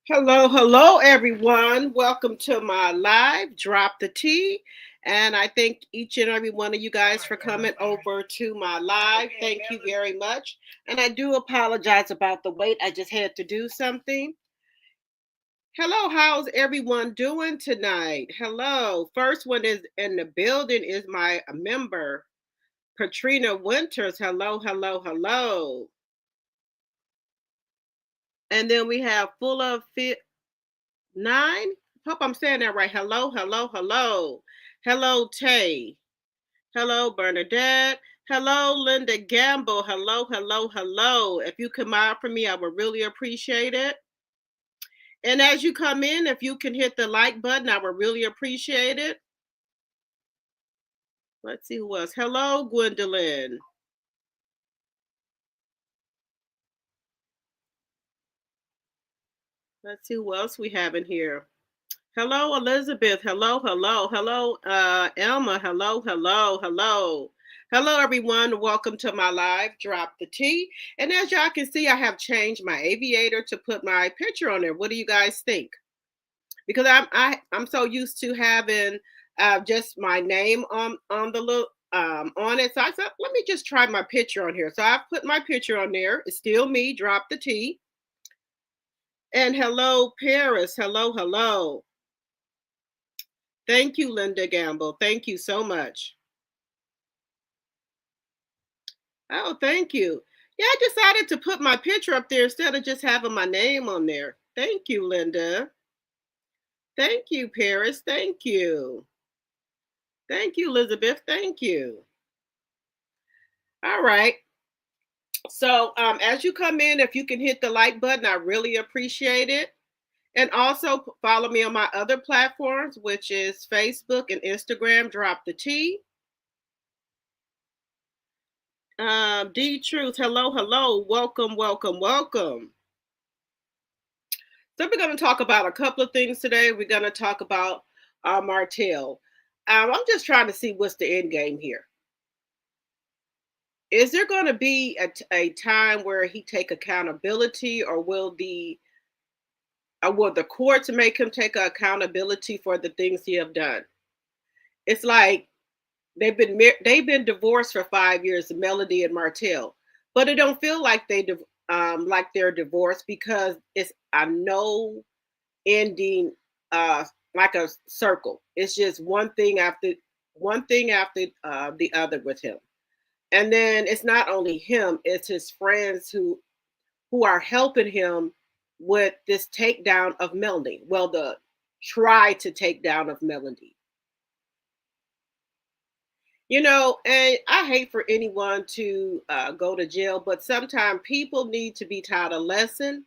Hello, hello, everyone. Welcome to my live Drop the Tea. And I thank each and every one of you guys for coming over to my live. Thank you very much. And I do apologize about the wait. I just had to do something. Hello, how's everyone doing tonight? Hello. First one is in the building is my member, Katrina Winters. Hello, hello, hello. And then we have Full of Fit 9. Hope I'm saying that right. Hello, hello, hello. Hello, Tay. Hello, Bernadette. Hello, Linda Gamble. Hello, hello, hello. If you come out for me, I would really appreciate it. And as you come in, if you can hit the like button, I would really appreciate it. Let's see who else. Hello, Gwendolyn. Let's see who else we have in here. Hello, Elizabeth. Hello, hello, hello, Elma. Hello, hello, hello. Hello, everyone. Welcome to my live Drop the Tea. And as y'all can see, I have changed my aviator to put my picture on there. What do you guys think? Because I'm so used to having just my name on the little on it. So I said, let me just try my picture on here. So I put my picture on there. It's still me, drop the T. And hello, Paris. Hello, hello. Thank you, Linda Gamble. Thank you so much. Oh, thank you. Yeah, I decided to put my picture up there instead of just having my name on there. Thank you, Linda. Thank you, Paris. Thank you. Thank you, Elizabeth. Thank you. All right. So as you come in, if you can hit the like button, I really appreciate it. And also follow me on my other platforms, which is Facebook and Instagram. Drop the T. D Truth, hello, hello, welcome, welcome, welcome. So we're going to talk about a couple of things today. We're going to talk about Martell. I'm just trying to see what's the end game here. Is there going to be a time where he take accountability, or will the courts make him take accountability for the things he have done? It's like they've been divorced for 5 years, Melody and Martell, but it don't feel like they're divorced, because it's a no ending, like a circle. It's just one thing after the other with him. And then it's not only him, it's his friends who are helping him with this takedown of Melody. Well, the try to take down of Melody. You know, and I hate for anyone to go to jail, but sometimes people need to be taught a lesson,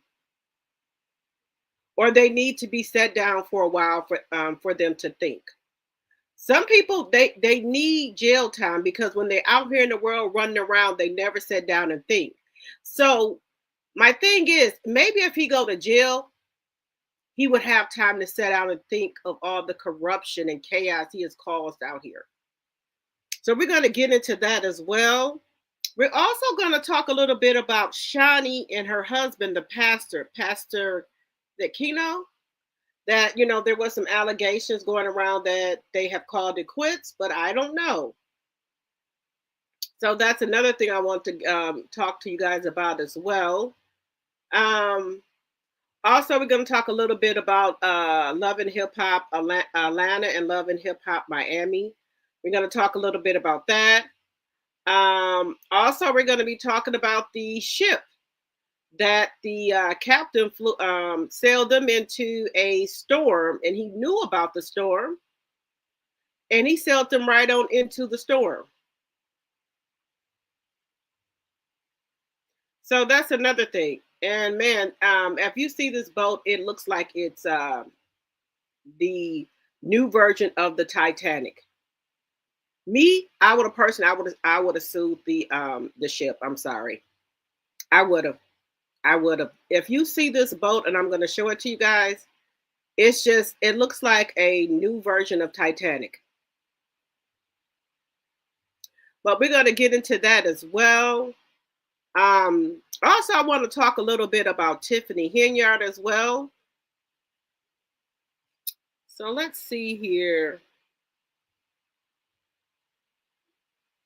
or they need to be set down for a while for them to think. Some people they need jail time, because when they're out here in the world running around, they never sit down and think. So my thing is, maybe if he go to jail, he would have time to sit down and think of all the corruption and chaos he has caused out here. So we're going to get into that as well. We're also going to talk a little bit about Shaunie and her husband, the Pastor Keno. That, you know, there was some allegations going around that they have called it quits, but I don't know. So that's another thing I want to talk to you guys about as well. Also, we're going to talk a little bit about Love and Hip Hop Atlanta and Love and Hip Hop Miami. We're going to talk a little bit about that. Also, we're going to be talking about the ship that the captain sailed them into a storm, and he knew about the storm, and he sailed them right on into the storm. So that's another thing. And man, if you see this boat, it looks like it's the new version of the Titanic. Me, I would have sued the ship. I'm sorry. I would have. If you see this boat, and I'm going to show it to you guys, it looks like a new version of Titanic. But we're going to get into that as well. Also, I want to talk a little bit about Tiffany Henyard as well. So let's see here.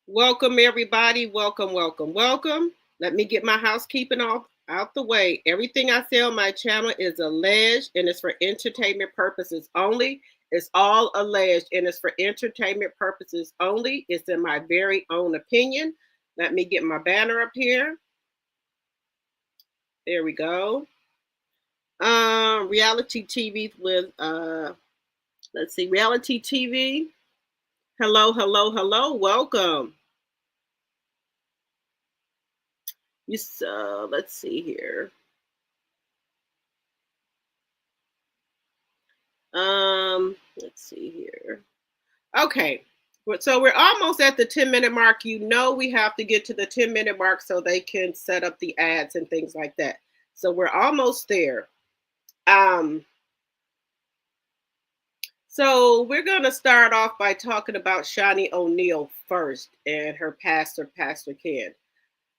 Welcome, everybody. Welcome, welcome, welcome. Let me get my housekeeping out the way. Everything I say on my channel is alleged, and it's for entertainment purposes only. It's all alleged, and it's for entertainment purposes only. It's in my very own opinion. Let me get my banner up here. There we go. Reality TV with let's see, reality TV. Hello, hello, hello. Welcome. Let's see here. Let's see here. Okay. So we're almost at the 10-minute mark. You know, we have to get to the 10-minute mark so they can set up the ads and things like that. So we're almost there. So we're going to start off by talking about Shaunie O'Neal first and her pastor, Pastor Ken.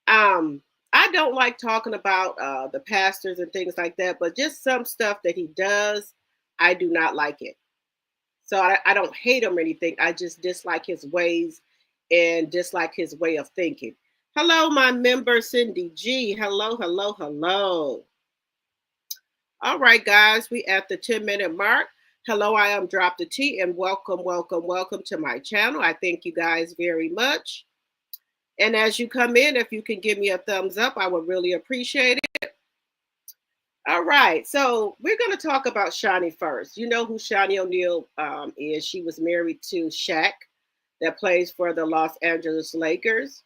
I don't like talking about the pastors and things like that, but just some stuff that he does, I do not like it. So I don't hate him or anything. I just dislike his ways and dislike his way of thinking. Hello, my member Cindy G. Hello, hello, hello. All right, guys, we at the 10-minute mark. Hello, I am Drop the T, and welcome, welcome, welcome to my channel. I thank you guys very much. And as you come in, if you can give me a thumbs up, I would really appreciate it. All right, so we're going to talk about Shaunie first. You know who Shaunie O'Neal is. She was married to Shaq, that plays for the Los Angeles Lakers.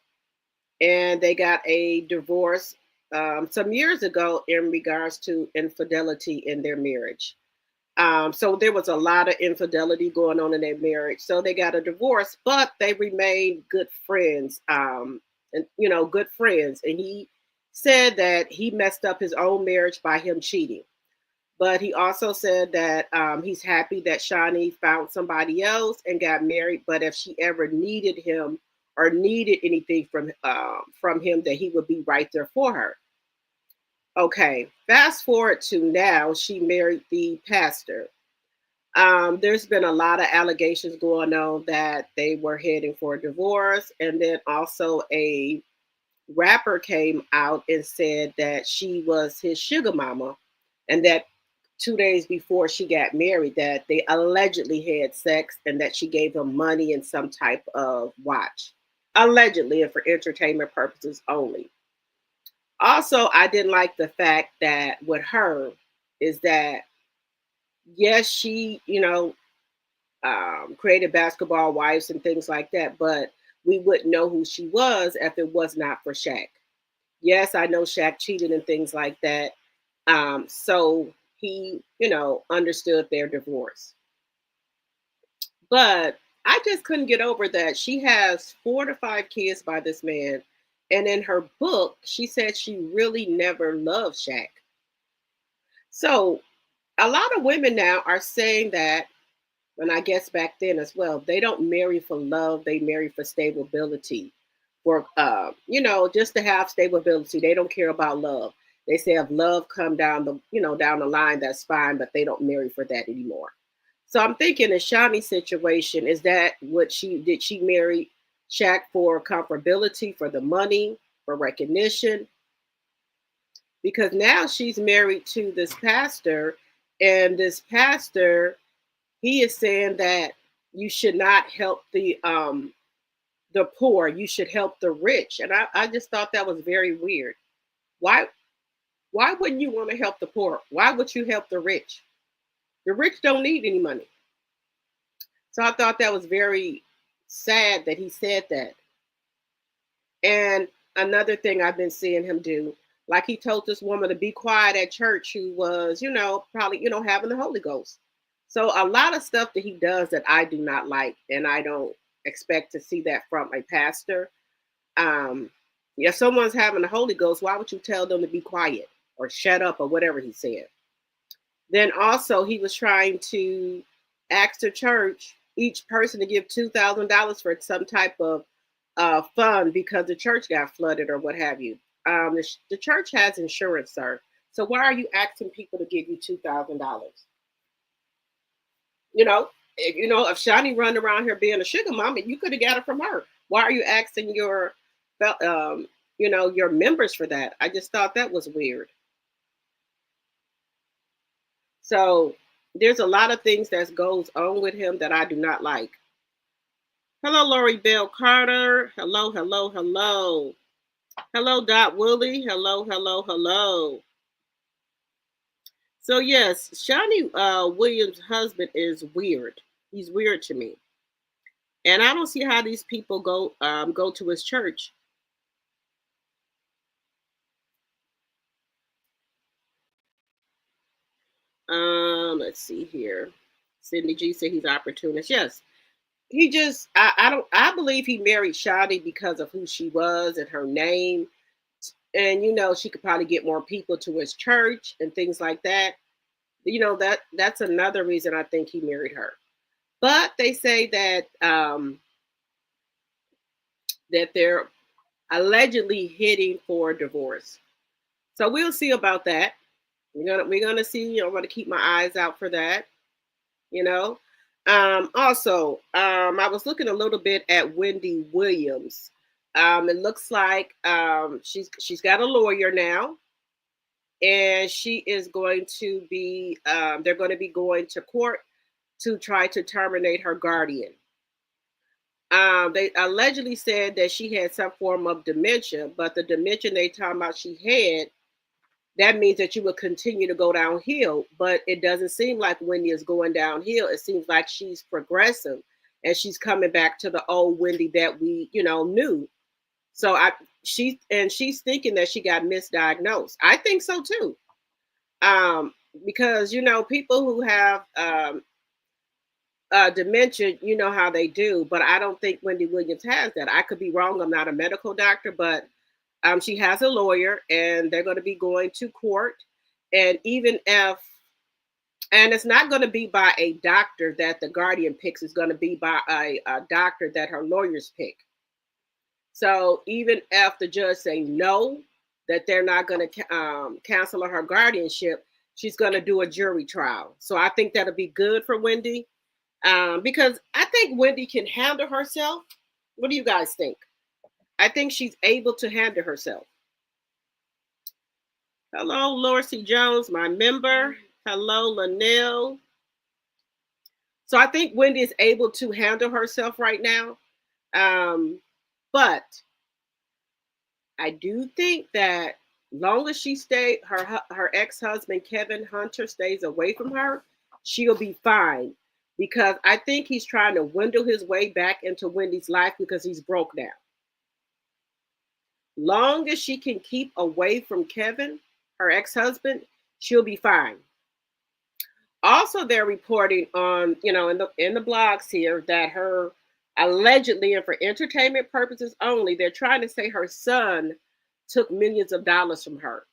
And they got a divorce some years ago in regards to infidelity in their marriage. So there was a lot of infidelity going on in their marriage. So they got a divorce, but they remained good friends. And good friends. And he said that he messed up his own marriage by him cheating. But he also said that he's happy that Shaunie found somebody else and got married. But if she ever needed him or needed anything from him, that he would be right there for her. Okay, fast forward to now, she married the pastor. There's been a lot of allegations going on that they were heading for a divorce, and then also a rapper came out and said that she was his sugar mama, and that 2 days before she got married, that they allegedly had sex and that she gave him money and some type of watch, allegedly, and for entertainment purposes only. Also, I didn't like the fact that with her is that, yes, she, created basketball wives and things like that, but we wouldn't know who she was if it was not for Shaq. Yes, I know Shaq cheated and things like that. So he, understood their divorce. But I just couldn't get over that she has 4 to 5 kids by this man. And in her book, she said she really never loved Shaq. So a lot of women now are saying that, and I guess back then as well, they don't marry for love, they marry for stability. For just to have stability. They don't care about love. They say if love come down the line, that's fine, but they don't marry for that anymore. So I'm thinking in Shaunie's situation, is that what she marry Shaq for comfortability, for the money, for recognition? Because now she's married to this pastor, and this pastor, he is saying that you should not help the poor, you should help the rich. And I just thought that was very weird. Why wouldn't you want to help the poor? Why would you help the rich? The rich don't need any money. So I thought that was very sad that he said that. And another thing I've been seeing him do, like he told this woman to be quiet at church who was, probably, having the Holy Ghost. So a lot of stuff that he does that I do not like, and I don't expect to see that from a pastor. If someone's having the Holy Ghost, why would you tell them to be quiet or shut up or whatever he said? Then also he was trying to ask the church, each person, to give $2,000 for some type of fund because the church got flooded or what have you. The church has insurance, sir. So why are you asking people to give you $2,000? If Shaunie run around here being a sugar mama, you could have got it from her. Why are you asking your members for that? I just thought that was weird. So there's a lot of things that goes on with him that I do not like. Hello, Lori Bell Carter. Hello, hello, hello. Hello, Dot Willie. Hello, hello, hello. So yes, Shaunie Williams' husband is weird. He's weird to me, and I don't see how these people go to his church. Let's see here. Cindy G said he's opportunist. Yes, he just I believe he married Shaunie because of who she was and her name, and she could probably get more people to his church and things like that. That's another reason I think he married her. But they say that that they're allegedly heading for divorce. So we'll see about that. We're gonna see. I'm gonna keep my eyes out for that. You know. I was looking a little bit at Wendy Williams. It looks like she's got a lawyer now, and she is going to be. They're going to be going to court to try to terminate her guardian. They allegedly said that she had some form of dementia, but the dementia they talking about she had, that means that you will continue to go downhill. But it doesn't seem like Wendy is going downhill. It seems like she's progressive and she's coming back to the old Wendy that we, knew. So she's thinking that she got misdiagnosed. I think so too. Because people who have dementia, you know how they do, but I don't think Wendy Williams has that. I could be wrong. I'm not a medical doctor, but she has a lawyer, and they're going to be going to court. And and it's not going to be by a doctor that the guardian picks. It's going to be by a doctor that her lawyers pick. So even if the judge say no, that they're not going to cancel her guardianship, she's going to do a jury trial. So I think that'll be good for Wendy, because I think Wendy can handle herself. What do you guys think? I think she's able to handle herself. Hello, Laura C. Jones, my member. Hello, Lanelle. So I think Wendy is able to handle herself right now. But I do think that long as she her ex-husband, Kevin Hunter, stays away from her, she'll be fine. Because I think he's trying to windle his way back into Wendy's life because he's broke now. Long as she can keep away from Kevin, her ex-husband, she'll be fine. Also, they're reporting on, in the blogs here that her allegedly, and for entertainment purposes only, they're trying to say her son took millions of dollars from her.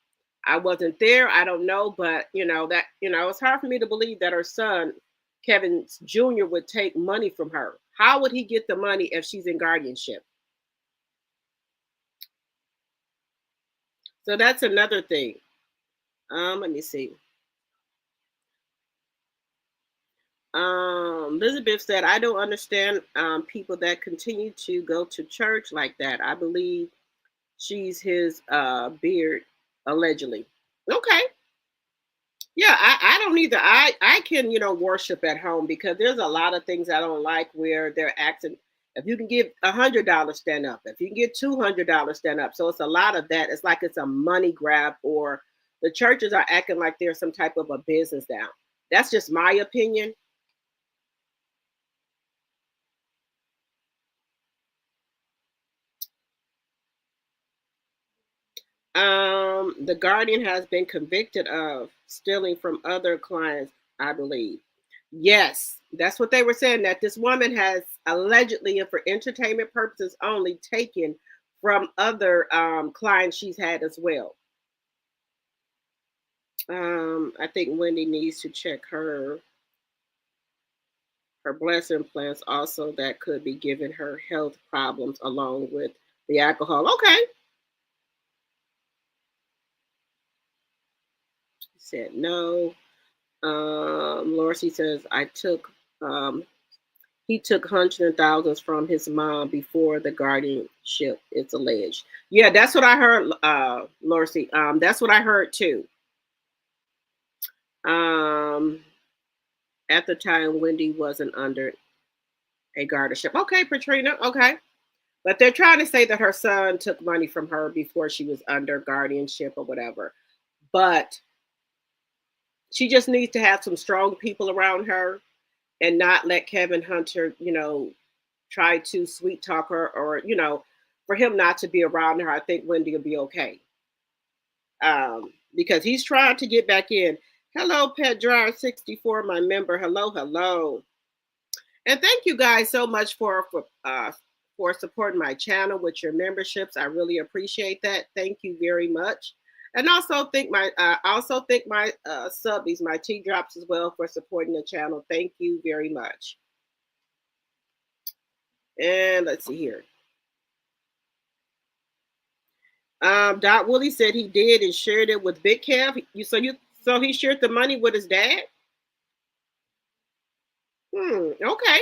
I wasn't there. I don't know, but it's hard for me to believe that her son, Kevin Jr., would take money from her. How would he get the money if she's in guardianship? So that's another thing. Let me see. Elizabeth said, I don't understand people that continue to go to church like that. I believe she's his beard, allegedly. Okay. Yeah, I don't either. I can, worship at home, because there's a lot of things I don't like where they're acting. If you can give $100, stand up. If you can get $200, stand up. So it's a lot of that. It's like it's a money grab, or the churches are acting like they're some type of a business now. That's just my opinion. The guardian has been convicted of stealing from other clients, I believe. Yes, that's what they were saying, that this woman has allegedly, and for entertainment purposes only, taken from other clients she's had as well. I think Wendy needs to check her blessing plans also, that could be giving her health problems along with the alcohol. Okay. She said no. Lorcy says, he took hundreds of thousands from his mom before the guardianship, it's alleged. Yeah, that's what I heard, Lorcy. That's what I heard too. At the time, Wendy wasn't under a guardianship. Okay, Patrina. Okay. But they're trying to say that her son took money from her before she was under guardianship or whatever. But she just needs to have some strong people around her and not let Kevin Hunter, try to sweet talk her, or, for him not to be around her. I think Wendy will be okay. Because he's trying to get back in. Hello, Pet Dryer 64, my member. Hello, hello. And thank you guys so much for supporting my channel with your memberships. I really appreciate that. Thank you very much. And also thank my subbies, my tea drops as well, for supporting the channel. Thank you very much. And let's see here. Dot Willie said he did and shared it with Big Kev. So he shared the money with his dad? Okay.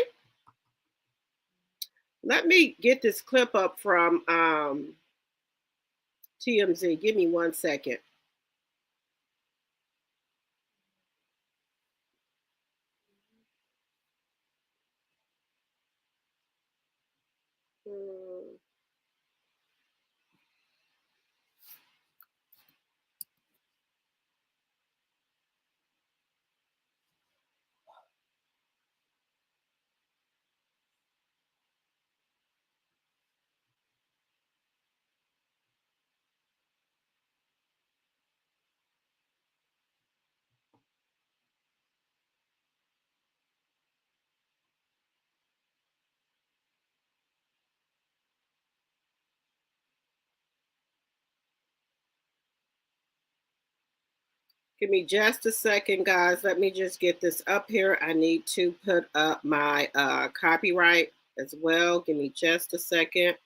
Let me get this clip up from TMZ. Give me 1 second. Hmm. Give me just a second, guys. Let me just get this up here. I need to put up my copyright as well. Give me just a second.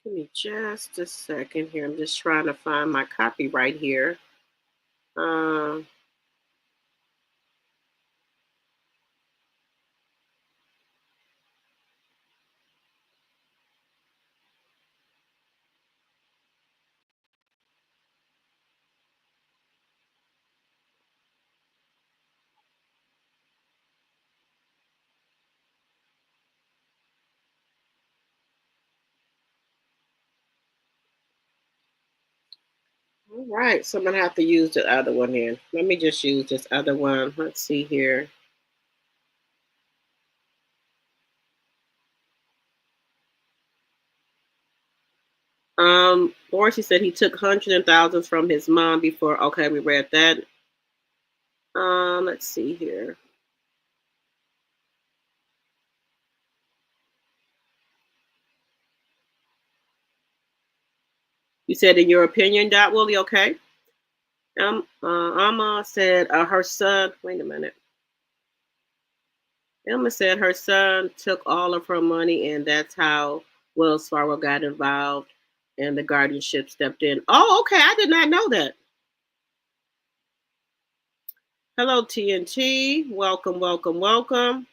Give me just a second here. I'm just trying to find my copyright here. Uh, all right, so I'm gonna have to use the other one here. Let me just use this other one. Let's see here. Morrissey said he took hundreds and thousands from his mom before. Okay, we read that. Let's see here. You said, in your opinion, Dot Willie, okay? Amma said her son. Wait a minute. Emma said her son took all of her money, and that's how Wells Fargo got involved, and the guardianship stepped in. Oh, okay. I did not know that. Hello, TNT. Welcome, welcome, welcome.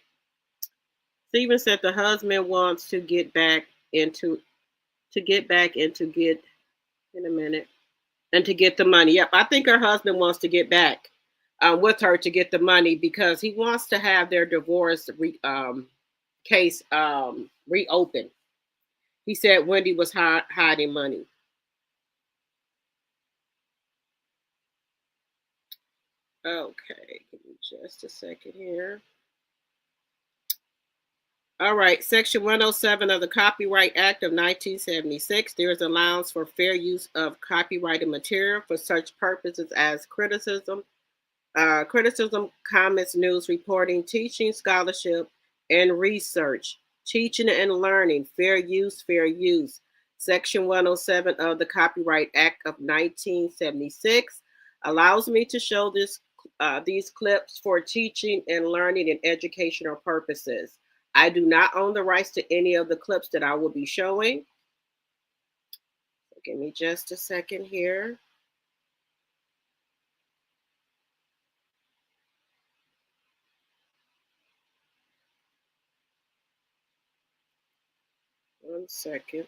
Steven said the husband wants to get back into get in a minute and to get the money. Yep, I think her husband wants to get back with her to get the money because he wants to have their divorce case reopened. He said Wendy was hiding money. Okay, give me just a second here. All right, Section 107 of the Copyright Act of 1976, there is allowance for fair use of copyrighted material for such purposes as criticism, comments, news reporting, teaching, scholarship, and research, teaching and learning, fair use, fair use. Section 107 of the Copyright Act of 1976 allows me to show these clips for teaching and learning and educational purposes. I do not own the rights to any of the clips that I will be showing. Give me just a second here. One second.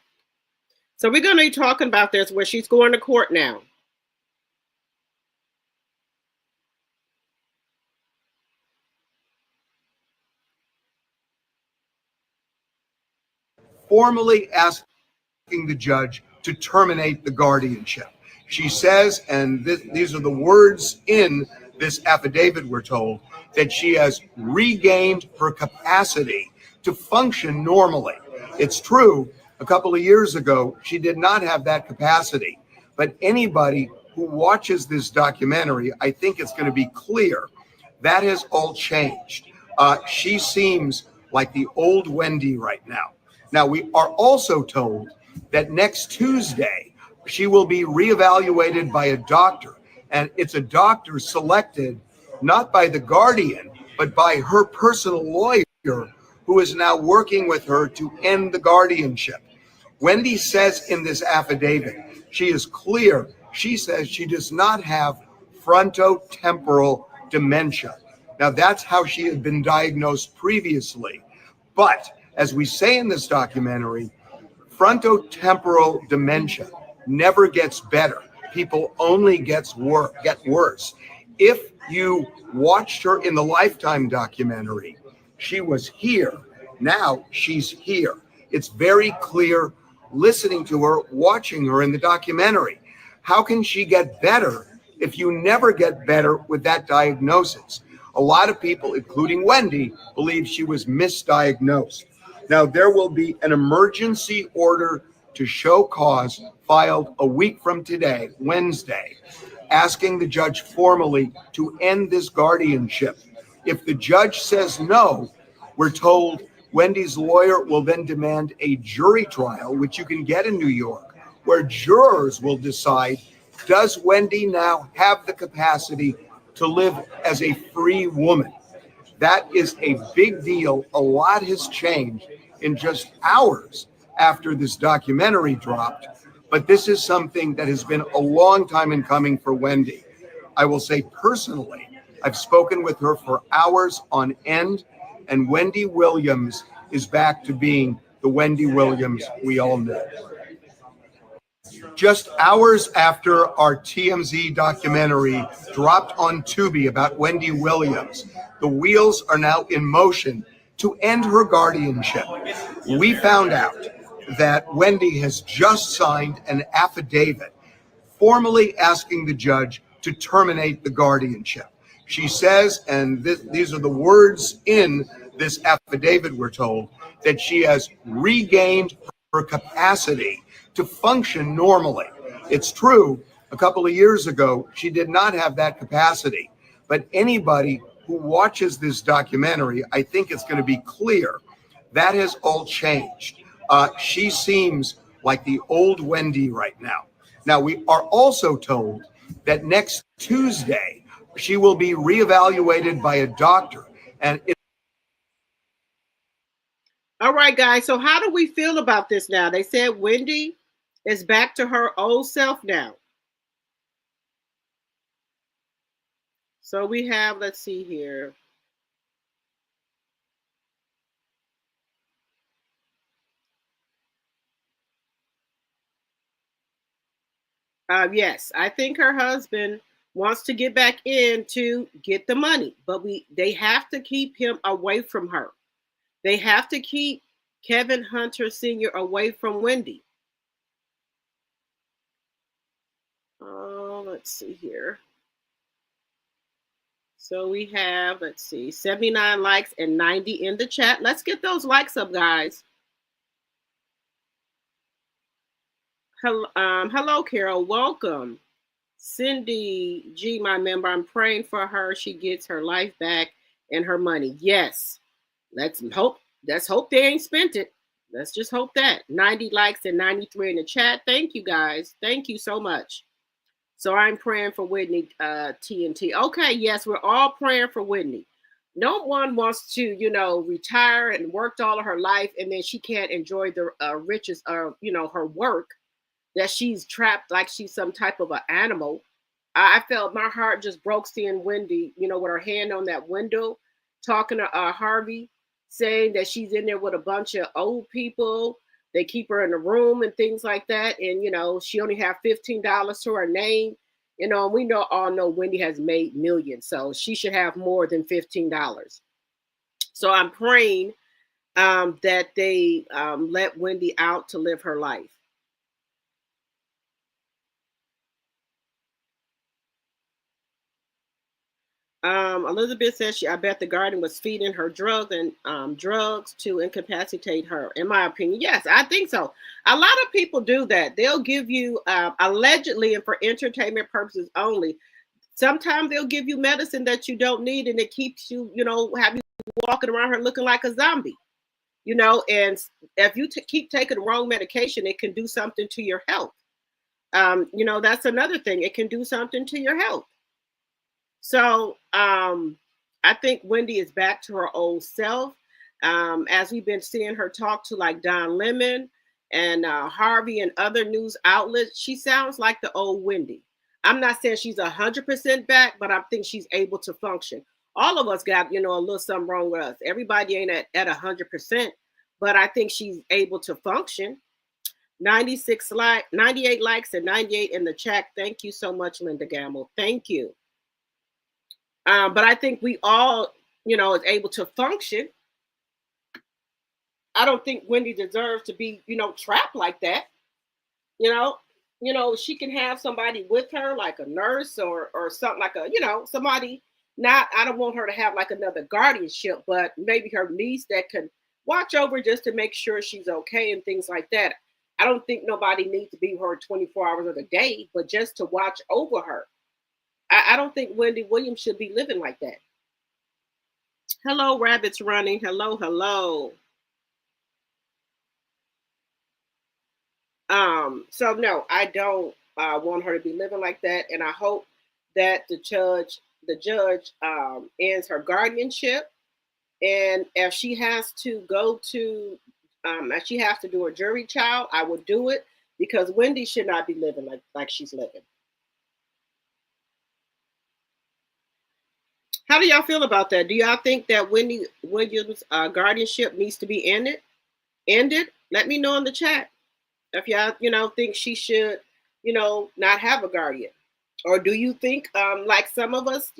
So we're going to be talking about this where she's going to court now. formally asking the judge to terminate the guardianship. She says, and these are the words in this affidavit, we're told, that she has regained her capacity to function normally. It's true, a couple of years ago, she did not have that capacity. But anybody who watches this documentary, I think it's going to be clear that has all changed. She seems like the old Wendy right now. Now, we are also told that next Tuesday, she will be reevaluated by a doctor. And it's a doctor selected not by the guardian, but by her personal lawyer, who is now working with her to end the guardianship. Wendy says in this affidavit, she is clear. She says she does not have frontotemporal dementia. Now, that's how she had been diagnosed previously. But as we say in this documentary, frontotemporal dementia never gets better. People only get worse. If you watched her in the Lifetime documentary, she was here. Now she's here. It's very clear listening to her, watching her in the documentary. How can she get better if you never get better with that diagnosis? A lot of people, including Wendy, believe she was misdiagnosed. Now, there will be an emergency order to show cause filed a week from today, Wednesday, asking the judge formally to end this guardianship. If the judge says no, we're told Wendy's lawyer will then demand a jury trial, which you can get in New York, where jurors will decide, does Wendy now have the capacity to live as a free woman? That is a big deal. A lot has changed in just hours after this documentary dropped. But this is something that has been a long time in coming for Wendy. I will say personally, I've spoken with her for hours on end, and Wendy Williams is back to being the Wendy Williams we all knew. Just hours after our TMZ documentary dropped on Tubi about Wendy Williams, the wheels are now in motion to end her guardianship. We found out that Wendy has just signed an affidavit formally asking the judge to terminate the guardianship. She says, and these are the words in this affidavit, we're told, that she has regained her capacity to function normally. It's true, a couple of years ago, she did not have that capacity. But anybody who watches this documentary, I think it's going to be clear that has all changed. She seems like the old Wendy right now. Now, we are also told that next Tuesday, she will be reevaluated by a doctor. And all right, guys. So how do we feel about this now? They said Wendy is back to her old self now. So we have, let's see here. Yes, I think her husband wants to get back in to get the money, but they have to keep him away from her. They have to keep Kevin Hunter Sr. away from Wendy. Let's see here. So we have, let's see, 79 likes and 90 in the chat. Let's get those likes up, guys. Hello, Carol. Welcome. Cindy G, my member. I'm praying for her. She gets her life back and her money. Yes. Let's hope they ain't spent it. Let's just hope that. 90 likes and 93 in the chat. Thank you, guys. Thank you so much. So I'm praying for Whitney, TNT. Okay, yes, we're all praying for Whitney. No one wants to, retire and worked all of her life, and then she can't enjoy the riches of, her work, that she's trapped like she's some type of an animal. I felt my heart just broke seeing Wendy, with her hand on that window, talking to Harvey, saying that she's in there with a bunch of old people. They keep her in the room and things like that. And, she only have $15 to her name. And we all know Wendy has made millions. So she should have more than $15. So I'm praying that they let Wendy out to live her life. Elizabeth says I bet the guardian was feeding her drugs to incapacitate her. In my opinion, yes, I think so. A lot of people do that. They'll give you allegedly and for entertainment purposes only. Sometimes they'll give you medicine that you don't need, and it keeps you, have you walking around here looking like a zombie. And if you keep taking the wrong medication, it can do something to your health. That's another thing. It can do something to your health. So I think Wendy is back to her old self. As we've been seeing her talk to like Don Lemon and Harvey and other news outlets, she sounds like the old Wendy. I'm not saying she's 100% back, but I think she's able to function. All of us got, a little something wrong with us. Everybody ain't at 100%, but I think she's able to function. 98 likes and 98 in the chat. Thank you so much, Linda Gamble. Thank you. But I think we all, is able to function. I don't think Wendy deserves to be, trapped like that. She can have somebody with her, like a nurse or something like somebody. Not, I don't want her to have like another guardianship, but maybe her niece that can watch over just to make sure she's okay and things like that. I don't think nobody needs to be her 24 hours of the day, but just to watch over her. I don't think Wendy Williams should be living like that. Hello, rabbits running. Hello, hello. So no, I don't want her to be living like that, and I hope that the judge ends her guardianship, and if she has to go to, if she has to do a jury trial, I would do it because Wendy should not be living like she's living. How do y'all feel about that? Do y'all think that Wendy Williams' guardianship needs to be ended? Let me know in the chat if y'all, think she should, not have a guardian, or do you think, like some of us,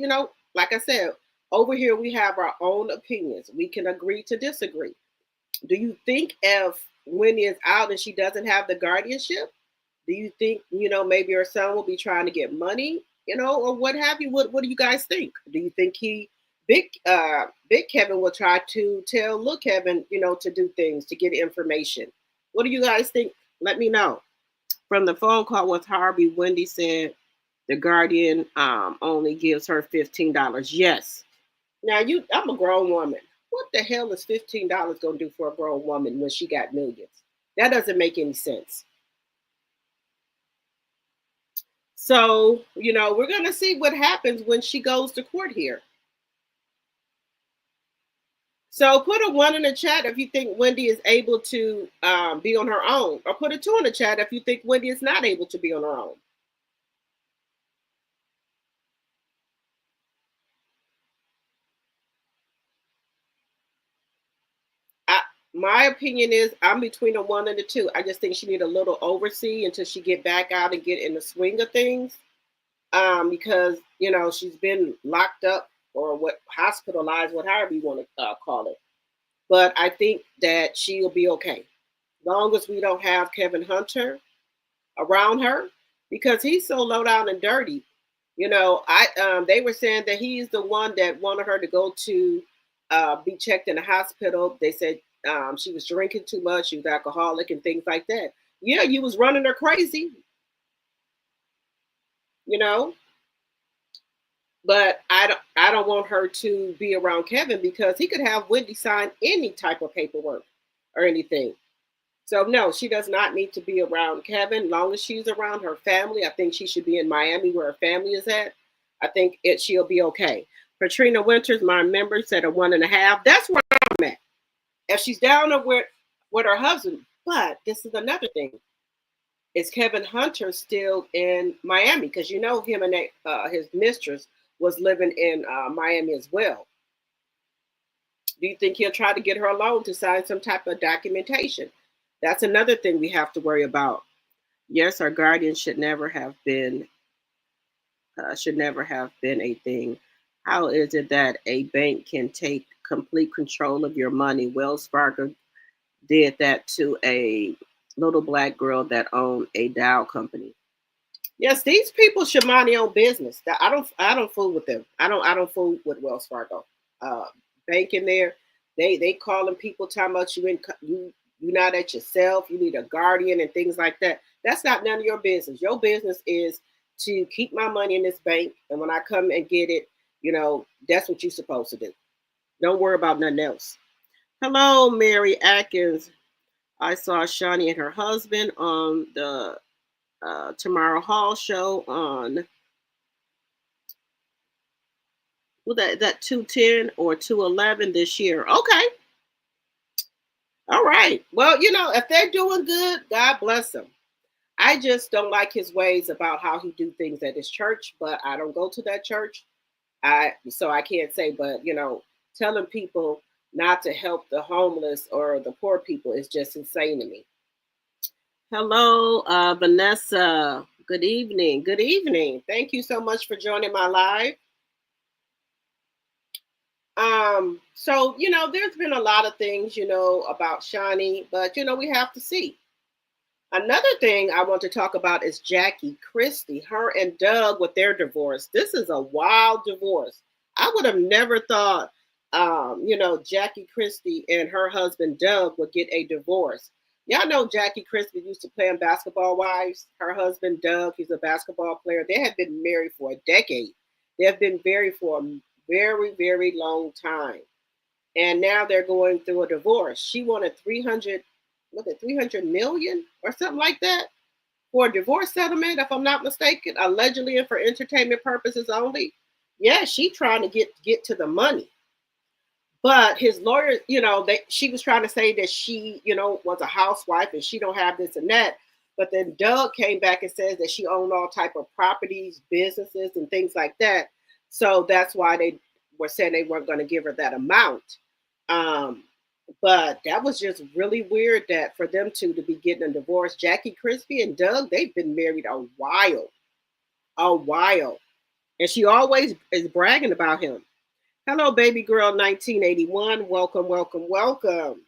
like I said, over here we have our own opinions. We can agree to disagree. Do you think if Wendy is out and she doesn't have the guardianship, do you think, maybe her son will be trying to get money, or what have you? What do you guys think? Do you think Big Kevin will try to tell Little Kevin, to do things, to get information? What do you guys think? Let me know. From the phone call with Harvey, Wendy said the guardian only gives her $15. Yes. Now I'm a grown woman. What the hell is $15 going to do for a grown woman when she got millions? That doesn't make any sense. So, we're going to see what happens when she goes to court here. So put a 1 in the chat if you think Wendy is able to be on her own, or put a 2 in the chat if you think Wendy is not able to be on her own. My opinion is I'm between a 1 and a 2. I just think she need a little oversee until she get back out and get in the swing of things. Because, she's been locked up or hospitalized, however you want to call it. But I think that she'll be okay. As long as we don't have Kevin Hunter around her, because he's so low down and dirty. They were saying that he's the one that wanted her to go to be checked in the hospital. They said she was drinking too much, she was alcoholic and things like that. Yeah, you was running her crazy. But I don't want her to be around Kevin because he could have Wendy sign any type of paperwork or anything. So no, she does not need to be around Kevin. As long as she's around her family, I think she should be in Miami where her family is at. I think she'll be okay. Katrina Winters, my member, said a 1.5. That's where I'm at. If she's down with her husband, but this is another thing. Is Kevin Hunter still in Miami? Because him and his mistress was living in Miami as well. Do you think he'll try to get her alone to sign some type of documentation? That's another thing we have to worry about. Yes, our guardian should never have been a thing. How is it that a bank can take complete control of your money. Wells Fargo did that to a little black girl that owned a Dow company. Yes, these people should mind their own business. I don't fool with them. I don't fool with Wells Fargo. Uh, Banking there, they calling people talking about you're not at yourself. You need a guardian and things like that. That's not none of your business. Your business is to keep my money in this bank, and when I come and get it, that's what you're supposed to do. Don't worry about nothing else. Hello, Mary Atkins. I saw Shaunie and her husband on the Tomorrow Hall show on that 210 or 211 this year. Okay. All right. Well, if they're doing good, God bless them. I just don't like his ways about how he do things at his church, but I don't go to that church. So I can't say, but telling people not to help the homeless or the poor people is just insane to me. Hello, Vanessa. Good evening. Good evening. Thank you so much for joining my live. So there's been a lot of things, about Shaunie, but we have to see. Another thing I want to talk about is Jackie Christie, her and Doug with their divorce. This is a wild divorce. I would have never thought, Jackie Christie and her husband Doug would get a divorce. Y'all know Jackie Christie used to play on Basketball Wives. Her husband Doug, he's a basketball player. They have been married for a decade. They have been married for a very, very long time. And now they're going through a divorce. She wanted 300 million or something like that for a divorce settlement, if I'm not mistaken, allegedly and for entertainment purposes only. Yeah, she trying to get to the money. But his lawyer, she was trying to say that she, was a housewife and she don't have this and that. But then Doug came back and says that she owned all type of properties, businesses, and things like that. So that's why they were saying they weren't going to give her that amount. But that was just really weird that for them two to be getting a divorce. Jackie Christie and Doug, they've been married a while. And she always is bragging about him. Hello, baby girl 1981. Welcome, welcome, welcome.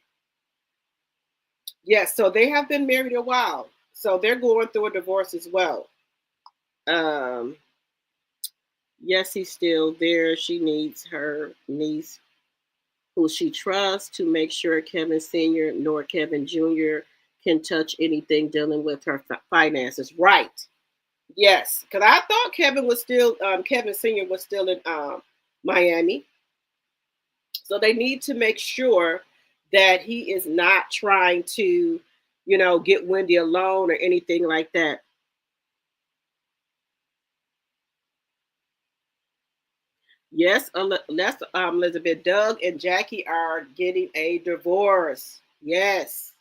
Yes, so they have been married a while. So they're going through a divorce as well. Yes, he's still there. She needs her niece, who she trusts, to make sure Kevin Sr. nor Kevin Jr. can touch anything dealing with her finances. Right. Yes, because I thought Kevin Sr. was still in Miami. So they need to make sure that he is not trying to, get Wendy alone or anything like that. Yes, Elizabeth. Doug and Jackie are getting a divorce. Yes.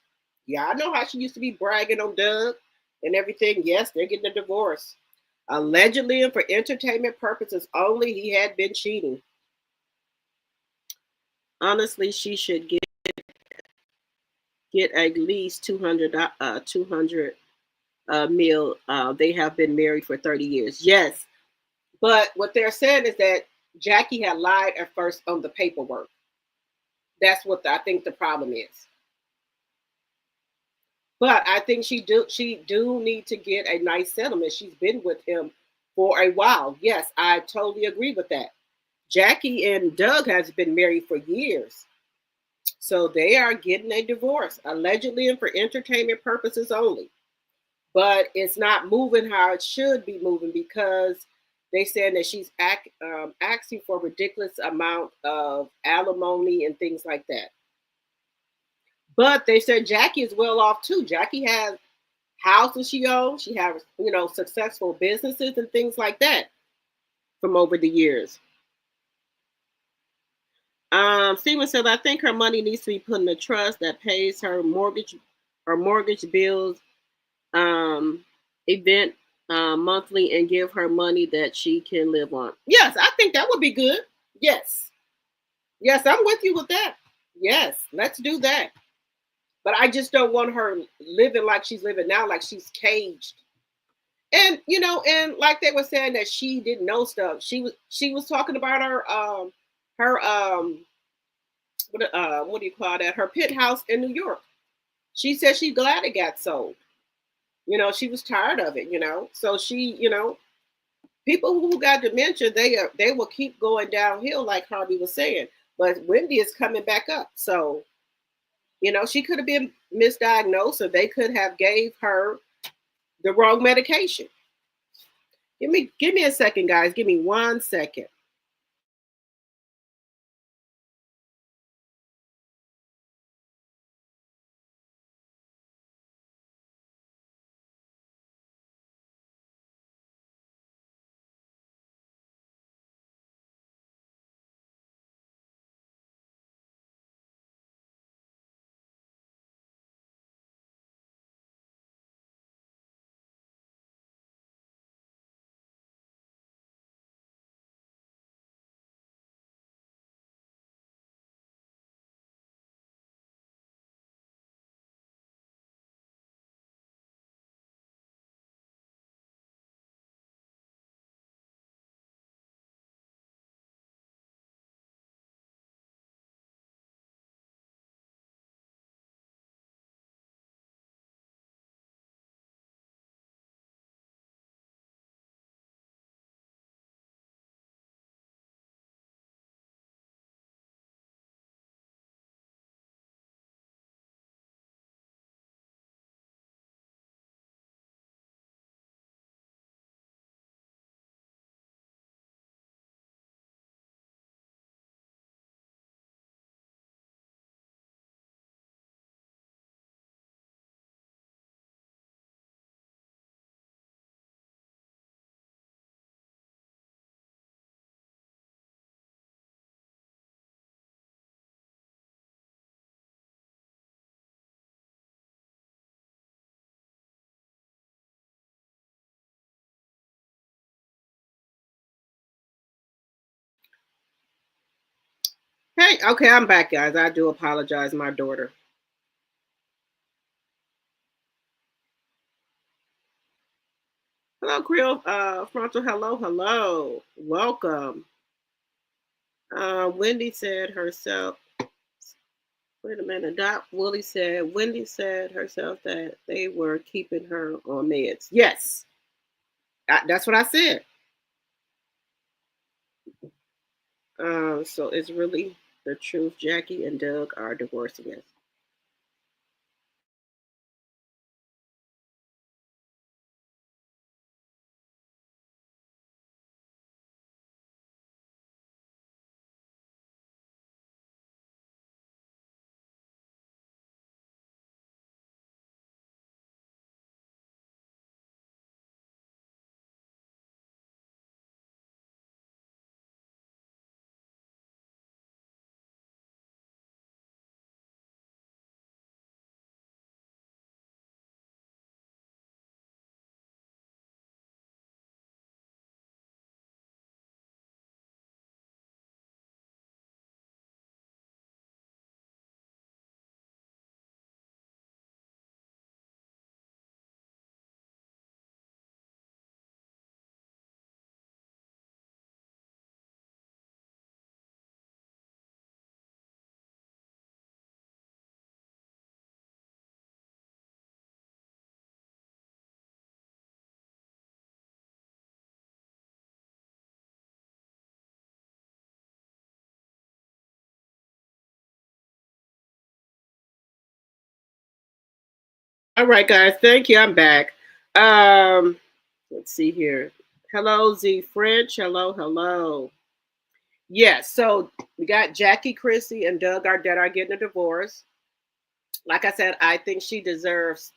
Yeah, I know how she used to be bragging on Doug and everything. Yes, they're getting a divorce. Allegedly and for entertainment purposes only, he had been cheating. Honestly, she should get at least 200 mil. They have been married for 30 years. Yes. But what they're saying is that Jackie had lied at first on the paperwork. That's what I think the problem is. But I think she do need to get a nice settlement. She's been with him for a while. Yes, I totally agree with that. Jackie and Doug has been married for years. So they are getting a divorce, allegedly and for entertainment purposes only. But it's not moving how it should be moving because they said that she's asking for a ridiculous amount of alimony and things like that. But they said Jackie is well off too. Jackie has houses she owns. She has, successful businesses and things like that from over the years. Steven said, I think her money needs to be put in a trust that pays her mortgage bills, event monthly, and give her money that she can live on. Yes, I think that would be good. Yes, I'm with you with that. Yes, let's do that. But I just don't want her living like she's living now, like she's caged. And and like they were saying that she didn't know stuff. She was talking about her what do you call that? Her penthouse in New York. She said she's glad it got sold. She was tired of it. So she, people who got dementia, they will keep going downhill, like Harvey was saying. But Wendy is coming back up. So, she could have been misdiagnosed, or they could have gave her the wrong medication. Give me a second, guys. Give me 1 second. Hey, okay, I'm back, guys. I do apologize, my daughter. Hello, Creole Frontal. Hello, hello. Welcome. Wendy said herself. Wait a minute. Doc Willie said Wendy said herself that they were keeping her on meds. Yes, that's what I said. So it's really the truth. Jackie and Doug are divorcing us. All right, guys. Thank you. I'm back. Let's see here. Hello, Z French. Hello, hello. Yes. So we got Jackie, Chrissy, and Doug Ardette are getting a divorce. Like I said, I think she deserves,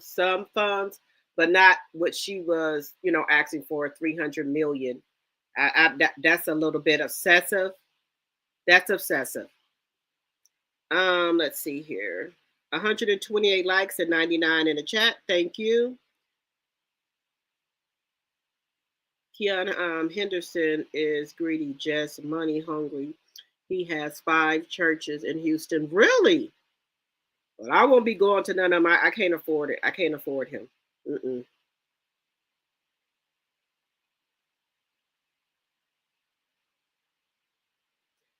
some funds, but not what she was, asking for, 300 million. That's a little bit excessive. That's excessive. Let's see here. 128 likes and 99 in the chat. Thank you. Keon Henderson is greedy, just money hungry. He has 5 churches in Houston. Really? Well, I won't be going to none of them. I can't afford it. I can't afford him. Mm-mm.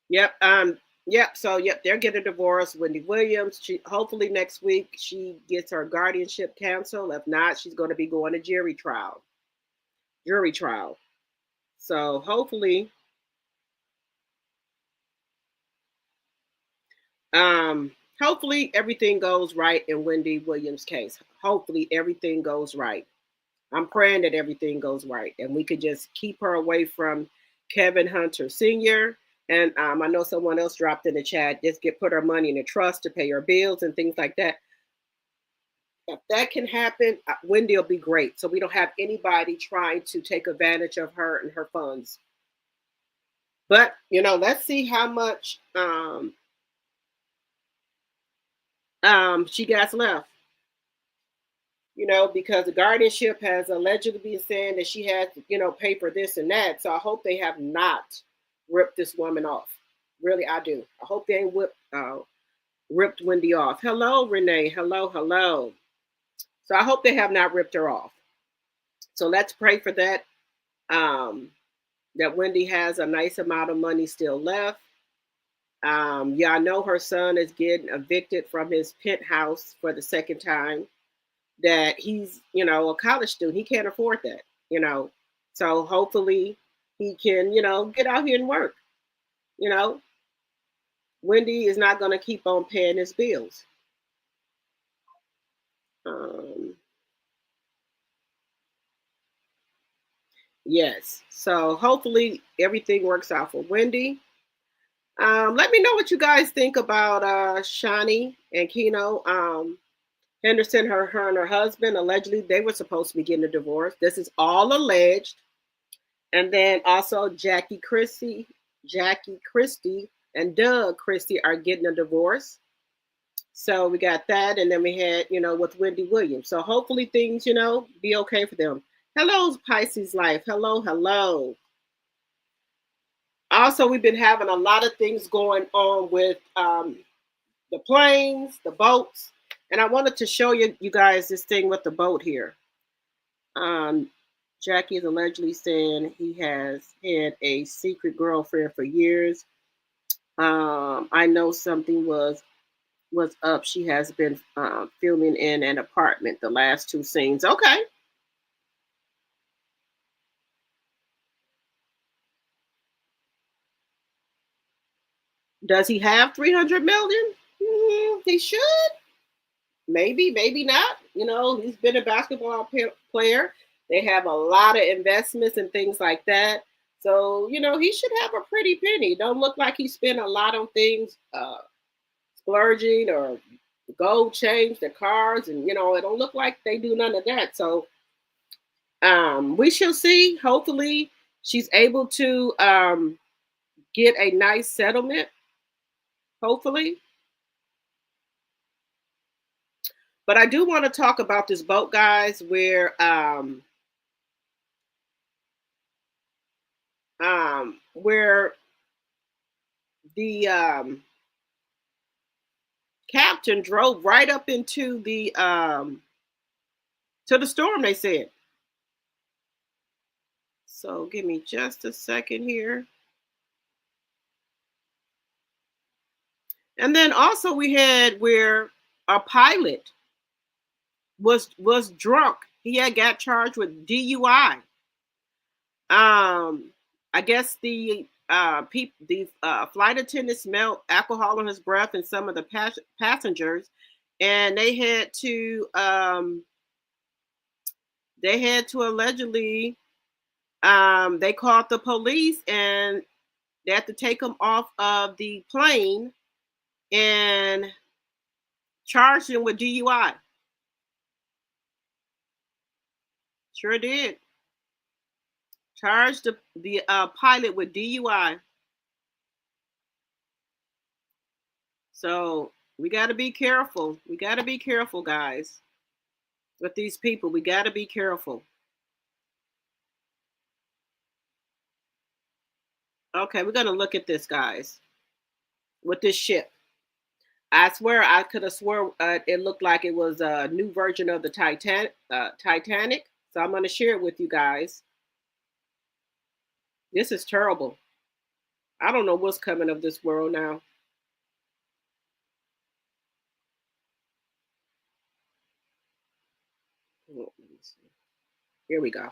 Yep. Yep. So yep, they're getting divorced. Wendy Williams. She hopefully next week she gets her guardianship canceled. If not, she's going to be going to jury trial. Jury trial. So um, hopefully everything goes right in Wendy Williams' case. Hopefully everything goes right. I'm praying that everything goes right and we could just keep her away from Kevin Hunter Sr. And I know someone else dropped in the chat, just put her money in a trust to pay her bills and things like that. If that can happen, Wendy will be great. So we don't have anybody trying to take advantage of her and her funds. But let's see how much she got left. Because the guardianship has allegedly been saying that she had to, pay for this and that. So I hope they have not ripped this woman off. Really, I do. I hope they ain't ripped Wendy off. Hello, Renee. Hello. So I hope they have not ripped her off. So let's pray for that. That Wendy has a nice amount of money still left. I know her son is getting evicted from his penthouse for the second time. That he's, a college student. He can't afford that, So hopefully he can, get out here and work. Wendy is not going to keep on paying his bills. Yes. So hopefully everything works out for Wendy. Let me know what you guys think about Shaunie and Keno. Henderson, her and her husband, allegedly they were supposed to be getting a divorce. This is all alleged. And then also Jackie Christie, and Doug Christie are getting a divorce. So we got that. And then we had, with Wendy Williams. So hopefully things, be okay for them. Hello, Pisces Life. Hello. Also, we've been having a lot of things going on with the planes, the boats. And I wanted to show you guys this thing with the boat here. Jackie is allegedly saying he has had a secret girlfriend for years. I know something was up. She has been filming in an apartment, the last two scenes. Okay. Does he have 300 million? He should. Maybe not. He's been a basketball player. They have a lot of investments and things like that. So, he should have a pretty penny. Don't look like he spent a lot on things, splurging or gold chains, the cars, and it don't look like they do none of that. So we shall see. Hopefully she's able to get a nice settlement. Hopefully. But I do want to talk about this boat, guys, where the captain drove right up into the to the storm, they said. So give me just a second here. And then also we had where a pilot was drunk. He had got charged with DUI. I guess the flight attendants smelled alcohol on his breath and some of the passengers, and they had to allegedly they called the police and they had to take him off of the plane and charge him with DUI. Sure did. Charged the pilot with DUI. So we got to be careful. We got to be careful, guys. With these people, we got to be careful. Okay, we're going to look at this, guys. With this ship. I swear I could have swore it looked like it was a new version of the Titanic. So I'm going to share it with you guys. This is terrible. I don't know what's coming of this world now. Here we go.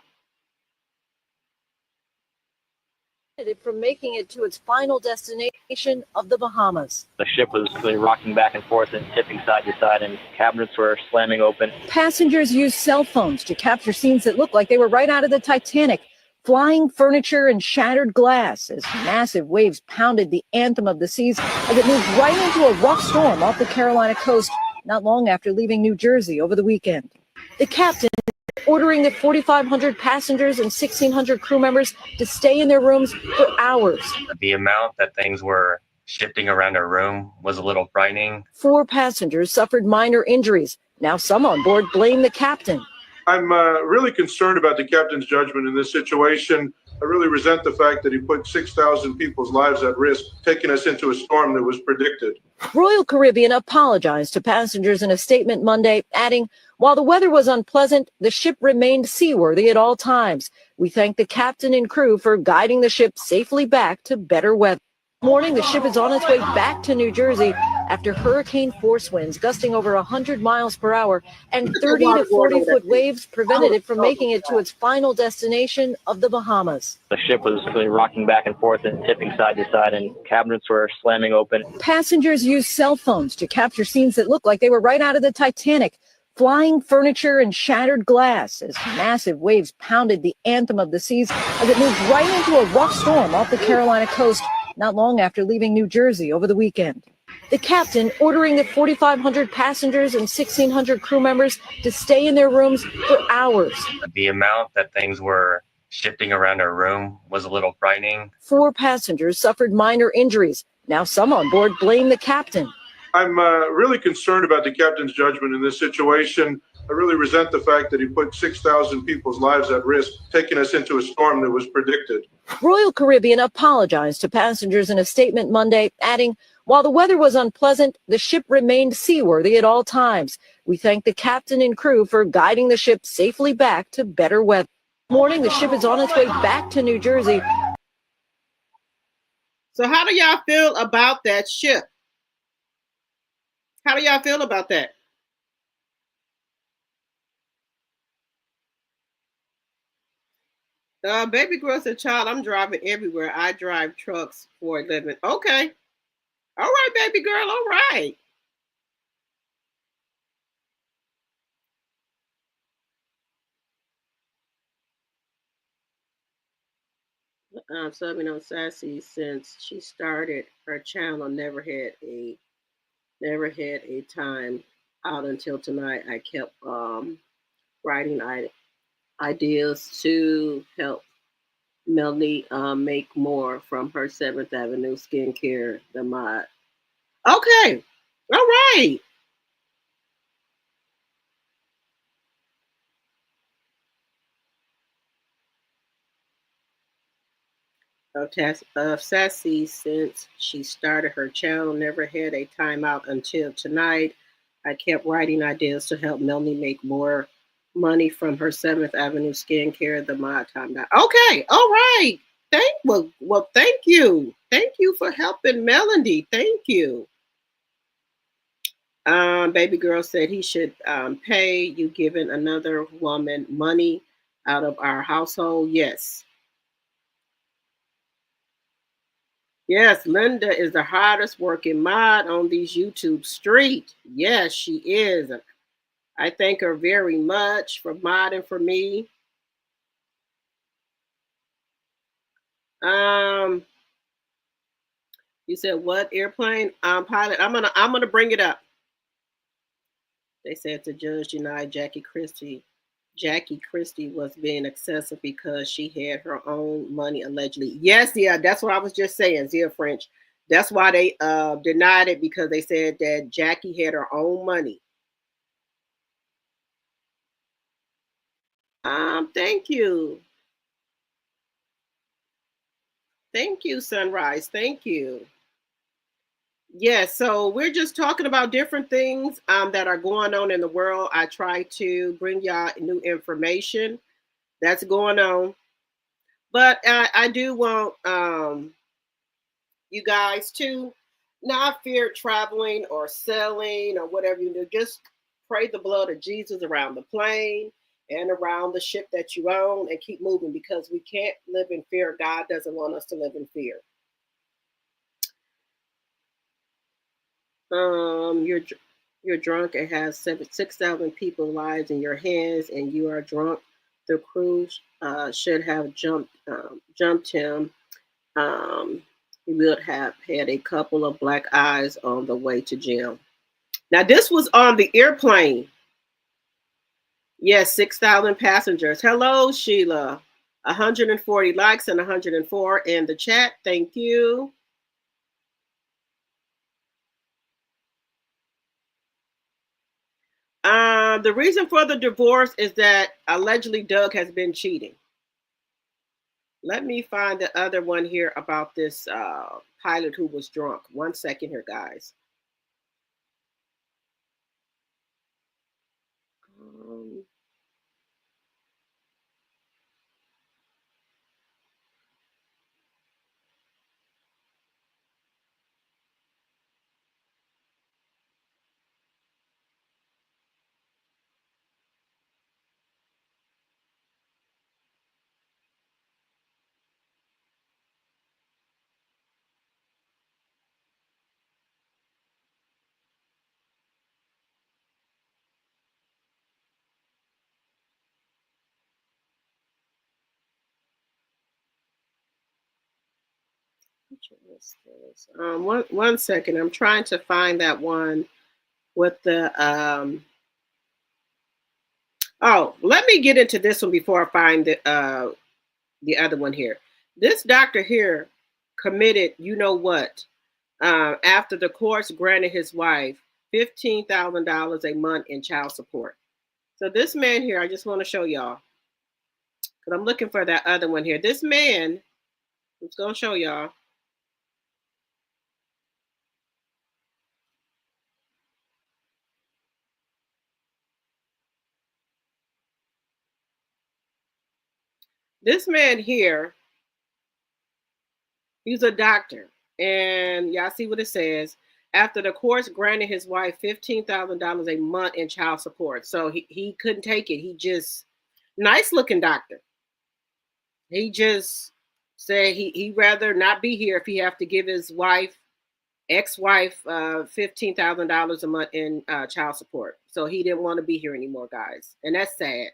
From making it to its final destination of the Bahamas. The ship was really rocking back and forth and tipping side to side, and cabinets were slamming open. Passengers used cell phones to capture scenes that looked like they were right out of the Titanic. Flying furniture and shattered glass as massive waves pounded the anthem of the seas as it moved right into a rough storm off the Carolina coast not long after leaving New Jersey over the weekend. The captain ordering the 4,500 passengers and 1,600 crew members to stay in their rooms for hours. The amount that things were shifting around our room was a little frightening. 4 passengers suffered minor injuries. Now some on board blame the captain. I'm really concerned about the captain's judgment in this situation. I really resent the fact that he put 6,000 people's lives at risk, taking us into a storm that was predicted. Royal Caribbean apologized to passengers in a statement Monday, adding, "While the weather was unpleasant, the ship remained seaworthy at all times. We thank the captain and crew for guiding the ship safely back to better weather." This morning, the ship is on its way back to New Jersey after hurricane force winds gusting over 100 miles per hour and 30 to 40-foot waves prevented it from making it to its final destination of the Bahamas. The ship was really rocking back and forth and tipping side to side, and cabinets were slamming open. Passengers used cell phones to capture scenes that looked like they were right out of the Titanic. Flying furniture and shattered glass as massive waves pounded the anthem of the seas as it moved right into a rough storm off the Carolina coast not long after leaving New Jersey over the weekend. The captain ordering the 4,500 passengers and 1,600 crew members to stay in their rooms for hours. The amount that things were shifting around our room was a little frightening. 4 passengers suffered minor injuries. Now some on board blame the captain. I'm really concerned about the captain's judgment in this situation. I really resent the fact that he put 6,000 people's lives at risk, taking us into a storm that was predicted. Royal Caribbean apologized to passengers in a statement Monday, adding, "While the weather was unpleasant, the ship remained seaworthy at all times. We thank the captain and crew for guiding the ship safely back to better weather." This morning, the ship is on its way back to New Jersey. So how do y'all feel about that ship? How do y'all feel about that? Baby girl said, "Child, I'm driving everywhere. I drive trucks for a living." Okay. All right, baby girl. All right. Subbing on Sassy since she started her channel. Never had a time out until tonight. I kept writing ideas to help Melanie make more from her 7th Avenue skincare, the mod. Okay. All right. Sassy since she started her channel. Never had a time out until tonight. I kept writing ideas to help Melanie make more money from her 7th Avenue skincare, the maritime. Okay, all right. Thank you. Thank you for helping Melanie. Thank you. Baby girl said he should pay you giving another woman money out of our household. Yes. Yes, Linda is the hardest working mod on these YouTube streets. Yes, she is. I thank her very much for modding for me. You said what airplane? Pilot. I'm gonna bring it up. They said the judge denied Jackie Christie was being excessive because she had her own money allegedly. Yes, yeah, that's what I was just saying, Zia French. That's why they denied it, because they said that Jackie had her own money. Thank you. Thank you, Sunrise. Thank you. Yes, so we're just talking about different things that are going on in the world. I try to bring y'all new information that's going on. But I do want you guys to not fear traveling or selling or whatever you do. Just pray the blood of Jesus around the plane. and around the ship that you own, and keep moving, because we can't live in fear. God doesn't want us to live in fear. You're drunk and has 6,000 people's lives in your hands, and you are drunk. The crew should have jumped him. He would have had a couple of black eyes on the way to jail. Now, this was on the airplane. Yes, 6,000 passengers. Hello, Sheila. 140 likes and 104 in the chat. Thank you. The reason for the divorce is that allegedly Doug has been cheating. Let me find the other one here about this pilot who was drunk. 1 second here, guys. One second. I'm trying to find that one with the oh, let me get into this one before I find the other one here. This doctor here committed, you know what, after the courts granted his wife $15,000 a month in child support. So this man here, I just want to show y'all, because I'm looking for that other one here. This man, I'm just going to show y'all. This man here, he's a doctor, and y'all see what it says. After the courts granted his wife $15,000 a month in child support. So he couldn't take it. He just, nice looking doctor. He just said he'd rather not be here if he have to give his ex-wife, $15,000 a month in child support. So he didn't want to be here anymore, guys. And that's sad.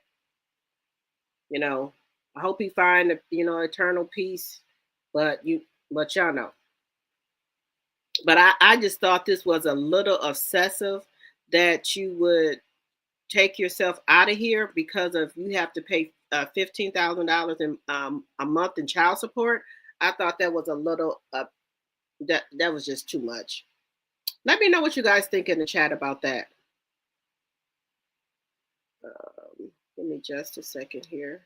You know, I hope he find, eternal peace, but y'all know. But I just thought this was a little excessive, that you would take yourself out of here because of you have to pay $15,000 in a month in child support. I thought that was a little that was just too much. Let me know what you guys think in the chat about that. Give me just a second here.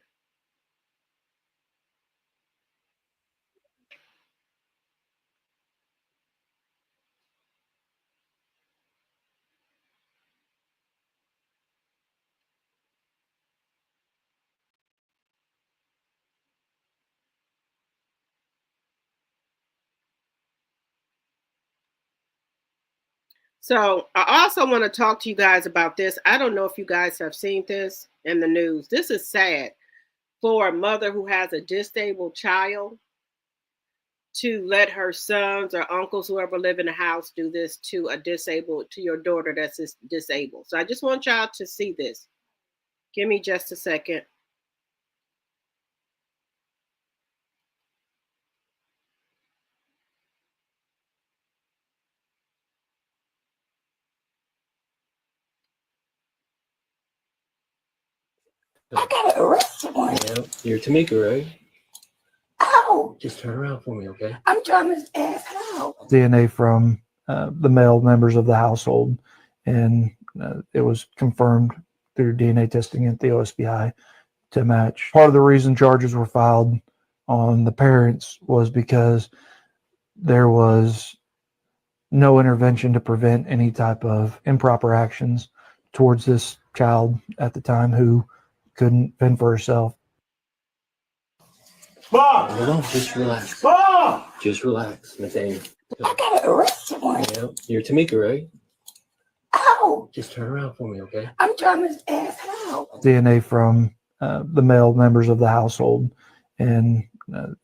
So I also want to talk to you guys about this. I don't know if you guys have seen this in the news. This is sad for a mother who has a disabled child to let her sons or uncles, whoever live in the house, do this to your daughter that's disabled. So I just want y'all to see this. Give me just a second. I got an arrest warrant. Yeah, you're Tamika, right? Ow! Just turn around for me, okay? I'm trying to ask how. DNA from the male members of the household, and it was confirmed through DNA testing at the OSBI to match. Part of the reason charges were filed on the parents was because there was no intervention to prevent any type of improper actions towards this child at the time who couldn't fend for herself. Bob! Hold on, just relax. Bob! Just relax, Nathaniel. I got an arrest warrant. Yeah, you're Tamika, right? Ow! Just turn around for me, okay? I'm trying to ask how. DNA from the male members of the household, and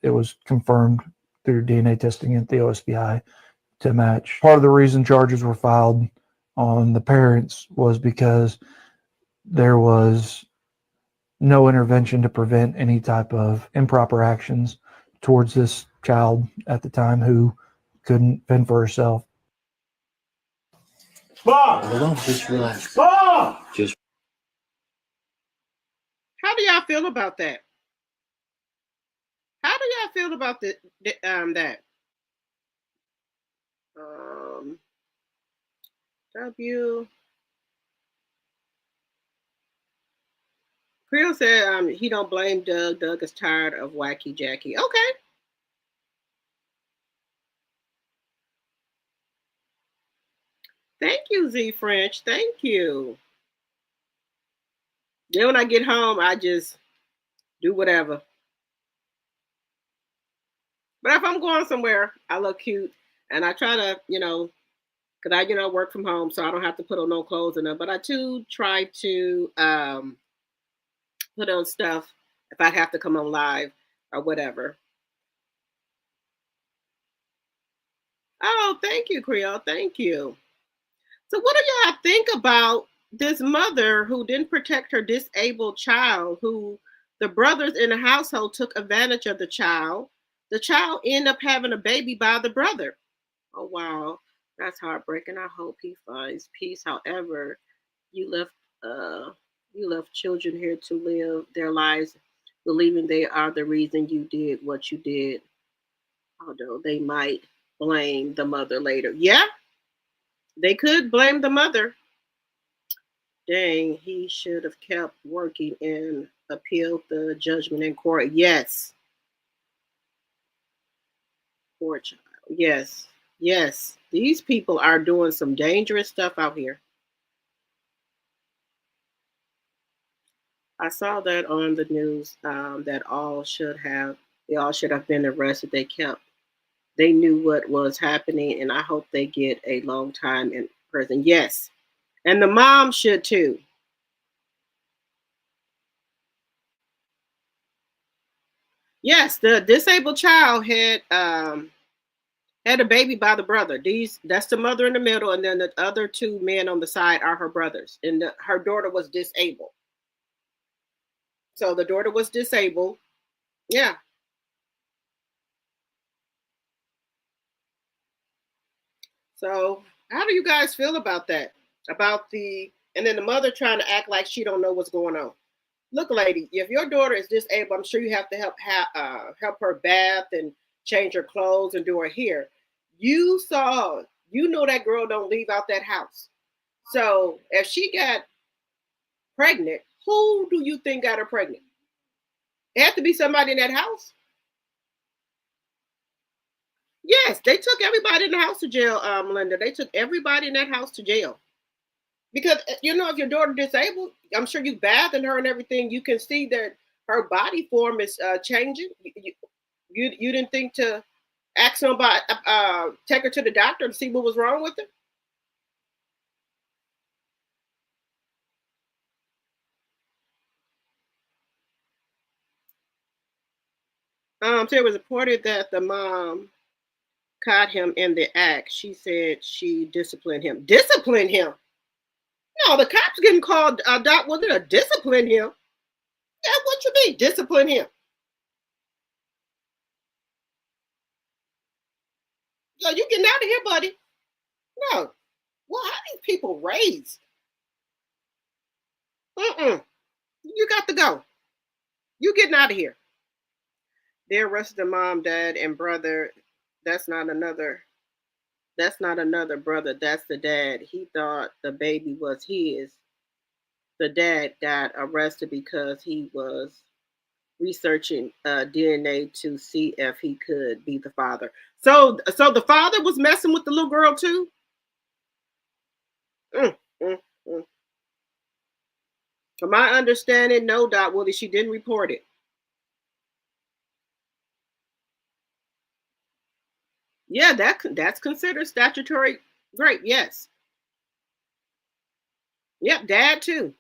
it was confirmed through DNA testing at the OSBI to match. Part of the reason charges were filed on the parents was because there was no intervention to prevent any type of improper actions towards this child at the time who couldn't fend for herself. Hold on, just relax. Just How do y'all feel about that? How do y'all feel about that? W. Creel said he don't blame Doug. Doug is tired of wacky Jackie. Okay. Thank you, Z French. Thank you. Then when I get home, I just do whatever. But if I'm going somewhere, I look cute. And I try to, because I, work from home, so I don't have to put on no clothes in them. But I too try to put on stuff if I have to come on live or whatever. Oh, thank you, Creole. Thank you. So what do y'all think about this mother who didn't protect her disabled child, who the brothers in the household took advantage of the child? The child ended up having a baby by the brother. Oh, wow. That's heartbreaking. I hope he finds peace. However, you left children here to live their lives believing they are the reason you did what you did. Although they might blame the mother later. Yeah, they could blame the mother. Dang, he should have kept working and appealed the judgment in court. Yes. Poor child. Yes. Yes. These people are doing some dangerous stuff out here. I saw that on the news that they all should have been arrested. They knew what was happening, and I hope they get a long time in prison. Yes. And the mom should too. Yes, the disabled child had a baby by the brother. That's the mother in the middle, and then the other two men on the side are her brothers. And her daughter was disabled. So the daughter was disabled. Yeah. So how do you guys feel about that? And then the mother trying to act like she don't know what's going on. Look, lady, if your daughter is disabled, I'm sure you have to help her bath and change her clothes and do her hair. You know that girl don't leave out that house. So if she got pregnant, who do you think got her pregnant? It had to be somebody in that house. Yes, they took everybody in the house to jail, Melinda. They took everybody in that house to jail. Because, if your daughter disabled, I'm sure you bathing her and everything. You can see that her body form is changing. You didn't think to ask somebody, take her to the doctor to see what was wrong with her? So it was reported that the mom caught him in the act. She said she disciplined him. Discipline him? No, the cops getting called. Doc, was it a discipline him? Yeah, what you mean, discipline him? No, you getting out of here, buddy. No. Well, how these people raised? You got to go. You getting out of here. They arrested the mom, dad, and brother. That's not another brother. That's the dad. He thought the baby was his. The dad got arrested because he was researching DNA to see if he could be the father. So the father was messing with the little girl too? From my understanding, no, Doc Willie, she didn't report it. Yeah, that's considered statutory rape, yes. Yep, dad too.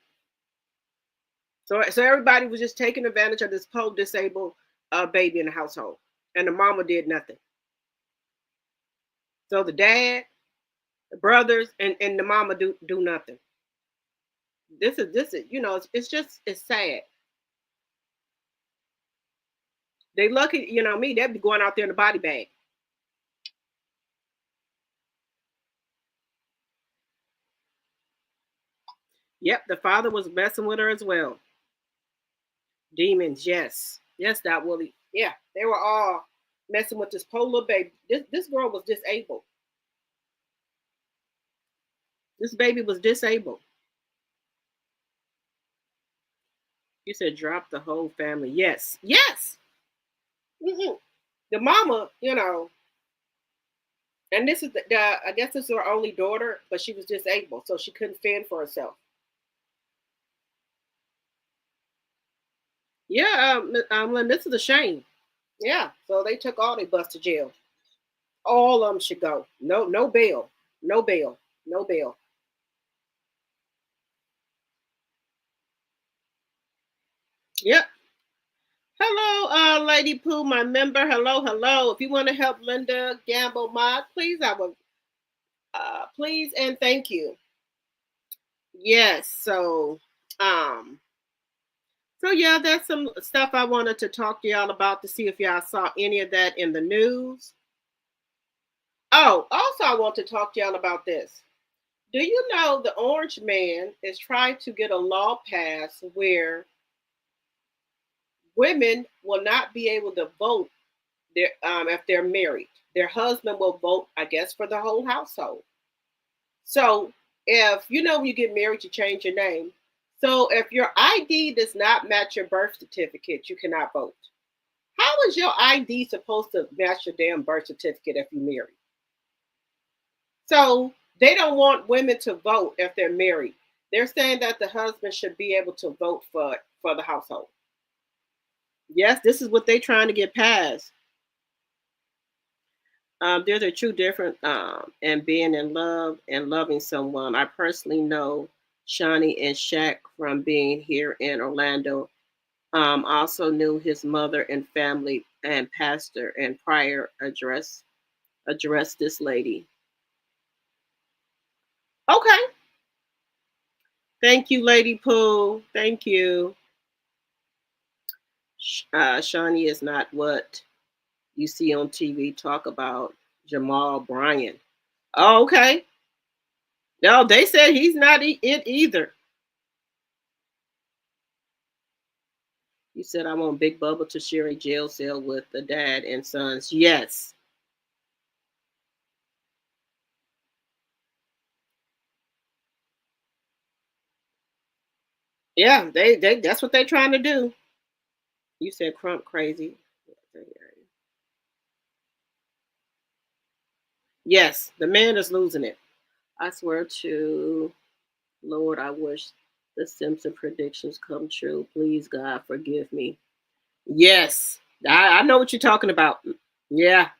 So everybody was just taking advantage of this poor disabled baby in the household, and the mama did nothing. So the dad, the brothers, and the mama do nothing. This is it's sad. They lucky, me, they'd be going out there in the body bag. Yep, the father was messing with her as well. Demons, yes. Yes, that Willie. Yeah, they were all messing with this poor little baby. This girl was disabled. This baby was disabled. You said drop the whole family. Yes. Yes. Mm-hmm. The mama, and this is I guess this is her only daughter, but she was disabled, so she couldn't fend for herself. Yeah, this is a shame. Yeah, so they took all their bus to jail. All of them should go. No bail. No bail. No bail. Yep. Hello, Lady Pooh, my member. Hello. If you want to help Linda Gamble Mod, please, I would please and thank you. Yes, so yeah, that's some stuff I wanted to talk to y'all about to see if y'all saw any of that in the news. Oh, also I want to talk to y'all about this. Do you know the Orange Man is trying to get a law passed where women will not be able to vote if they're married? Their husband will vote, I guess, for the whole household. So if when you get married, you change your name. So if your ID does not match your birth certificate, you cannot vote. How is your ID supposed to match your damn birth certificate if you're married? So they don't want women to vote if they're married. They're saying that the husband should be able to vote for the household. Yes, this is what they're trying to get passed. There's a true difference in being in love and loving someone. I personally know Shaunie and Shaq from being here in Orlando. Also knew his mother and family and pastor and prior addressed this lady. Okay. Thank you, Lady Pooh. Thank you. Shaunie is not what you see on TV talk about Jamal Bryant. Oh, okay. No, they said he's not it either. You said I want Big Bubba to share a jail cell with the dad and sons. Yes. Yeah, they that's what they're trying to do. You said Crump crazy. Yes, the man is losing it. I swear to Lord, I wish the Simpson predictions come true. Please, God, forgive me. Yes, I know what you're talking about. Yeah.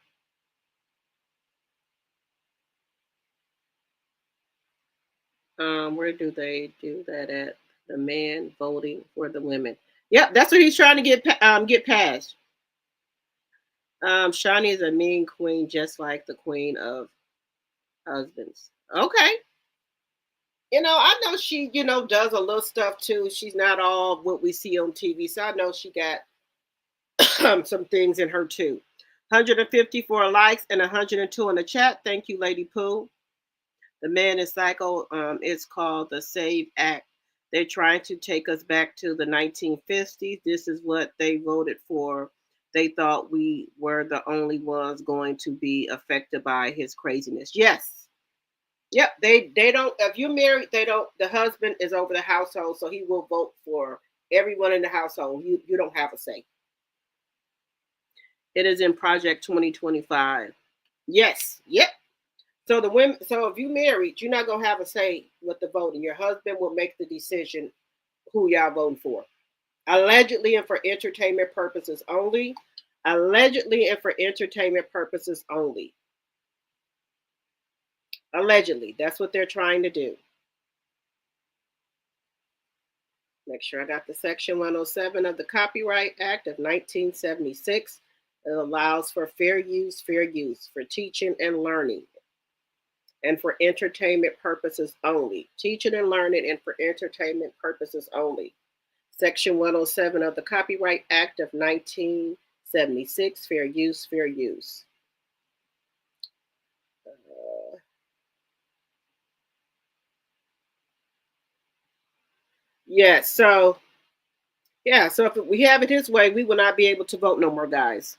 Where do they do that at? The man voting for the women. Yep, that's what he's trying to get passed. Shaunie is a mean queen, just like the queen of husbands. Okay. I know she, does a little stuff too. She's not all what we see on TV. So I know she got some things in her too. 154 likes and 102 in the chat. Thank you, Lady Pooh. The Man in Psycho is called the SAVE Act. They're trying to take us back to the 1950s. This is what they voted for. They thought we were the only ones going to be affected by his craziness. Yes. Yep. They don't, if you're married, the husband is over the household, so he will vote for everyone in the household. You don't have a say. It is in Project 2025. Yes. Yep. So the women. So if you married, you're not gonna have a say with the voting. Your husband will make the decision who y'all voting for. Allegedly and for entertainment purposes only. Allegedly and for entertainment purposes only. Allegedly, that's what they're trying to do. Make sure I got the Section 107 of the Copyright Act of 1976. It allows for fair use for teaching and learning and for entertainment purposes only. Teaching and learning and for entertainment purposes only. Section 107 of the Copyright Act of 1976, fair use, fair use. Yes, so if we have it his way, we will not be able to vote no more, guys.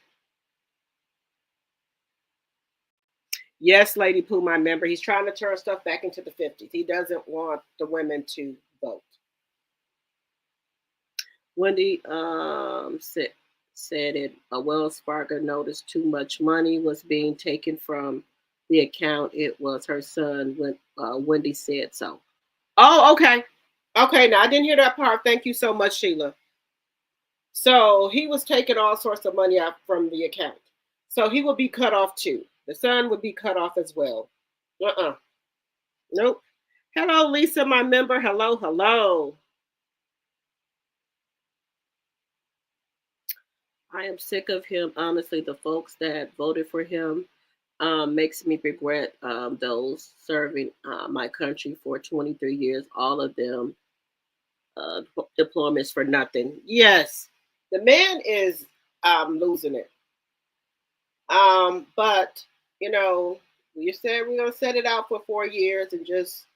Yes, Lady Pooh, my member, he's trying to turn stuff back into the 50s. He doesn't want the women to vote. Wendy said it. A Wells Fargo noticed too much money was being taken from the account. It was her son when Wendy said so. Oh, okay. Okay, now I didn't hear that part. Thank you so much, Sheila. So he was taking all sorts of money out from the account. So he would be cut off too. The son would be cut off as well. Nope. Hello, Lisa, my member. Hello, hello. I am sick of him. Honestly, the folks that voted for him makes me regret those serving my country for 23 years. All of them deployments for nothing. Yes, the man is losing it. But you know, you said we're gonna set it out for 4 years and just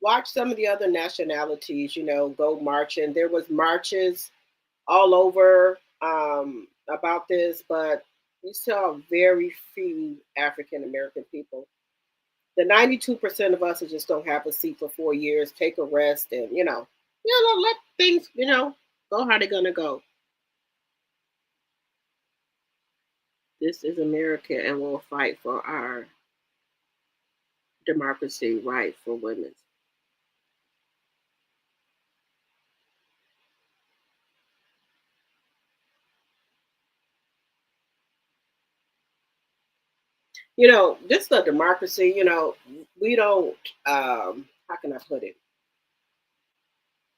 watch some of the other nationalities, you know, go marching. There was marches all over about this, but we saw very few African American people. The 92% of us just don't have a seat for 4 years, take a rest, and let things, go how they're gonna go. This is America, and we'll fight for our democracy right for women. This is a democracy, we don't, how can I put it?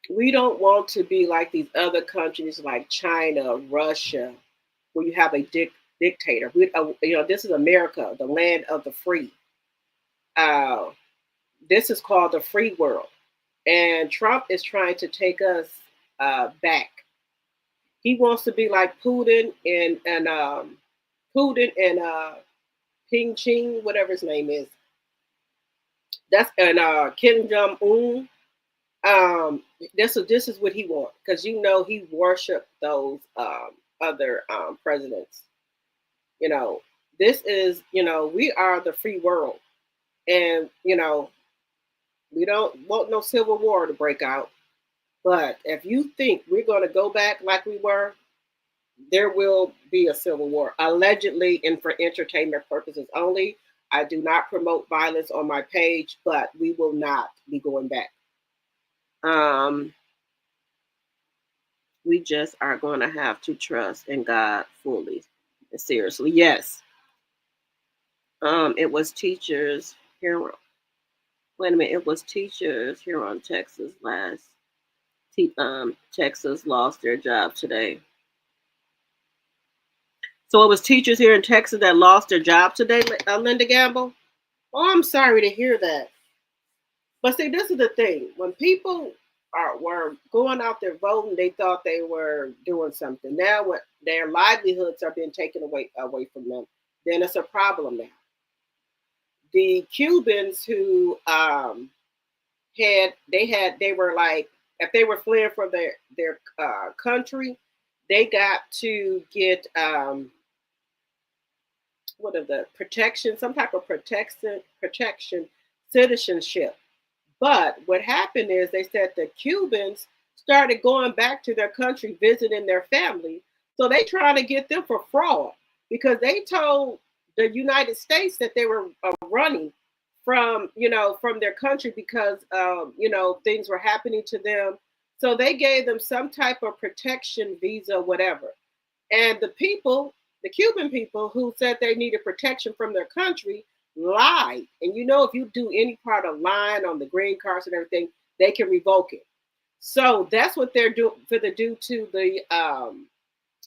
We don't want to be like these other countries like China, Russia, where you have a dictator. This is America, the land of the free. This is called the free world. And Trump is trying to take us back. He wants to be like Putin and Ping Ching, whatever his name is. That's Kim Jong-un. This is what he wants, because he worshiped those other presidents. This is we are the free world, and we don't want no civil war to break out. But if you think we're going to go back like we were, there will be a civil war, allegedly, and for entertainment purposes only. I do not promote violence on my page, but we will not be going back. We just are going to have to trust in God fully and seriously. Yes. It was teachers here. Wait a minute. It was teachers here on Texas last. Texas lost their job today. So it was teachers here in Texas that lost their job today, Linda Gamble? Oh, I'm sorry to hear that. But see, this is the thing. When people were going out there voting, they thought they were doing something. Now when their livelihoods are being taken away from them, then it's a problem now. The Cubans who they were like, if they were fleeing from their country, they got to get some type of protection, citizenship. But what happened is they said the Cubans started going back to their country, visiting their family. So they trying to get them for fraud, because they told the United States that they were running from their country because things were happening to them. So they gave them some type of protection visa, whatever. And the Cuban people who said they needed protection from their country lied. And if you do any part of lying on the green cards and everything, they can revoke it. So that's what they're doing for the do to the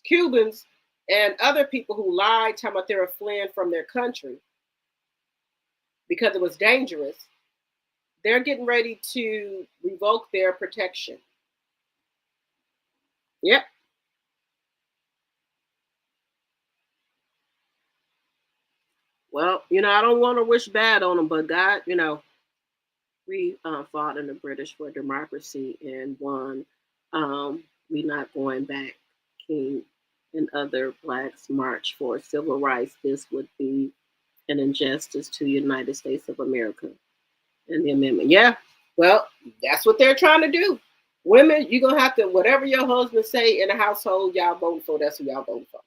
Cubans and other people who lied, talking about they were fleeing from their country because it was dangerous. They're getting ready to revoke their protection. Yep. Well, I don't want to wish bad on them, but God, we fought in the British for democracy and won. We're not going back. King and other blacks march for civil rights. This would be an injustice to the United States of America and the amendment. Yeah, well, that's what they're trying to do. Women, you're going to have to, whatever your husband say in the household, y'all vote for, that's who y'all vote for.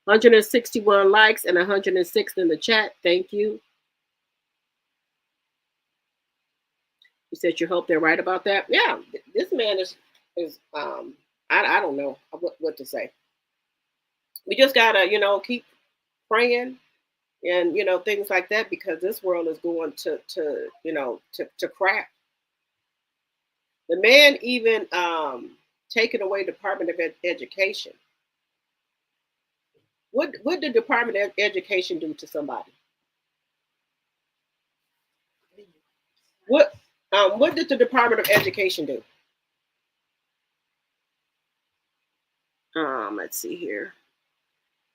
161 likes and 106 in the chat. Thank you. You said you hope they're right about that. Yeah, this man is I don't know what to say. We just gotta, keep praying and things like that, because this world is going to crap. The man even taking away Department of Education. What did Department of Education do to somebody? What did the Department of Education do? Let's see here.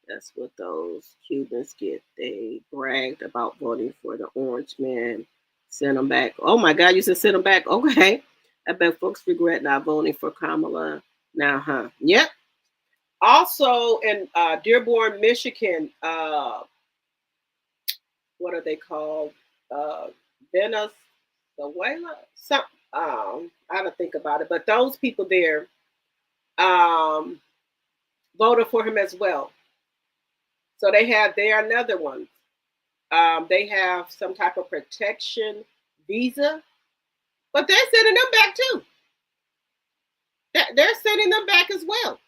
That's what those Cubans get. They bragged about voting for the orange man. Send them back. Oh my God, you said send them back. Okay. I bet folks regret not voting for Kamala now, huh? Yep. Also in Dearborn, Michigan, what are they called? Venezuela? Some I don't think about it, but those people there voted for him as well. So they are another one. They have some type of protection visa, but they're sending them back too. They're sending them back as well.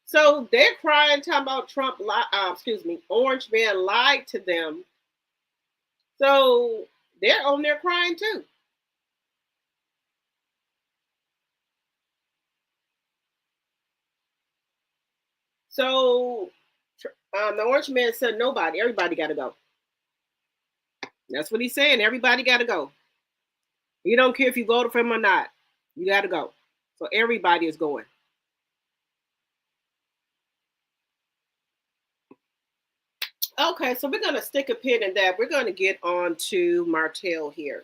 So they're crying, talking about Trump, Orange Man lied to them. So they're on there crying too. So the Orange Man said everybody got to go. That's what he's saying. Everybody got to go. You don't care if you voted for him or not. You got to go. So everybody is going. Okay, so we're going to stick a pin in that. We're going to get on to Martell here.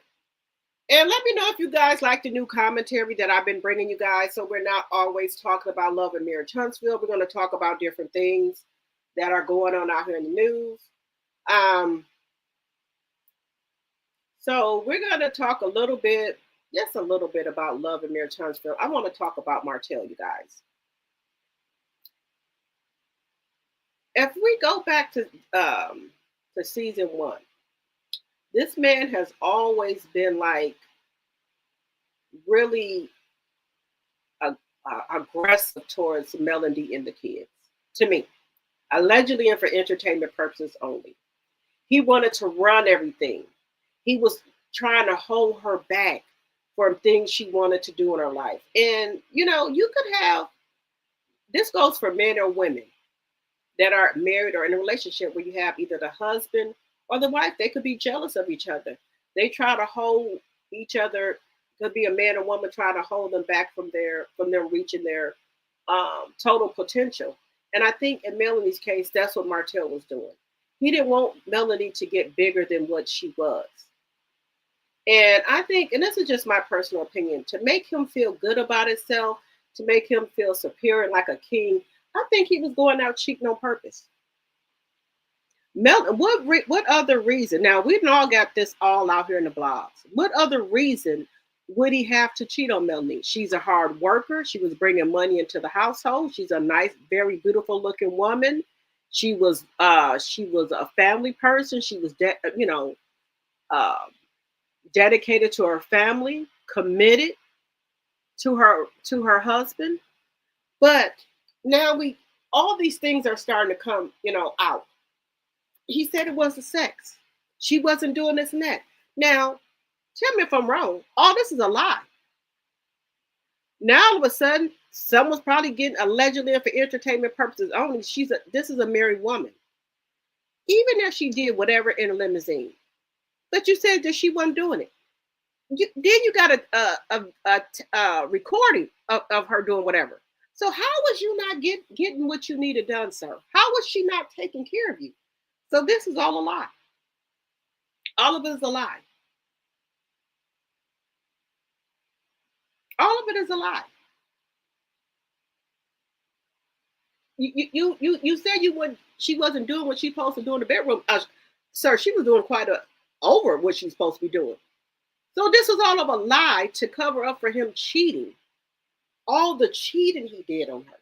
And let me know if you guys like the new commentary that I've been bringing you guys. So we're not always talking about love and marriage Huntsville. We're going to talk about different things that are going on out here in the news. So we're going to talk just a little bit about love and marriage Huntsville. I want to talk about Martell, you guys. If we go back to season 1, this man has always been like really aggressive towards Melody and the kids, to me, allegedly and for entertainment purposes only. He wanted to run everything. He was trying to hold her back from things she wanted to do in her life. And, you could have, this goes for men or women that are married or in a relationship where you have either the husband or the wife. They could be jealous of each other. They try to hold each other. Could be a man or woman trying to hold them back from them reaching their total potential. And I think in Melanie's case, that's what Martell was doing. He didn't want Melanie to get bigger than what she was. And I think, and this is just my personal opinion, to make him feel good about himself, to make him feel superior like a king, I think he was going out cheating on purpose. What other reason? Now, we've all got this all out here in the blogs. What other reason would he have to cheat on Melanie? She's a hard worker. She was bringing money into the household. She's a nice, very beautiful looking woman. She was a family person. She was, dedicated to her family, committed to her husband. But now all these things are starting to come, out. He said it was the sex. She wasn't doing this and that. Now, Tell me if I'm wrong. All this is a lie. Now all of a sudden, someone's probably getting allegedly for entertainment purposes only. This is a married woman. Even if she did whatever in a limousine, but you said that she wasn't doing it. Then you got a recording of her doing whatever. So how was you not getting what you needed done, sir? How was she not taking care of you? So this is all a lie. All of it is a lie. All of it is a lie. You said she wasn't doing what she's supposed to do in the bedroom. Sir, she was doing quite over what she's supposed to be doing. So this was all of a lie to cover up for him cheating. All the cheating he did on her.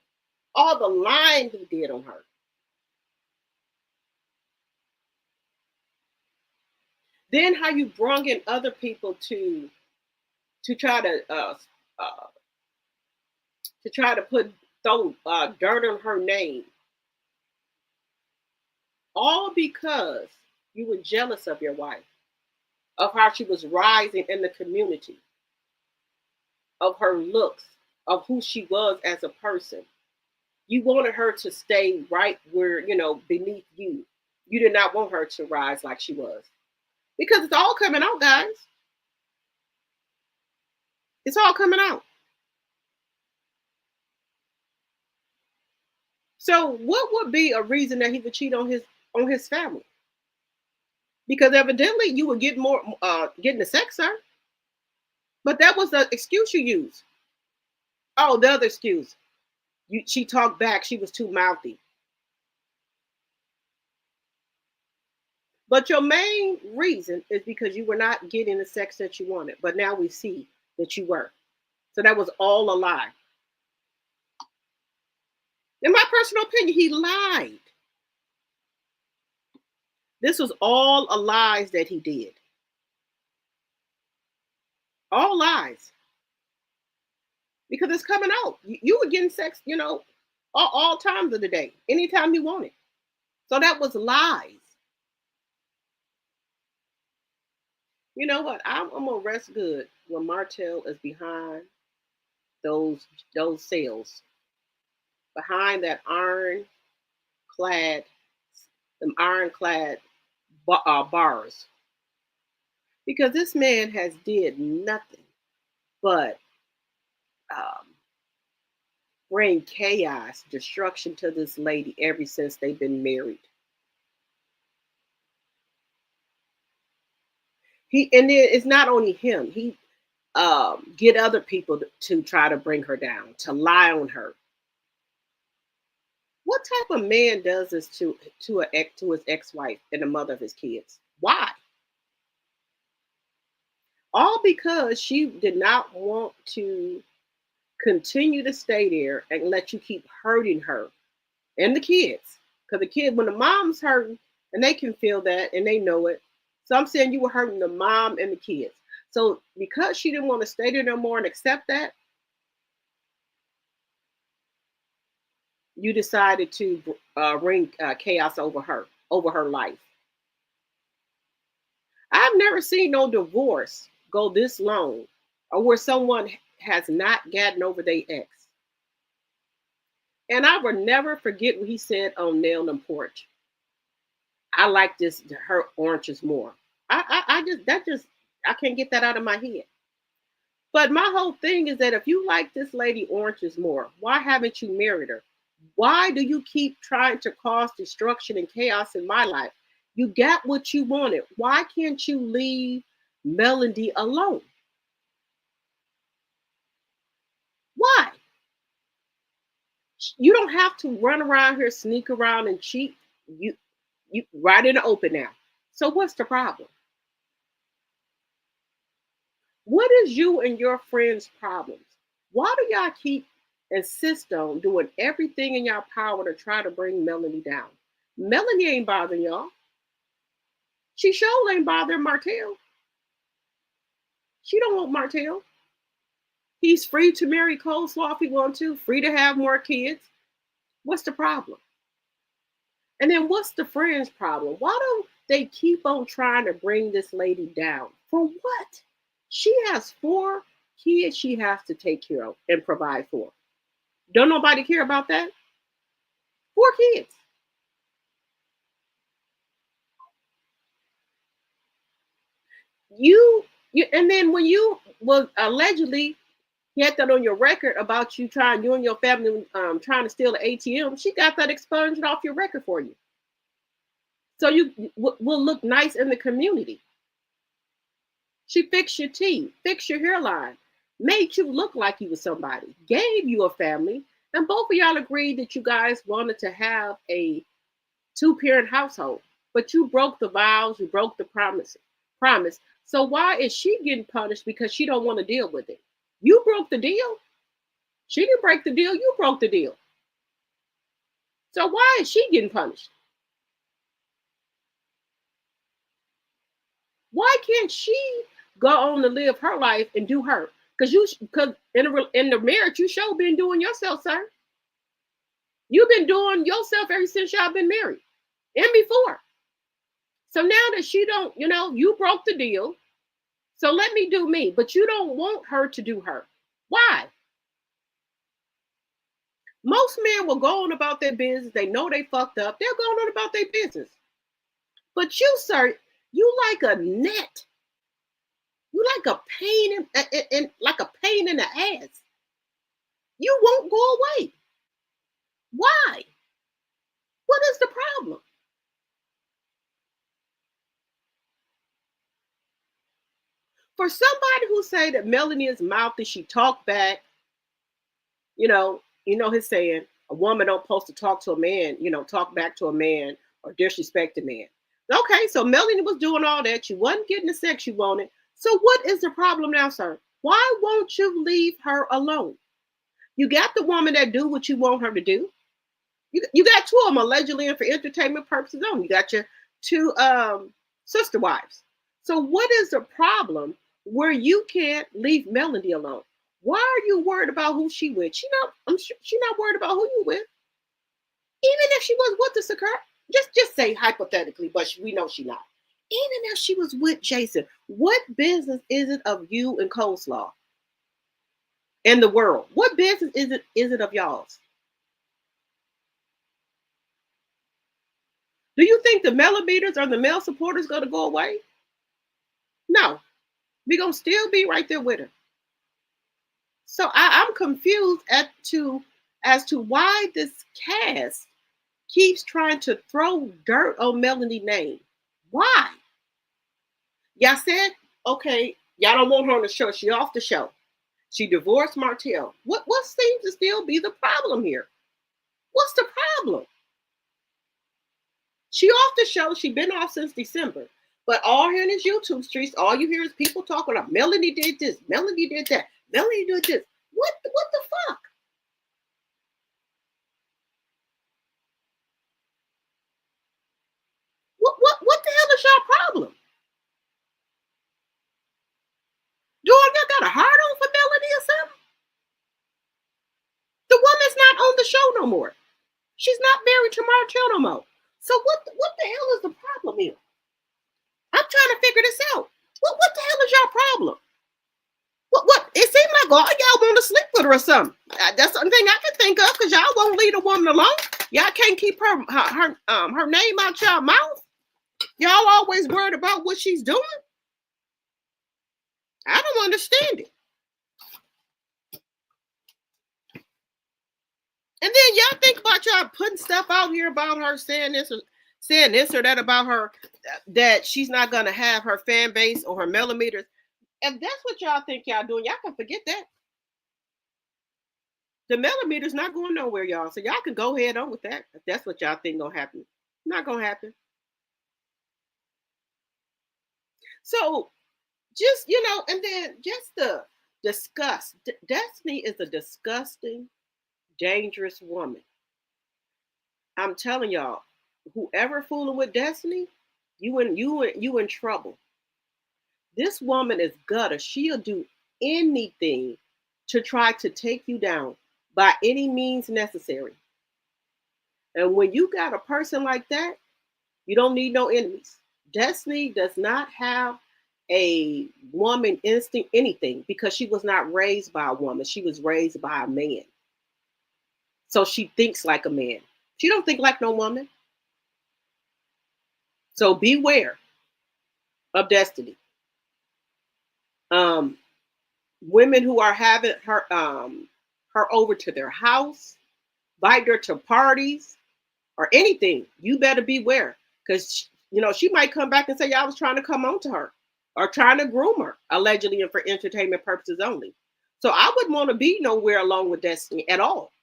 All the lying he did on her. Then how you brought in other people to try to throw dirt on her name. All because you were jealous of your wife, of how she was rising in the community, of her looks, of who she was as a person. You wanted her to stay right where, beneath you. You did not want her to rise like she was. Because it's all coming out, guys. It's all coming out. So what would be a reason that he would cheat on his family? Because evidently you were getting the sex, sir. But that was the excuse you used. Oh, the other excuse. She talked back. She was too mouthy. But your main reason is because you were not getting the sex that you wanted. But now we see that you were. So that was all a lie. In my personal opinion, he lied. This was all a lies that he did. All lies. Because it's coming out. You were getting sex, all times of the day, anytime you wanted. So that was lies. You know what? I'm gonna rest good when Martell is behind those cells, behind that ironclad bars, because this man has did nothing but bring chaos, destruction to this lady ever since they've been married. And it's not only him. He get other people to try to bring her down, to lie on her. What type of man does this to his ex-wife and the mother of his kids? Why? All because she did not want to continue to stay there and let you keep hurting her and the kids. Because when the mom's hurting, and they can feel that and they know it. So I'm saying you were hurting the mom and the kids. So because she didn't want to stay there no more and accept that, you decided to bring chaos over her life. I've never seen no divorce go this long or where someone has not gotten over their ex. And I will never forget what he said on Nail and Porch. I like her oranges more. I can't get that out of my head. But my whole thing is that if you like this lady oranges more, why haven't you married her? Why do you keep trying to cause destruction and chaos in my life? You got what you wanted. Why can't you leave Melody alone? Why? You don't have to run around here, sneak around and cheat. You right in the open now. So what's the problem? What is you and your friends' problems? Why do y'all keep insist on doing everything in your power to try to bring Melanie down? Melanie ain't bothering y'all. She sure ain't bothering Martell. She don't want Martell. He's free to marry Coleslaw if he wants to, free to have more kids. What's the problem? And then what's the friends' problem? Why don't they keep on trying to bring this lady down? For what? She has 4 kids she has to take care of and provide for. Don't nobody care about that? 4 kids. You and then when you was allegedly you had that on your record about you and your family trying to steal the ATM, she got that expunged off your record for you. So you will look nice in the community. She fixed your teeth, fixed your hairline, made you look like you were somebody, gave you a family, and both of y'all agreed that you guys wanted to have a 2-parent household. But you broke the vows, you broke the promise. So why is she getting punished because she don't want to deal with it? You broke the deal. She didn't break the deal. You broke the deal. So why is she getting punished? Why can't she go on to live her life and do her? Because in the marriage, you sure been doing yourself, sir. You've been doing yourself ever since y'all been married and before. So now that she don't, you broke the deal. So let me do me, but you don't want her to do her. Why? Most men will go on about their business. They know they fucked up. They're going on about their business. But you, sir, you like a net. You like a pain in the ass. You won't go away. Why? What is the problem? For somebody who say that Melanie is mouthy, she talk back, his saying, a woman don't supposed to talk to a man, talk back to a man or disrespect a man. Okay, so Melanie was doing all that. You wasn't getting the sex you wanted. So what is the problem now, sir? Why won't you leave her alone? You got the woman that do what you want her to do. You got 2 of them allegedly and for entertainment purposes only. You got your 2 sister wives. So what is the problem where you can't leave Melanie alone? Why are you worried about who she with? She's not worried about who you with. Even if she was with the Sakura, just say hypothetically, but we know she not. Even if she was with Jason, what business is it of you and coleslaw in the world? What business is it of y'all's? Do you think the millimeters or the male supporters going to go away? No, we're going to still be right there with her. So I'm confused as to why this cast keeps trying to throw dirt on Melanie's name. Why? Y'all said, okay, y'all don't want her on the show. She off the show. She divorced Martell. What seems to still be the problem here? What's the problem? She off the show. She been off since December. But all here in his YouTube streets, all you hear is people talking about Melanie did this, Melanie did that, Melanie did this. What the fuck? What the hell is y'all problem? Do y'all got a hard on for Melanie or something? The woman's not on the show no more. She's not married to Martell no more. So what the hell is the problem here? I'm trying to figure this out. What the hell is y'all problem? What? It seems like all y'all want to sleep with her or something. That's something I can think of because y'all won't leave a woman alone. Y'all can't keep her name out y'all mouth. Y'all always worried about what she's doing. I don't understand it. And then y'all think about y'all putting stuff out here about her saying this or that about her, that she's not going to have her fan base or her millimeters. If that's what y'all think y'all doing, y'all can forget that. The millimeters not going nowhere, y'all. So y'all can go ahead on with that. If that's what y'all think gonna happen. Not gonna happen. So just, and then just the disgust. Destiny is a disgusting, dangerous woman. I'm telling y'all, whoever fooling with Destiny, you in trouble. This woman is gutter. She'll do anything to try to take you down by any means necessary. And when you got a person like that, you don't need no enemies. Destiny does not have a woman instinct, anything, because she was not raised by a woman. She was raised by a man. So she thinks like a man. She don't think like no woman. So beware of Destiny. Women who are having her over to their house, invite her to parties or anything, you better beware, because she might come back and say, "I was trying to come on to her or trying to groom her, allegedly and for entertainment purposes only." So I wouldn't want to be nowhere alone with Destiny at all,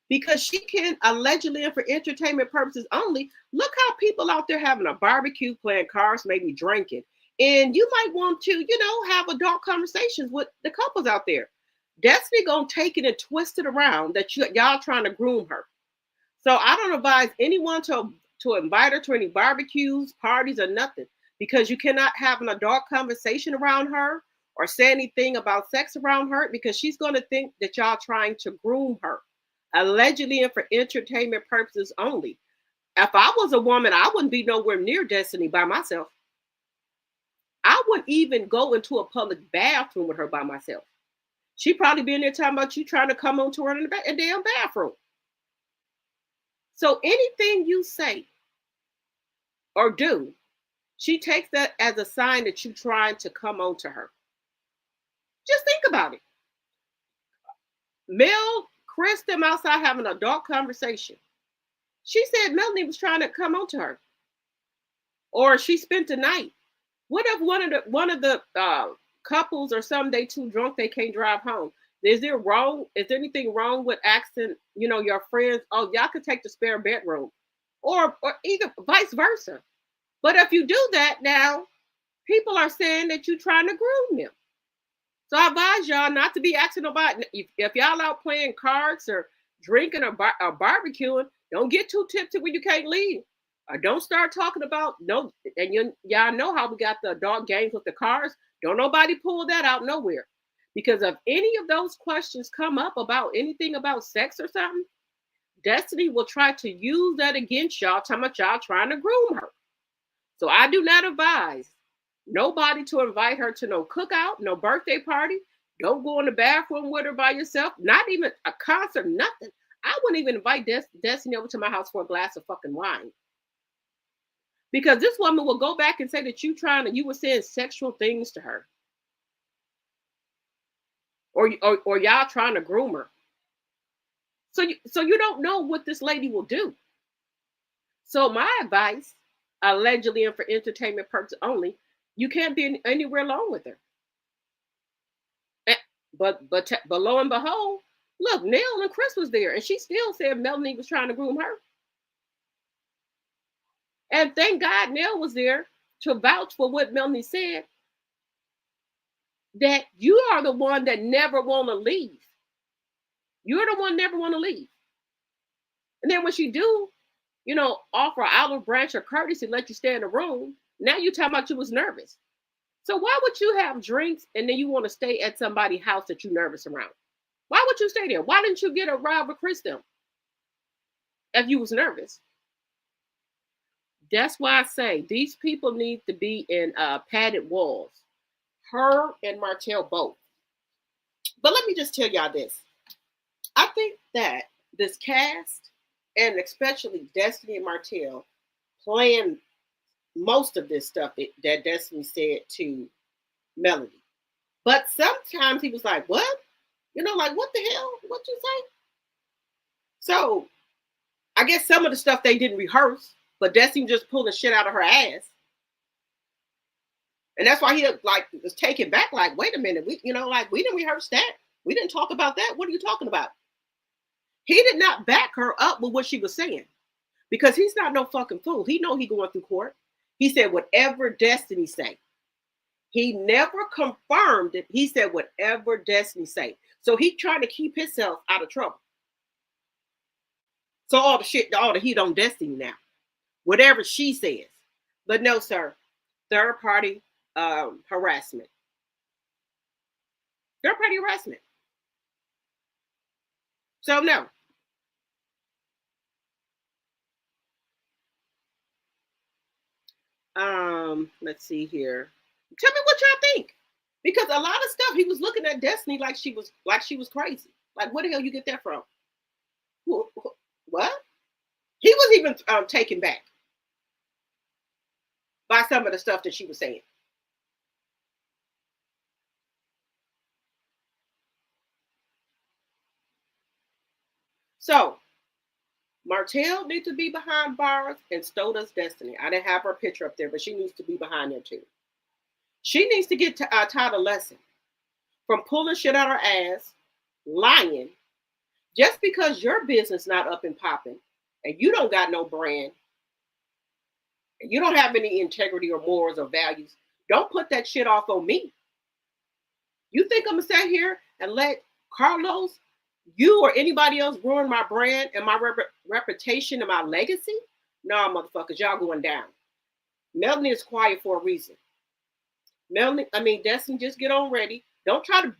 because she can allegedly and for entertainment purposes only. Look how people out there having a barbecue, playing cards, maybe drinking. And you might want to, have adult conversations with the couples out there. Destiny gonna take it and twist it around that y'all trying to groom her. So I don't advise anyone to invite her to any barbecues, parties, or nothing, because you cannot have an adult conversation around her or say anything about sex around her, because she's gonna think that y'all trying to groom her, allegedly and for entertainment purposes only. If I was a woman, I wouldn't be nowhere near Destiny by myself. I wouldn't even go into a public bathroom with her by myself. She'd probably be in there talking about you trying to come on to her in the damn bathroom. So anything you say or do, she takes that as a sign that you're trying to come on to her. Just think about it. Mel, Chris, them outside having an adult conversation. She said Melanie was trying to come on to her, or she spent the night. What if one of the couples or some they too drunk they can't drive home? Is there anything wrong with asking your friends, "Oh, y'all could take the spare bedroom," or either vice versa? But if you do that now, people are saying that you're trying to groom them. So I advise y'all not to be asking nobody. If y'all out playing cards or drinking or barbecuing, don't get too tipsy when you can't leave. Or don't start talking about no. And y'all know how we got the adult games with the cars. Don't nobody pull that out nowhere, because if any of those questions come up about anything about sex or something, Destiny will try to use that against y'all, talking about y'all trying to groom her. So I do not advise nobody to invite her to no cookout, no birthday party. Don't go in the bathroom with her by yourself. Not even a concert, nothing. I wouldn't even invite Destiny over to my house for a glass of fucking wine. Because this woman will go back and say that you were saying sexual things to her. Or y'all trying to groom her. So you don't know what this lady will do. So my advice, allegedly and for entertainment purposes only, you can't be anywhere alone with her. But lo and behold, look, Nell and Chris was there, and she still said Melanie was trying to groom her. And thank God Nell was there to vouch for what Melanie said, that you are the one that never want to leave. You're the one never want to leave. And then when she do, offer an olive branch or courtesy, let you stay in the room, now you talking about you was nervous. So why would you have drinks and then you want to stay at somebody's house that you're nervous around? Why would you stay there? Why didn't you get a ride with Chris them if you was nervous? That's why I say these people need to be in padded walls. Her and Martell both. But let me just tell y'all this. I think that this cast, and especially Destiny and Martell, playing most of this stuff that Destiny said to Melody. But sometimes he was like, what? Like, what the hell? What you say? So I guess some of the stuff they didn't rehearse, but Destiny just pulling shit out of her ass. And that's why he was taken back, like, wait a minute, we didn't rehearse that. We didn't talk about that. What are you talking about? He did not back her up with what she was saying, because he's not no fucking fool. He know he going through court. He said whatever Destiny say. He never confirmed it. He said whatever Destiny say. So he trying to keep himself out of trouble. So all the heat on Destiny now. Whatever she says. But no, sir. Third party harassment. Third party harassment. So no. Let's see here. Tell me what y'all think. Because a lot of stuff he was looking at Destiny like she was crazy. Like, where the hell you get that from? What? He was even taken back by some of the stuff that she was saying. So Martell needs to be behind bars, and so does Destiny. I didn't have her picture up there, but she needs to be behind there too. She needs to get taught a lesson from pulling shit out her ass, lying, just because your business not up and popping, and you don't got no brand, and you don't have any integrity or morals or values. Don't put that shit off on me. You think I'm gonna sit here and let Carlos, you or anybody else ruin my brand and my reputation and my legacy? Nah, motherfuckers, y'all going down. Melanie is quiet for a reason. Destiny, just get on ready. Don't try to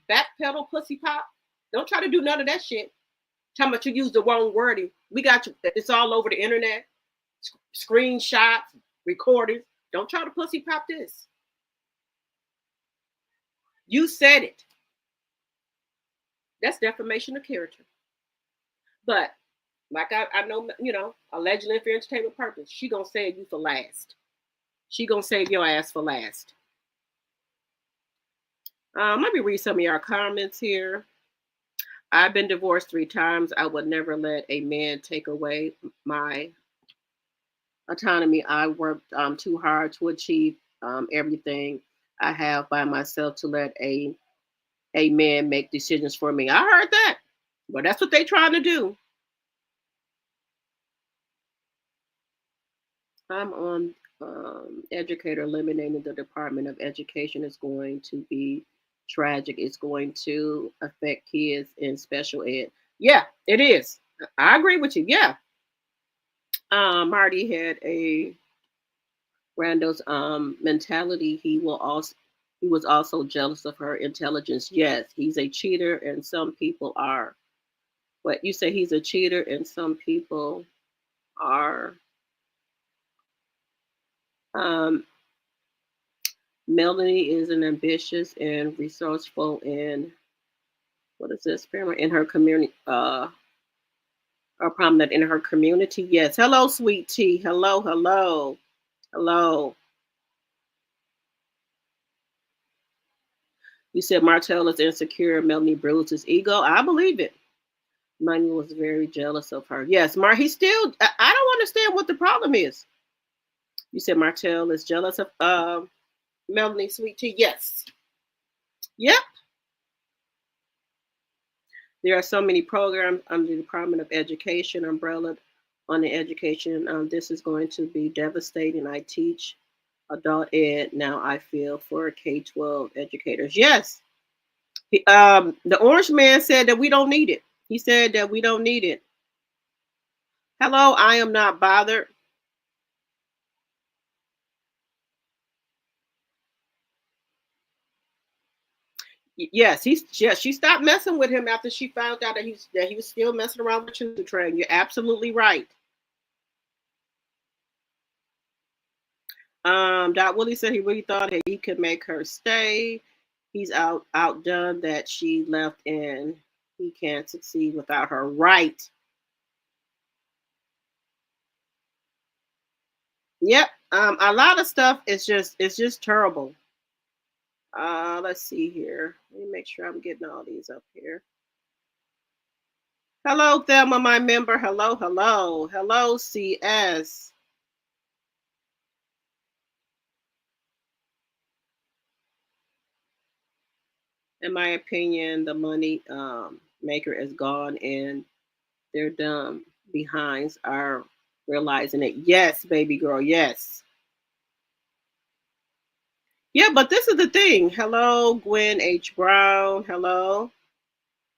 backpedal, pussy pop. Don't try to do none of that shit. Talking about you use the wrong wording. We got you. It's all over the internet. Screenshots, recordings. Don't try to pussy pop this. You said it. That's defamation of character. But like I know, allegedly for entertainment purpose, she gonna save you for last. She gonna save your ass for last. Let me read some of your comments here. I've been divorced 3 times. I would never let a man take away my autonomy. I worked too hard to achieve everything I have by myself to let a man make decisions for me. I heard that, but that's what they trying to do. I'm on educator eliminating the Department of Education is going to be tragic. It's going to affect kids in special ed. Yeah, it is. I agree with you. Yeah. Marty had a Rando's mentality. He was also jealous of her intelligence. Yes, he's a cheater, and some people are. But you say he's a cheater, and some people are. Melanie is an ambitious and resourceful and in her community, or prominent in her community. Yes. Hello, sweet tea. Hello, hello, hello. You said Martell is insecure. Melanie bruised his ego. I believe it. Money was very jealous of her. Yes, he still. I don't understand what the problem is. You said Martell is jealous of Melanie, sweet tea. Yes. Yep. There are so many programs under the Department of Education umbrella on the education. This is going to be devastating. I teach adult ed. Now I feel for K-12 educators. Yes. The orange man said that we don't need it. He said that we don't need it. Hello, I am not bothered. Yes, she stopped messing with him after she found out that he was still messing around with Choo Train. You're absolutely right. Dot Willie said he really thought he could make her stay. He's outdone that she left and he can't succeed without her. Right. Yep. A lot of stuff is just terrible. Let's see here. Let me make sure I'm getting all these up here. Hello, Thelma, my member. Hello, hello. Hello, CS. In my opinion, the money maker is gone and their dumb behinds are realizing it. Yes, baby girl, yes. Yeah, but this is the thing. Hello, Gwen H. Brown. Hello.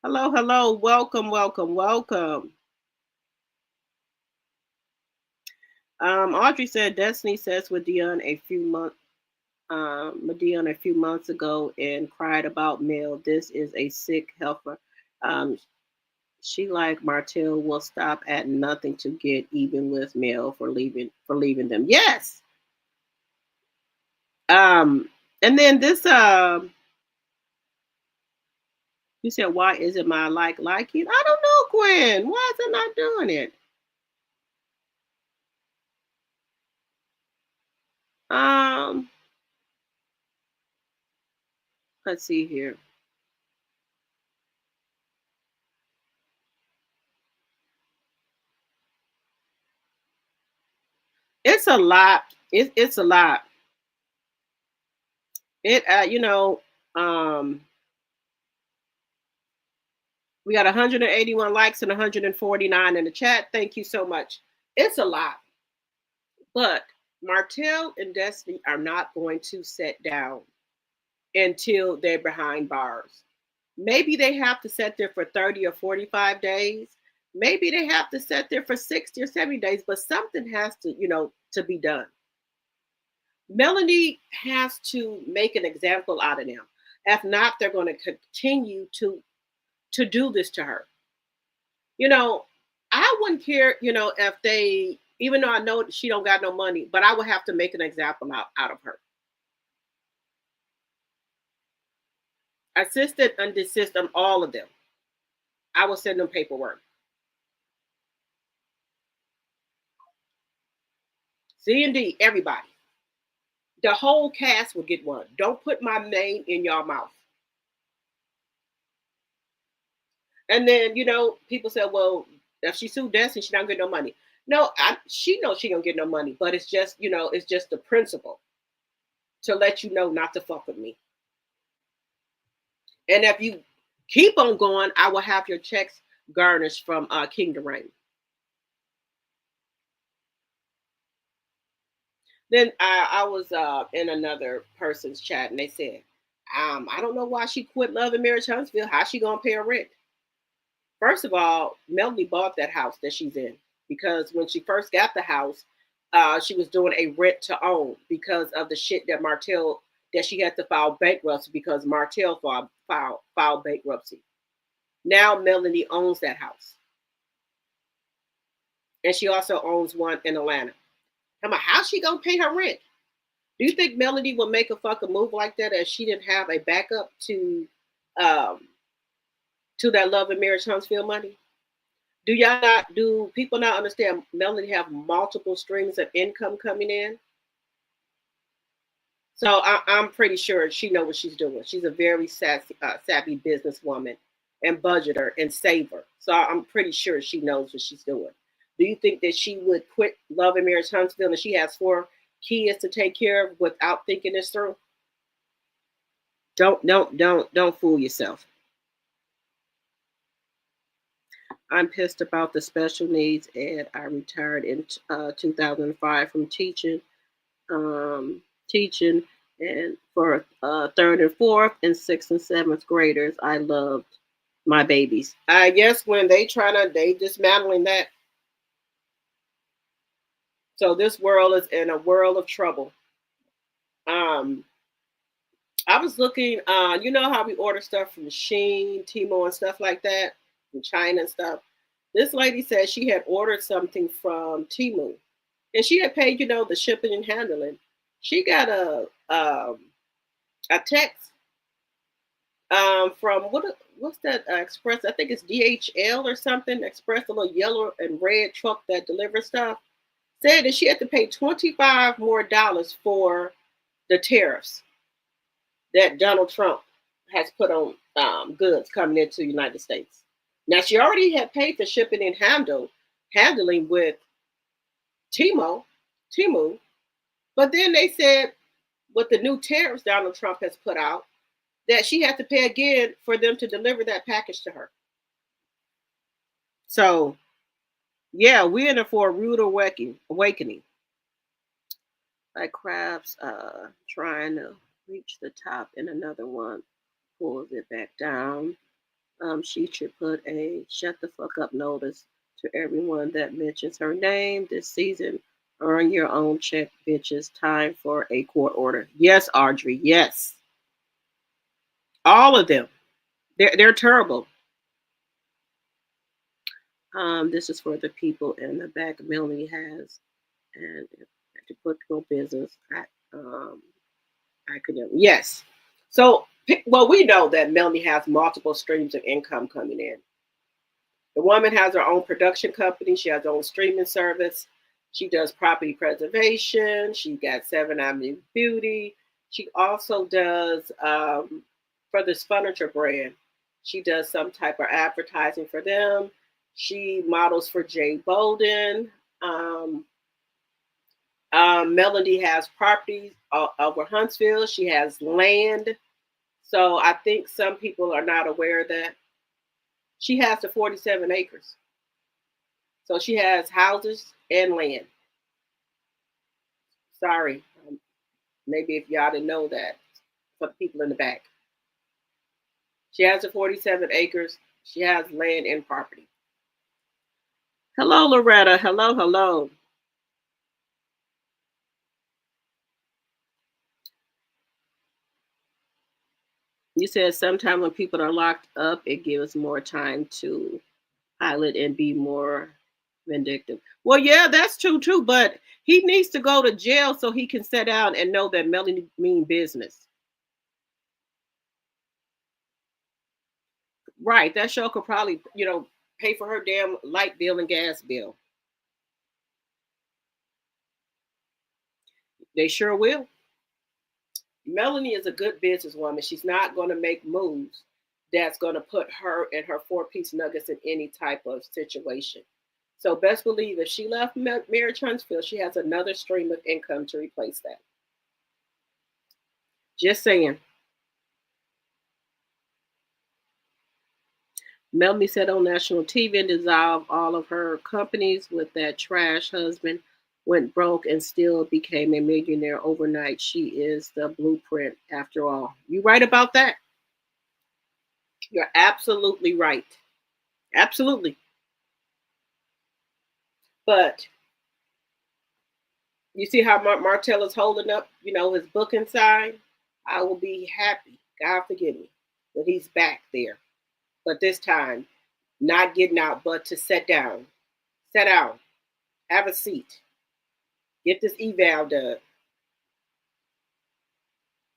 Hello, hello. Welcome, welcome, welcome. Audrey said Destiny says with Dion a few months ago and cried about Mel. This is a sick helper. She like Martell will stop at nothing to get even with Mel for leaving them. Yes. And then this you said, why isn't my liking? I don't know, Gwen. Why is it not doing it? Let's see here. It's a lot. It's a lot. It we got 181 likes and 149 in the chat. Thank you so much. It's a lot. But Martell and Destiny are not going to sit down until they're behind bars. Maybe they have to sit there for 30 or 45 days. Maybe they have to sit there for 60 or 70 days, but something has to, to be done. Melanie has to make an example out of them. If not, they're going to continue to do this to her. I wouldn't care, if they, even though I know she don't got no money, but I would have to make an example out of her. Assistant and desist, all of them. I will send them paperwork. C and D, everybody. The whole cast will get one. Don't put my name in your mouth. And then, people say, well, if she sued Destiny, she don't get no money. No, she knows she don't get no money, but it's just, it's just the principle to let you know not to fuck with me. And if you keep on going, I will have your checks garnished from Kingdom Reign. Then I was in another person's chat, and they said, I don't know why she quit Love and Marriage Huntsville. How she gonna pay her rent? First of all, Melody bought that house that she's in because when she first got the house, she was doing a rent to own because of the shit that Martell, that she had to file bankruptcy because Martell filed bankruptcy. Now Melody owns that house. And she also owns one in Atlanta. I'm like, how's she gonna pay her rent? Do you think Melody would make a fucking move like that if she didn't have a backup to that Love and Marriage Huntsville money? Do people not understand Melody have multiple streams of income coming in? So I'm pretty sure she knows what she's doing. She's a very savvy businesswoman and budgeter and saver. So I'm pretty sure she knows what she's doing. Do you think that she would quit Love and Marriage Huntsville and she has 4 kids to take care of without thinking this through? Don't fool yourself. I'm pissed about the special needs ed. I retired in 2005 from teaching, and for 3rd and 4th and 6th and 7th graders, I loved my babies. I guess when they dismantling that. So this world is in a world of trouble. I was looking, you know how we order stuff from Shein, Timo, and stuff like that, from China and stuff. This lady said she had ordered something from Temu, and she had paid, the shipping and handling. She got a text from what's that Express? I think it's DHL or something. Express, a little yellow and red truck that delivers stuff. Said that she had to pay $25 more for the tariffs that Donald Trump has put on goods coming into the United States. Now, she already had paid for shipping and handling with Temu, but then they said with the new tariffs Donald Trump has put out that she had to pay again for them to deliver that package to her. So, yeah, we're in it for a rude awakening. Like crabs trying to reach the top and another one pulls it back down. She should put a shut the fuck up notice to everyone that mentions her name this season. Earn your own check, bitches. Time for a court order. Yes, Audrey. Yes. All of them. They're terrible. This is for the people in the back. Melanie has and to put no business. acronym. Yes. So, well, we know that Melanie has multiple streams of income coming in. The woman has her own production company. She has her own streaming service. She does property preservation. She got 7 Avenue Beauty. She also does, for this furniture brand, she does some type of advertising for them. She models for Jay Bolden. Melody has properties over Huntsville. She has land. So I think some people are not aware of that. She has the 47 acres. So she has houses and land. Sorry. Maybe if y'all didn't know that, for the people in the back. She has the 47 acres. She has land and property. Hello, Loretta. Hello, hello. You said sometimes when people are locked up, it gives more time to pilot and be more vindictive. Well, yeah, that's true too, but he needs to go to jail so he can sit down and know that Melanie mean business. Right, that show could probably, pay for her damn light bill and gas bill. They sure will. Melanie is a good businesswoman. She's not going to make moves that's going to put her and her 4-piece nuggets in any type of situation. So best believe if she left Marriage Huntsville, she has another stream of income to replace that. Just saying. Melanie said on national TV and dissolved all of her companies with that trash husband, went broke and still became a millionaire overnight. She is the blueprint after all. You right about that. You're absolutely right. Absolutely. But you see how Martell is holding up, his book inside? I will be happy, God forgive me, when he's back there. But this time, not getting out, but to sit down. Sit down. Have a seat. Get this eval done.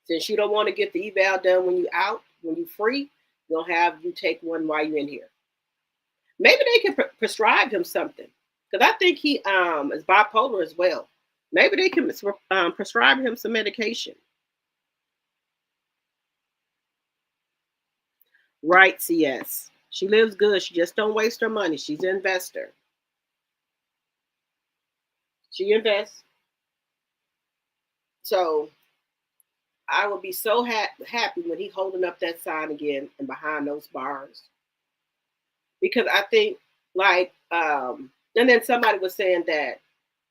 Since you don't want to get the eval done when you're out, when you're free, they'll have you take one while you're in here. Maybe they can prescribe him something. Because I think he is bipolar as well. Maybe they can prescribe him some medication. Right, CS. She lives good. She just don't waste her money. She's an investor. She invests. So I will be so happy when he's holding up that sign again and behind those bars. Because I think and then somebody was saying that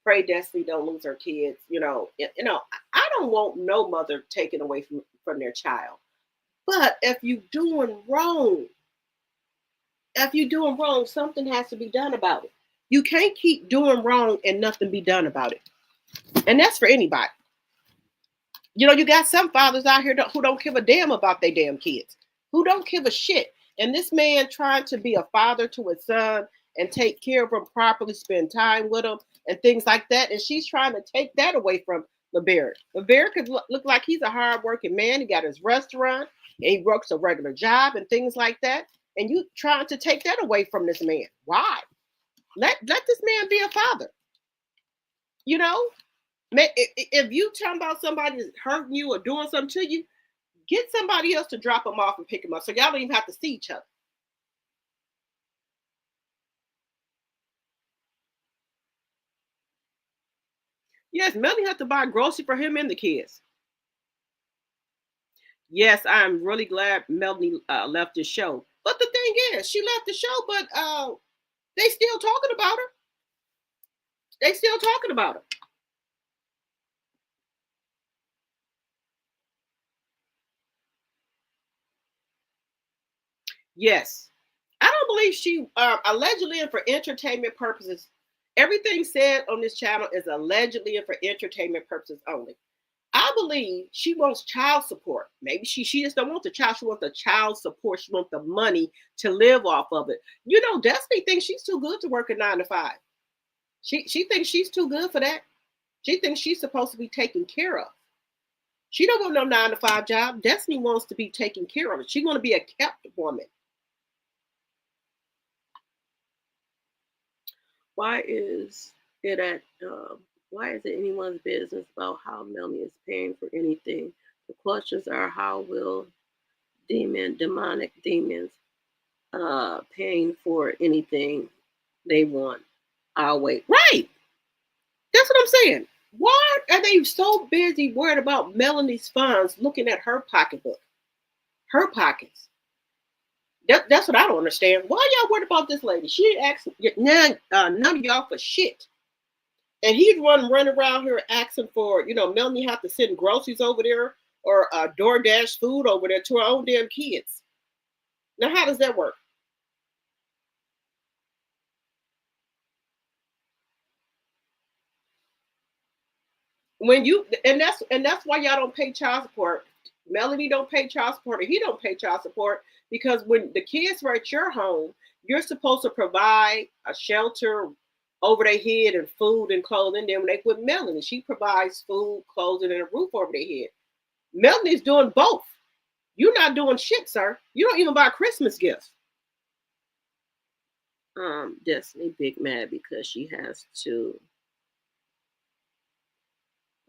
pray Destiny don't lose her kids. I don't want no mother taken away from their child. But if you're doing wrong, something has to be done about it. You can't keep doing wrong and nothing be done about it. And that's for anybody. You got some fathers out here who don't give a damn about their damn kids, who don't give a shit. And this man trying to be a father to his son and take care of him properly, spend time with him and things like that. And she's trying to take that away from LeBarrett. LeBarrett could look like he's a hardworking man. He got his restaurant and he works a regular job and things like that. And you trying to take that away from this man. Why? Let this man be a father. If you talking about somebody hurting you or doing something to you, get somebody else to drop them off and pick them up so y'all don't even have to see each other. Yes, Melanie had to buy grocery for him and the kids. Yes, I'm really glad Melanie left the show. But the thing is, she left the show, but they still talking about her. They still talking about her. Yes. I don't believe she allegedly and for entertainment purposes. Everything said on this channel is allegedly and for entertainment purposes only. I believe she wants child support. Maybe she just don't want the child. She wants the child support. She wants the money to live off of it. Destiny thinks she's too good to work a 9 to 5. She thinks she's too good for that. She thinks she's supposed to be taken care of. She don't want no 9-to-5 job. Destiny wants to be taken care of. She want to be a kept woman. Why is it anyone's business about how Melanie is paying for anything? The questions are, how will demonic demons paying for anything they want? I'll wait. Right. That's what I'm saying. Why are they so busy worried about Melanie's funds, looking at her pocketbook, her pockets? That's what I don't understand. Why y'all worried about this lady? She ain't asking none of y'all for shit. And he's running around here asking for, Melanie have to send groceries over there or DoorDash food over there to her own damn kids. Now, how does that work? That's why y'all don't pay child support. Melanie don't pay child support, or he don't pay child support, because when the kids are at your home, you're supposed to provide a shelter over their head and food and clothing. Then when they with Melanie, she provides food, clothing, and a roof over their head. Melanie's doing both. You're not doing shit, sir. You don't even buy Christmas gifts. Destiny big mad because she has to.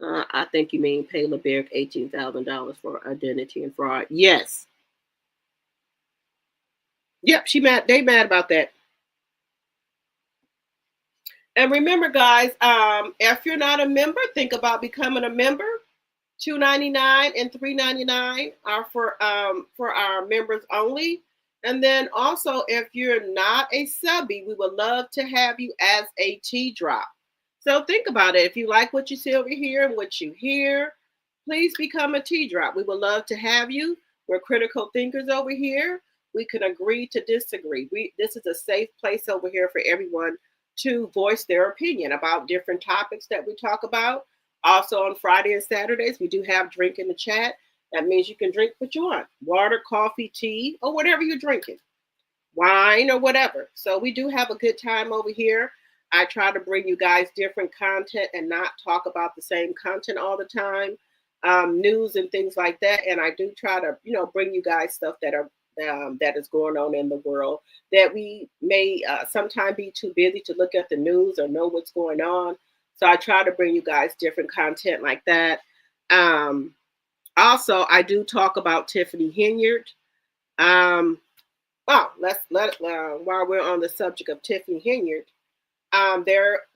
I think you mean pay LeBerick $18,000 for identity and fraud. Yes. Yep, she mad. They mad about that. And remember, guys, if you're not a member, think about becoming a member. $2.99 and $3.99 are for our members only. And then also, if you're not a subby, we would love to have you as a T-drop. So think about it. If you like what you see over here and what you hear, please become a T-drop. We would love to have you. We're critical thinkers over here. We can agree to disagree. This is a safe place over here for everyone to voice their opinion about different topics that we talk about. Also on Friday and Saturdays, we do have drink in the chat. That means you can drink what you want. Water, coffee, tea, or whatever you're drinking. Wine or whatever. So we do have a good time over here. I try to bring you guys different content and not talk about the same content all the time. News and things like that. And I do try to, bring you guys stuff that is going on in the world that we may sometimes be too busy to look at the news or know what's going on. So I try to bring you guys different content like that. Also, I do talk about Tiffany Henyard. While we're on the subject of Tiffany Henyard,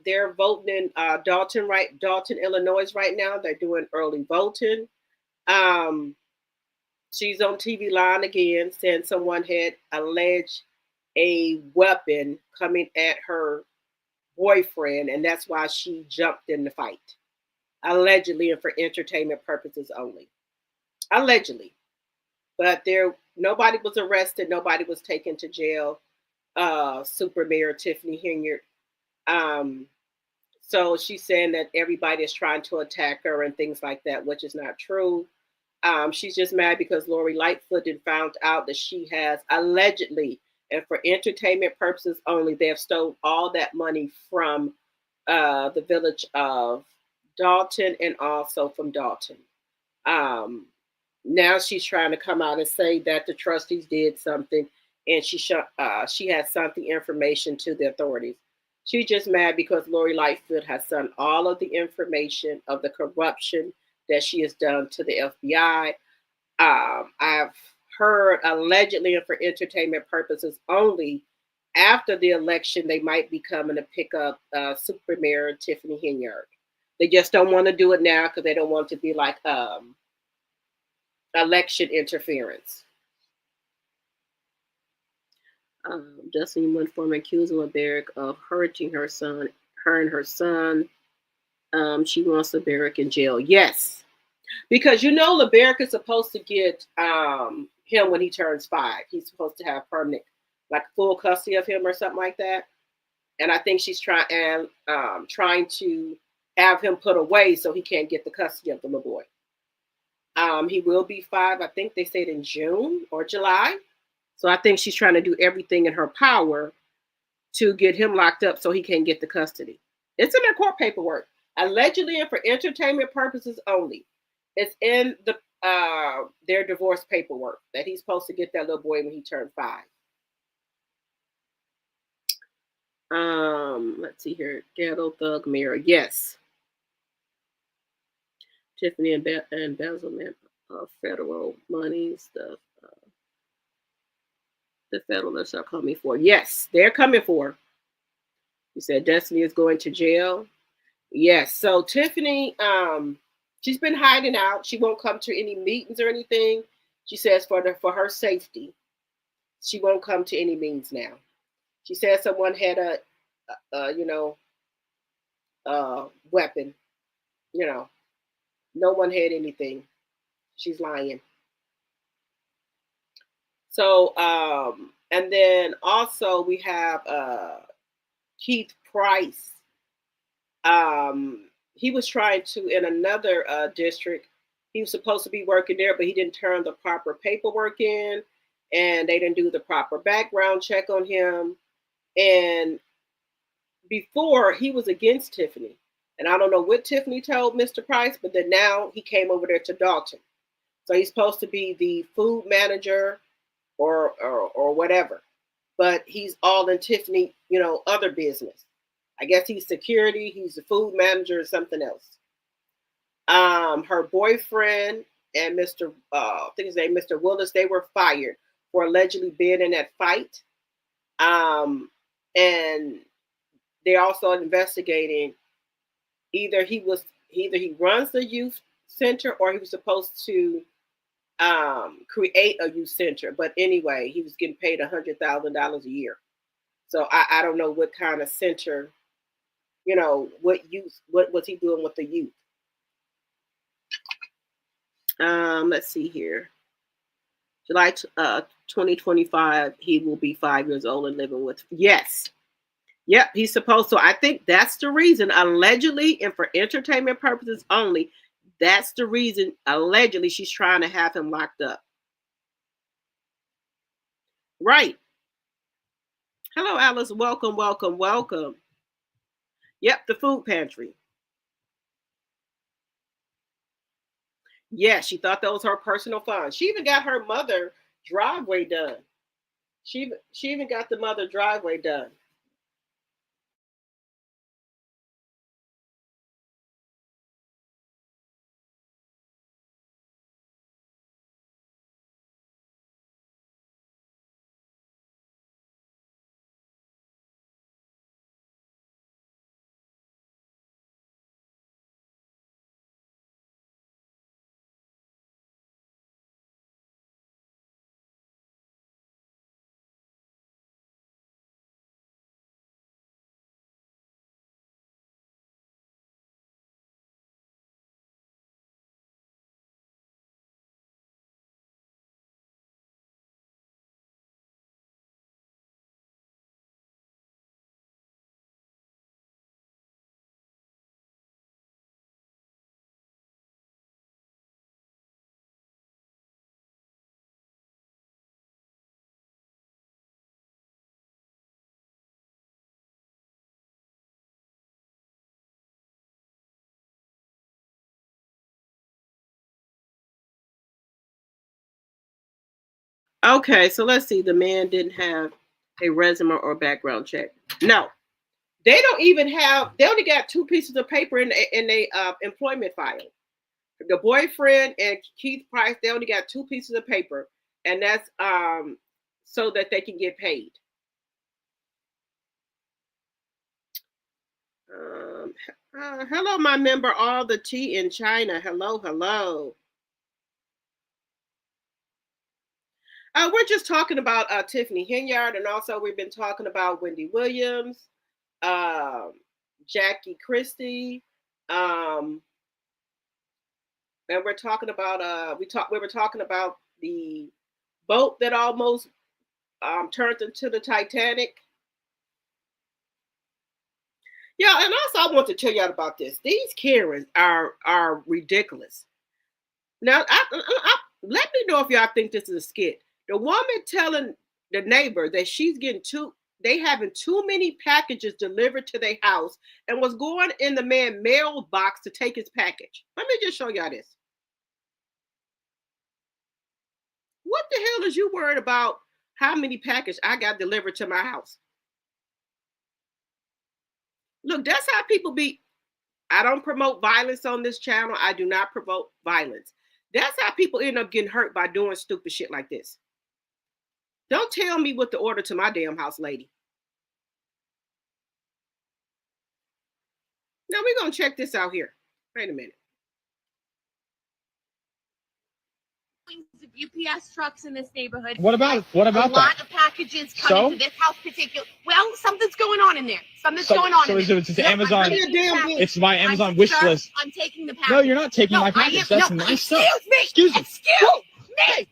they're voting in Dalton, Illinois right now. They're doing early voting. She's on TV line again, saying someone had alleged a weapon coming at her boyfriend, and that's why she jumped in the fight. Allegedly, and for entertainment purposes only. Allegedly. But nobody was arrested, nobody was taken to jail. Super Mayor Tiffany Henyard. So she's saying that everybody is trying to attack her and things like that, which is not true. She's just mad because Lori Lightfoot had found out that she has allegedly, and for entertainment purposes only, they have stolen all that money from the village of Dalton and also from Dalton. Now she's trying to come out and say that the trustees did something, and she has sent the information to the authorities. She's just mad because Lori Lightfoot has sent all of the information of the corruption that she has done to the FBI. I've heard allegedly and for entertainment purposes only, after the election, they might be coming to pick up Super Mayor Tiffany Henyard. They just don't want to do it now because they don't want to be like election interference. Justin went from accusing LeBerick of hurting her and her son. She wants LeBerick in jail. Yes, because LeBerick is supposed to get him when he turns 5. He's supposed to have permanent, like full custody of him or something like that. And I think she's trying to have him put away so he can't get the custody of the little boy. He will be 5. I think they said in June or July. So I think she's trying to do everything in her power to get him locked up so he can't get the custody. It's in their court paperwork. Allegedly and for entertainment purposes only. It's in their divorce paperwork that he's supposed to get that little boy when he turned 5. Let's see here. Ghetto Thug Mirror. Yes. Tiffany embezzlement of federal money stuff. The federalists are coming for. Yes, they're coming for. You said Destiny is going to jail. Yes. So Tiffany, she's been hiding out. She won't come to any meetings or anything. She says for her safety, she won't come to any meetings now. She said someone had a weapon. No one had anything. She's lying. So, and then also we have Keith Price. He was trying to, in another district, he was supposed to be working there, but he didn't turn the proper paperwork in, and they didn't do the proper background check on him. And before, he was against Tiffany. And I don't know what Tiffany told Mr. Price, but then now he came over there to Dalton. So he's supposed to be the food manager or whatever. But he's all in Tiffany, other business. I guess he's security, he's the food manager or something else. Her boyfriend and I think his name Mr. Willis, they were fired for allegedly being in that fight. And they're also investigating either he runs the youth center or he was supposed to create a youth center. But anyway, he was getting paid $100,000 a year. So I don't know what kind of center, what was he doing with the youth? Let's see here. July 2025, he will be 5 years old and living with. Yes. Yep, he's supposed to. I think that's the reason, allegedly, and for entertainment purposes only, that's the reason, allegedly, she's trying to have him locked up. Right. Hello, Alice. Welcome, welcome, welcome. Yep, the food pantry. Yeah, she thought that was her personal funds. She even got her mother driveway done. She even got the mother driveway done. Okay, so let's see. The man didn't have a resume or background check. No, they don't even have. They only got 2 pieces of paper in a employment file. The boyfriend and Keith Price, they only got 2 pieces of paper, and that's so that they can get paid. Hello, my member, all the tea in China. Hello, hello. We're just talking about Tiffany Henyard, and also we've been talking about Wendy Williams, Jackie Christie, and we're talking about we were talking about the boat that almost turned into the Titanic. Yeah, and also I want to tell y'all about this. These Karens are ridiculous. Now, let me know if y'all think this is a skit. The woman telling the neighbor that they having too many packages delivered to their house and was going in the man's mailbox to take his package. Let me just show y'all this. is you worried about how many packages I got delivered to my house? Look, that's how people be. I don't promote violence on this channel. I do not promote violence. That's how people end up getting hurt by doing stupid shit like this. Don't tell me what to order to my damn house, lady. Now we're going to check this out here. Wait a minute. UPS trucks in this neighborhood. What about a that? lot of packages coming to this house particular. Well, something's going on in there. Something's going on. So in there. it's Amazon. It's my Amazon wish list. I'm taking the package. No, you're not taking my package. That's my stuff. Excuse me. Excuse me.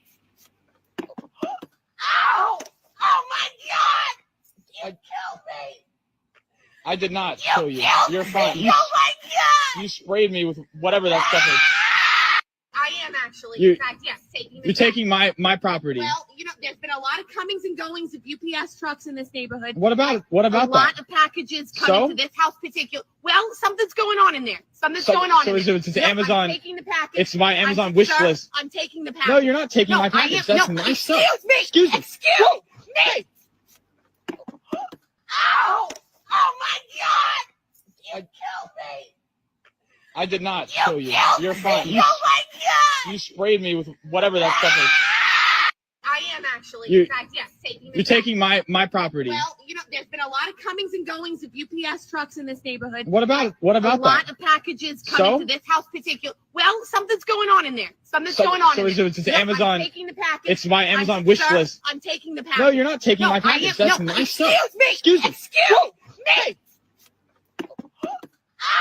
Ow! Oh my God! You killed me. I did not kill you. You're fine. Oh my God! You sprayed me with whatever that stuff is. I am actually. In fact, yes, taking the You're taking my property. Well, there's been a lot of comings and goings of UPS trucks in this neighborhood. What about a that? lot of packages coming to this house particular. Well, something's going on in there. Something's going on. So it's Amazon. I'm taking the package. It's my Amazon wish list. I'm taking the package. No, you're not taking my package. That's my stuff. Excuse me. Excuse me. Ow! Oh my God! You killed me. I did not kill you. You're fine. Oh my God! You sprayed me with whatever that stuff is. I am actually. In fact, yes, taking the You're taking my property. Well, there's been a lot of comings and goings of UPS trucks in this neighborhood. What about a that? lot of packages coming to this house particular. Well, something's going on in there. Something's going on. So it's Amazon. I'm taking the package. It's my Amazon wish list. I'm taking the package. No, you're not taking my package. That's my stuff. Excuse me. Excuse me.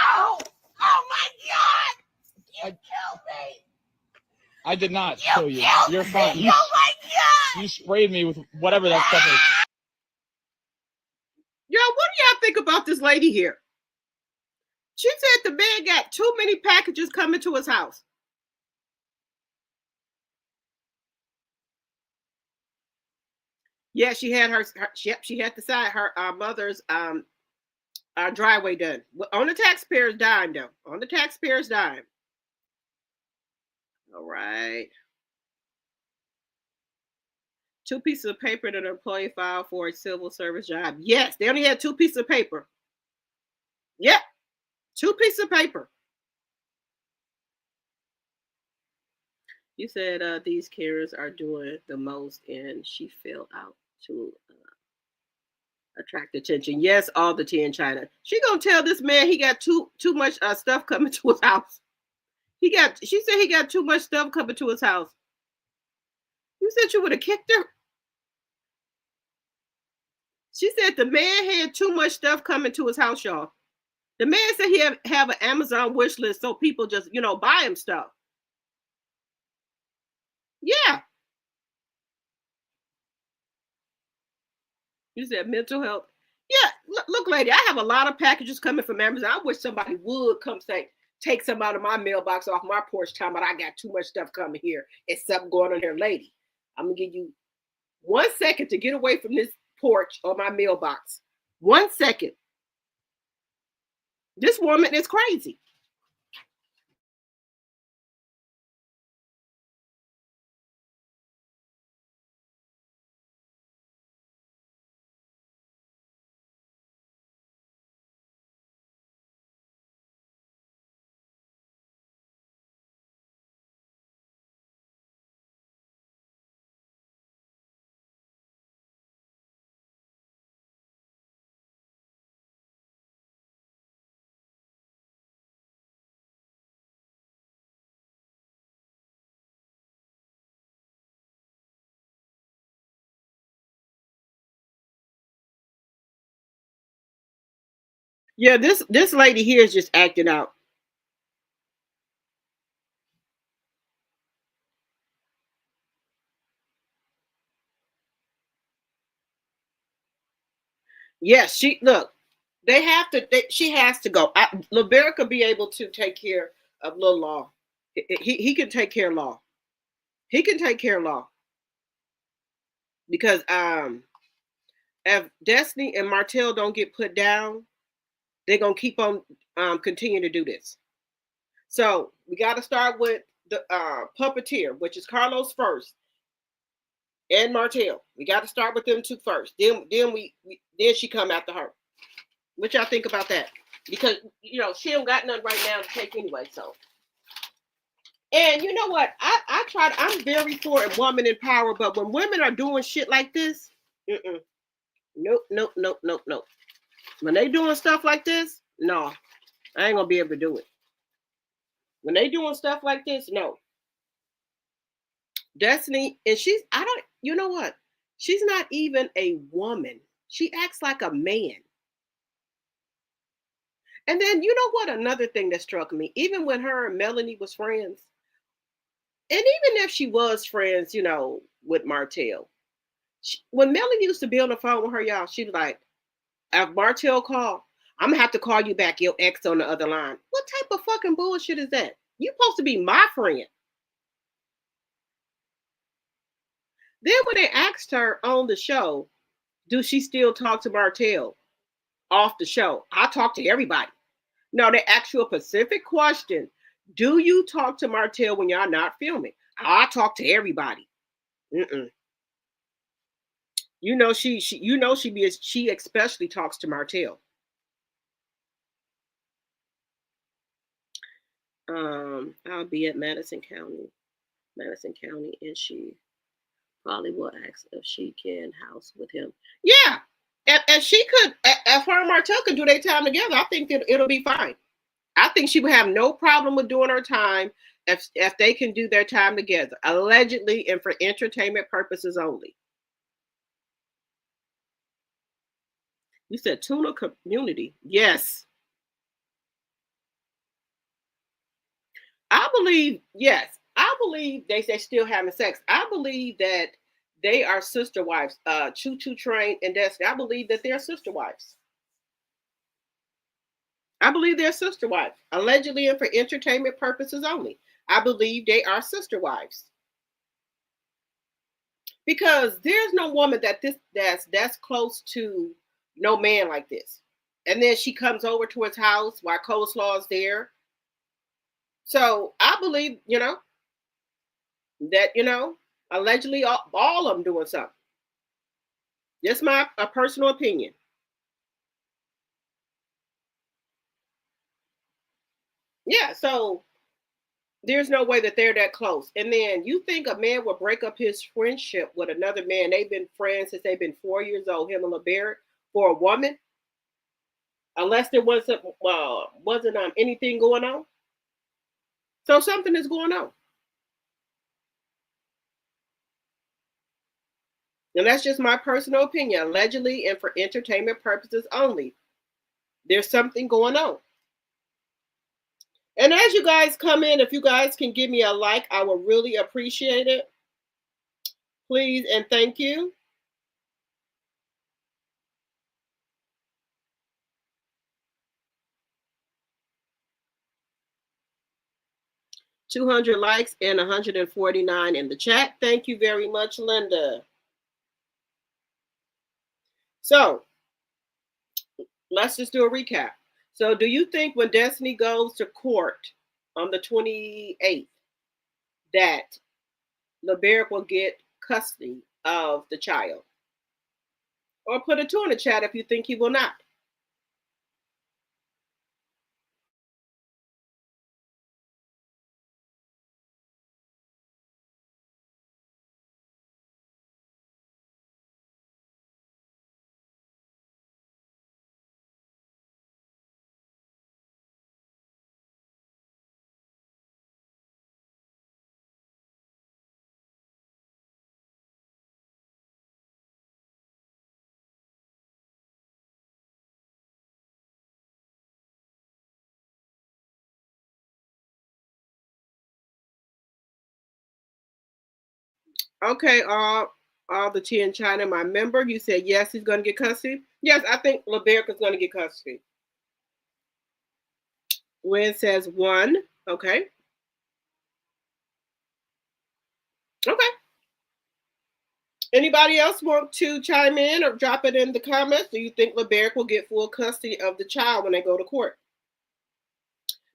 Ow! Oh my God! You killed me. I did not kill you. You're fine. Oh my God! You sprayed me with whatever that stuff is. Yo, what do y'all think about this lady here? She said the man got too many packages coming to his house. Yeah, she had she had to sign her mother's driveway done on the taxpayer's dime, though. On the taxpayer's dime. All right. 2 pieces of paper that an employee filed for a civil service job. Yes, they only had 2 pieces of paper. Yep, 2 pieces of paper. You said these carers are doing the most, and she filled out to attract attention. Yes, all the tea in China. She gonna tell this man he got too much stuff coming to his house. She said he got too much stuff coming to his house. You said you would have kicked her. She said the man had too much stuff coming to his house, y'all. The man said he have an Amazon wish list so people just, buy him stuff. Yeah. You said mental health. Yeah, look, lady, I have a lot of packages coming from Amazon. I wish somebody would come take some out of my mailbox off my porch time, but I got too much stuff coming here. It's something going on here, lady. I'm going to give you 1 second to get away from this porch or my mailbox. 1 second. This woman is crazy. Yeah, this lady here is just acting out. Yes, she has to go. LeBear could be able to take care of Lil Law. He can take care of Law. He can take care of Law. Because if Destiny and Martell don't get put down, they're gonna keep on continuing to do this. So we got to start with the puppeteer, which is Carlos first. and Martell. We got to start with them two first. Then she come after her. What y'all think about that? Because she don't got nothing right now to take anyway. So, and you know what? I'm very for a woman in power, but when women are doing shit like this, nope. When they doing stuff like this, no, I ain't gonna be able to do it. When they doing stuff like this, no. Destiny, and you know what? She's not even a woman. She acts like a man. And then you know what? Another thing that struck me, even when her and Melanie was friends, and even if she was friends, with Martell, when Melanie used to be on the phone with her, y'all, she was like, if Martell called, I'm gonna have to call you back, your ex on the other line. What type of fucking bullshit is that? You supposed to be my friend. Then when they asked her on the show, do she still talk to Martell off the show? I talk to everybody. No, they asked you a specific question. Do you talk to Martell when y'all not filming? I talk to everybody. She especially talks to Martell. I'll be at Madison County, and she probably will ask if she can house with him. Yeah, and she could. If her and Martell could do their time together, I think that it'll be fine. I think she would have no problem with doing her time if they can do their time together, allegedly and for entertainment purposes only. You said tuna community. Yes. I believe they still having sex. I believe that they are sister wives. Choo Choo Train and Destiny. I believe that they're sister wives. I believe they're sister wives, allegedly and for entertainment purposes only. I believe they are sister wives. Because there's no woman that's close to no man like this. And then she comes over to his house while Coleslaw's there. So I believe, that, allegedly all of them doing something. Just my personal opinion. Yeah, so there's no way that they're that close. And then you think a man would break up his friendship with another man? They've been friends since they've been 4 years old, him and LeBarrett, for a woman, unless there wasn't anything going on. So something is going on. And that's just my personal opinion, allegedly and for entertainment purposes only. There's something going on. And as you guys come in, if you guys can give me a like, I would really appreciate it. Please and thank you. $200 likes and 149 in the chat. Thank you very much, Linda. So let's just do a recap. So do you think when Destiny goes to court on the 28th that LeBarrett will get custody of the child? Or put a 2 in the chat if you think he will not. Okay, all the tea in China, my member, you said yes, he's going to get custody. Yes, I think LeBarrett is going to get custody. Wynn says 1. Okay. Okay. Anybody else want to chime in or drop it in the comments? Do you think LeBarrett will get full custody of the child when they go to court?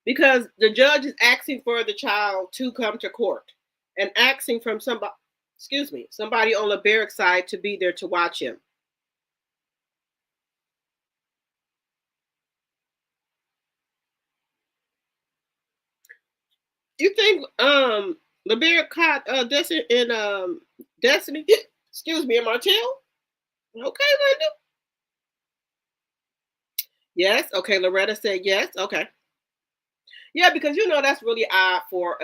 Because the judge is asking for the child to come to court and asking from somebody on the barrack side to be there to watch him. You think LeBarrett caught Destiny and Destiny? Excuse me, and Martell? Okay, Linda. Yes. Okay, Loretta said yes. Okay. Yeah, because that's really odd for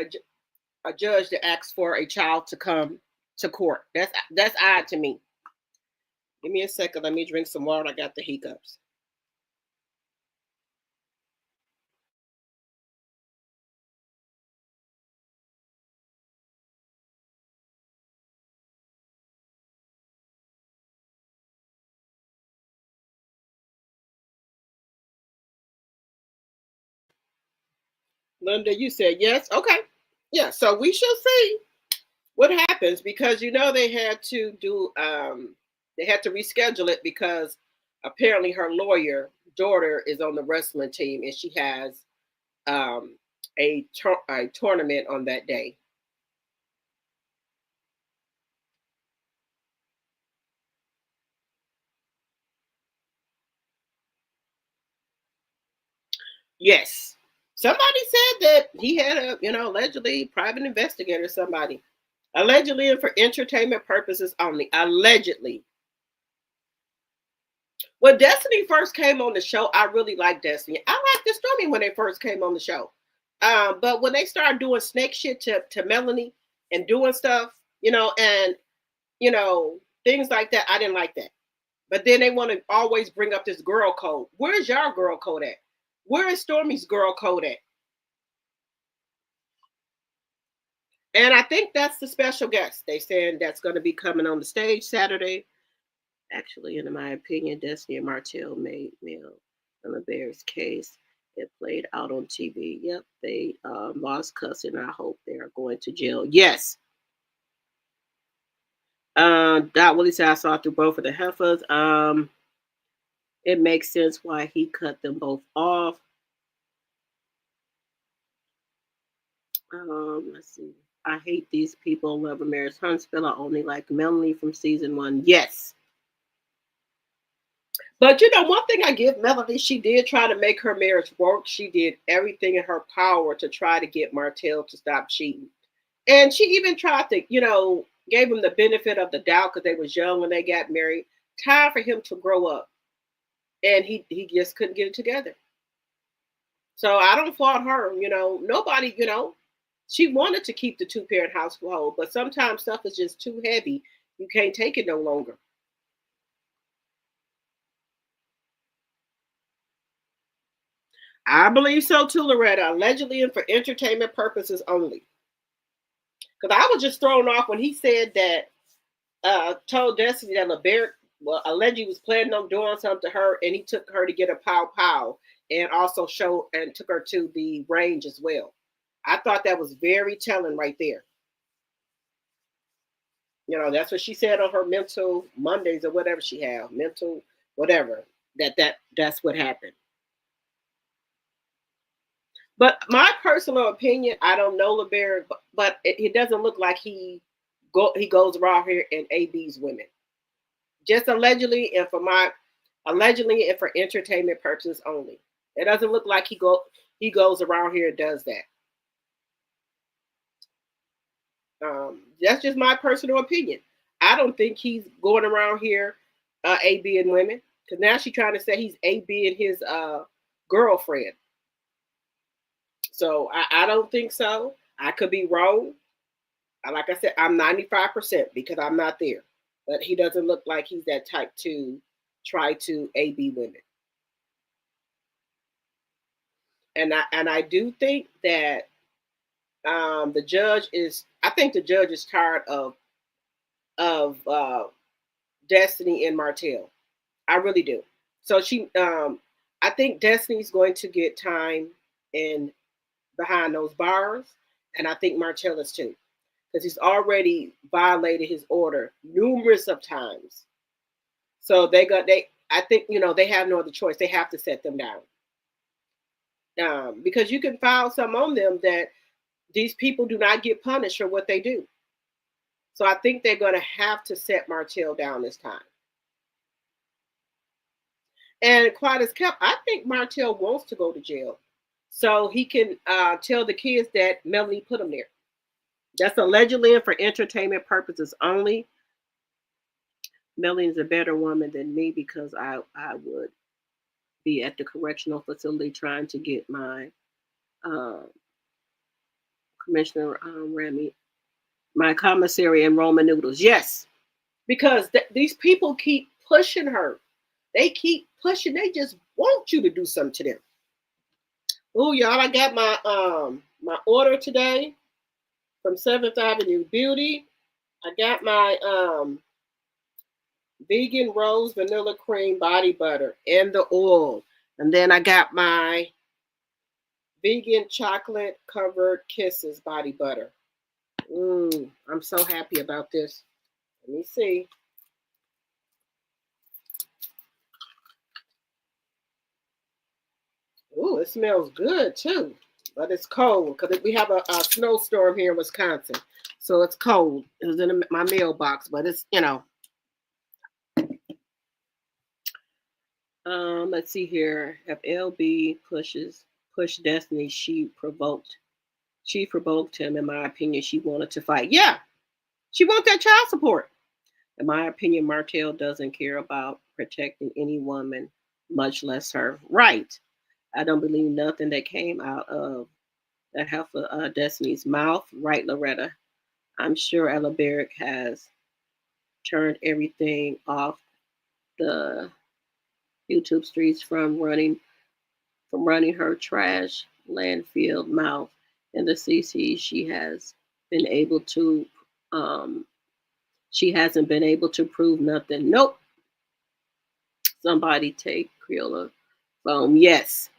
a judge to ask for a child to come to court. That's odd to me. Give me a second. Let me drink some water. I got the hiccups. Linda, you said yes. Okay. Yeah, so we shall see what happens because they had to do they had to reschedule it because apparently her daughter is on the wrestling team and she has a tournament on that day. Yes. Somebody said that he had a, allegedly private investigator, somebody. Allegedly and for entertainment purposes only. Allegedly. When Destiny first came on the show, I really liked Destiny. I liked the Stormy when they first came on the show. But when they started doing snake shit to Melanie and doing stuff, and, things like that, I didn't like that. But then they want to always bring up this girl code. Where's your girl code at? Where is Stormy's girl code at? And I think that's the special guest. They saying that's going to be coming on the stage Saturday. Actually, in my opinion, Destiny and Martell made Mel on the Bears case. It played out on TV. Yep, they lost cussing. I hope they are going to jail. Yes. Dot Willie said I saw through both of the heifers. It makes sense why he cut them both off. Let's see. I hate these people. Love America's Huntsville. I only like Melanie from season 1. Yes. But one thing I give Melanie, she did try to make her marriage work. She did everything in her power to try to get Martell to stop cheating. And she even tried to, gave him the benefit of the doubt because they was young when they got married. Time for him to grow up. And he just couldn't get it together. So I don't fault her. Nobody, she wanted to keep the 2-parent household, but sometimes stuff is just too heavy. You can't take it no longer. I believe so too, Loretta. Allegedly and for entertainment purposes only. Because I was just thrown off when he said that, told Destiny that LeBarrett, allegedly was planning on doing something to her, and he took her to get a pow and also showed and took her to the range as well. I thought that was very telling right there. That's what she said on her mental Mondays or whatever she had, mental whatever, that's what happened. But my personal opinion, I don't know LeBarrett, but it doesn't look like he goes around here and AB's women. Just allegedly and for entertainment purposes only. It doesn't look like he goes around here and does that. That's just my personal opinion. I don't think he's going around here AB and women, because now she's trying to say he's AB and his girlfriend. So I don't think so. I could be wrong. Like I said, I'm 95% because I'm not there. But he doesn't look like he's that type to try to AB women. And I do think that the judge is tired of Destiny and Martell. I really do. So I think Destiny's going to get time behind those bars, and I think Martell is too, because he's already violated his order numerous of times. So I think they have no other choice. They have to set them down. Because you can file some on them that these people do not get punished for what they do. So I think they're going to have to set Martell down this time. And quiet as kept, I think Martell wants to go to jail so he can tell the kids that Melanie put him there. That's allegedly and for entertainment purposes only. Melanie's a better woman than me because I would be at the correctional facility trying to get my Commissioner Remy, my commissary and Roman noodles. Yes, because these people keep pushing her. They keep pushing. They just want you to do something to them. Oh, y'all, I got my my order today from 7th Avenue Beauty. I got my vegan rose vanilla cream body butter and the oil. And then I got my vegan chocolate covered kisses body butter. I'm so happy about this. Let me see. Ooh, it smells good too, but it's cold because we have a snowstorm here in Wisconsin, so it's cold. It was in my mailbox, but it's, you know. Let's see here. If LB pushed Destiny, she provoked him. In my opinion, she wanted to fight. Yeah, she wants that child support. In my opinion, Martell doesn't care about protecting any woman, much less her. Right. I don't believe nothing that came out of that half of Destiny's mouth. Right, Loretta? I'm sure Ella Barrick has turned everything off the YouTube streets from running her trash landfill mouth in the CC. She hasn't been able to prove nothing. Nope. Somebody take Creola foam. Yes.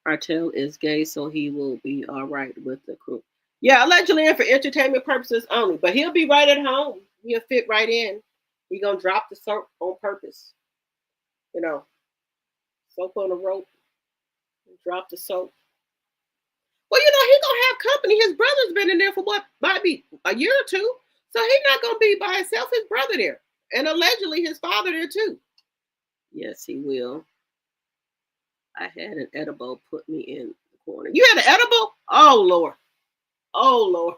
Martell is gay, so he will be all right with the crew. Yeah, allegedly and for entertainment purposes only. But he'll be right at home. He'll fit right in. He's gonna drop the soap on purpose. You know, soap on a rope. Drop the soap. Well, you know, he's gonna have company. His brother's been in there for what might be a year or two. So he's not gonna be by himself. His brother there. And allegedly his father there too. Yes, he will. I had an edible put me in the corner. You had an edible? Oh, Lord. Oh, Lord.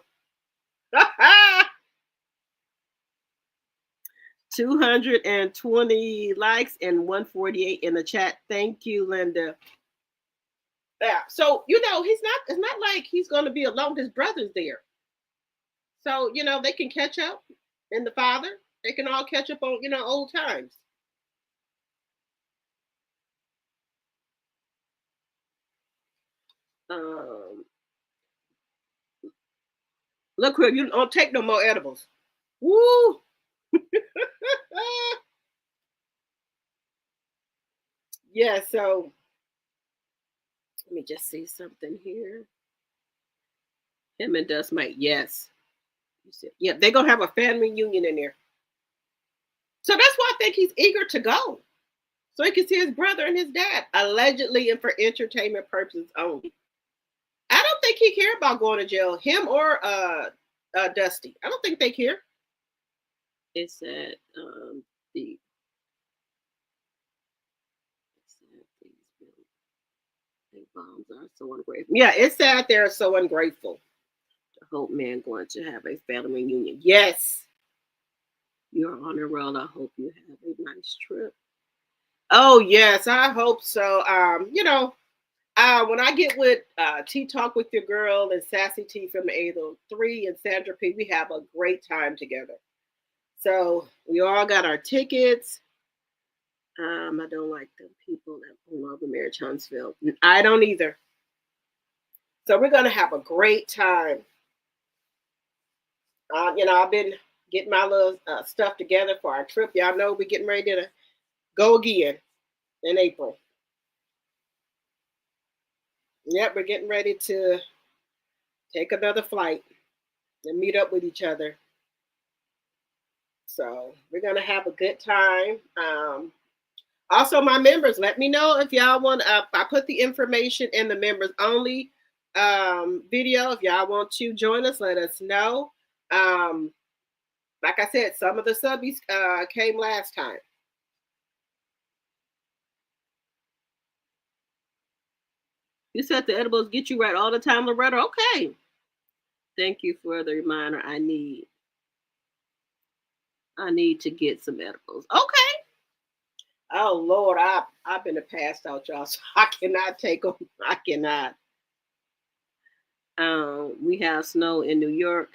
220 likes and 148 in the chat. Thank you, Linda. Yeah. So, you know, it's not like he's going to be alone. His brother's there. So, you know, they can catch up. And the father, they can all catch up on, you know, old times. Look, you don't take no more edibles. Woo! Yeah, so let me just see something here. Him and Dust Mite, yes. Yeah, they're gonna have a family reunion in there. So that's why I think he's eager to go. So he can see his brother and his dad, allegedly and for entertainment purposes only. I don't think he care about going to jail, him or Dusty. I don't think they care. It said the bombs are so ungrateful. Yeah, it's sad they're so ungrateful. The Hope man going to have a family reunion. Yes. You're on a roll. I hope you have a nice trip. Oh, yes, I hope so. You know, when I get with Tea Talk with Your Girl and Sassy T from 803 and Sandra P, we have a great time together. So we all got our tickets. I don't like the people that love the marriage Huntsville. I don't either. So we're going to have a great time. You know, I've been getting my little stuff together for our trip. Y'all know we're getting ready to go again in April. Yep, we're getting ready to take another flight and meet up with each other. So we're going to have a good time. Also, my members, let me know if y'all want, I put the information in the members only video. If y'all want to join us, let us know. like I said, some of the subbies came last time. You said the edibles get you right all the time, Loretta. Okay. Thank you for the reminder. I need to get some edibles. Okay. Oh Lord, I've been passed out, y'all. So I cannot take them. I cannot. We have snow in New York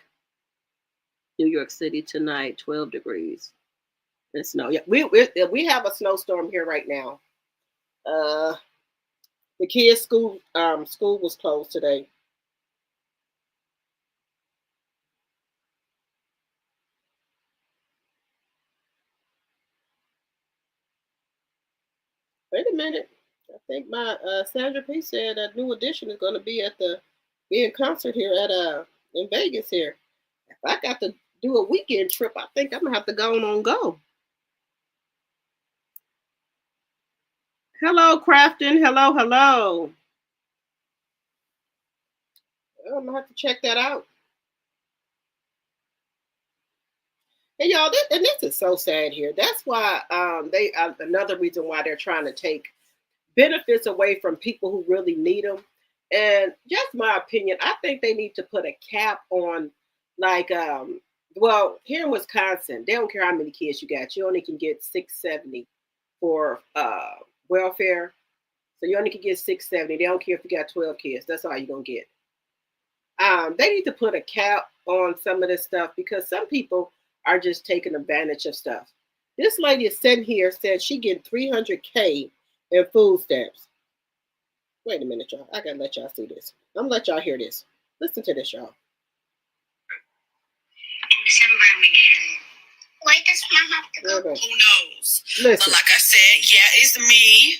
City tonight, 12 degrees. And snow. Yeah, we have a snowstorm here right now. The kids' school was closed today. Wait a minute. I think my Sandra P said a new edition is going to be at the in concert here at in Vegas here. If I got to do a weekend trip, I think I'm gonna have to go. Hello, Crafton. Hello. I'm gonna have to check that out. And y'all, this is so sad here. That's why they another reason why they're trying to take benefits away from people who really need them. And just my opinion, I think they need to put a cap on, like, well, here in Wisconsin, they don't care how many kids you got. You only can get $670 for welfare. So you only can get $670. They don't care if you got 12 kids. That's all you're gonna get. They need to put a cap on some of this stuff because some people are just taking advantage of stuff. This lady is sitting here said she getting $300K in food stamps. Wait a minute, y'all. I gotta let y'all see this. I'm gonna let y'all hear this. Listen to this, y'all. Why does mom have to go? Okay. Who knows? Listen. But like I said, yeah, it's me.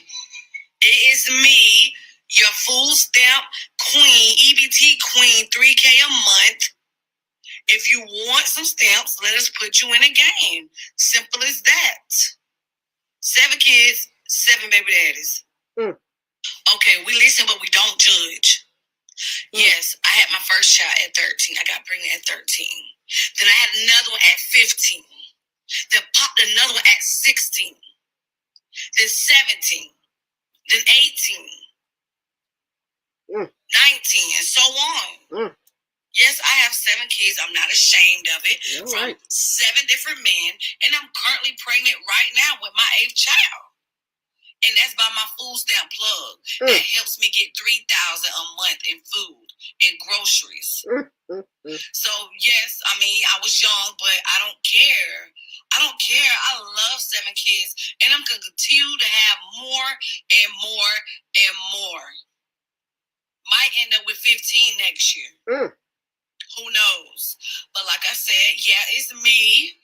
It is me, your food stamp queen, EBT queen, $3K a month. If you want some stamps, let us put you in a game. Simple as that. 7 kids, 7 baby daddies. Okay, we listen, but we don't judge. Yes, I had my first child at 13. I got pregnant at 13. Then I had another one at 15. Then popped another one at 16. Then 17. Then 18. 19, and so on. Yes, I have 7 kids. I'm not ashamed of it. From 7 different men. And I'm currently pregnant right now with my 8th child. And that's by my food stamp plug. That helps me get $3,000 a month in food and groceries. So, yes, I mean, I was young, but I don't care. I love 7 kids. And I'm going to continue to have more and more and more. Might end up with 15 next year. Who knows? But like I said, yeah, it's me.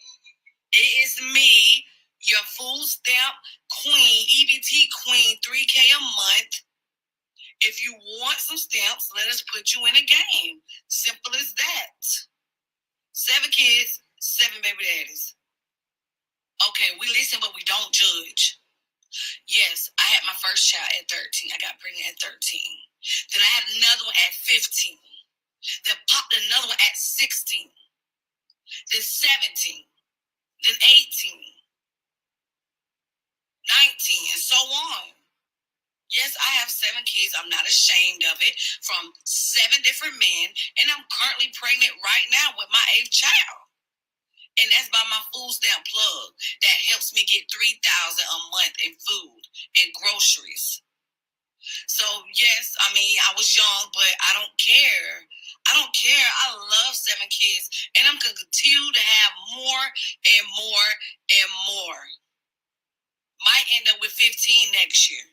It is me, your food stamp queen, EBT queen, $3K a month. If you want some stamps, let us put you in a game. Simple as that. 7 kids, 7 baby daddies. Okay, we listen, but we don't judge. Yes, I had my first child at 13. I got pregnant at 13. Then I had another one at 15. Then popped another one at 16. Then 17. Then 18. 19, and so on. Yes, I have 7 kids. I'm not ashamed of it. From 7 different men. And I'm currently pregnant right now with my 8th child. And that's by my food stamp plug. That helps me get $3,000 a month in food and groceries. So, yes, I mean, I was young, but I don't care. I love 7 kids. And I'm going to continue to have more and more and more. Might end up with 15 next year.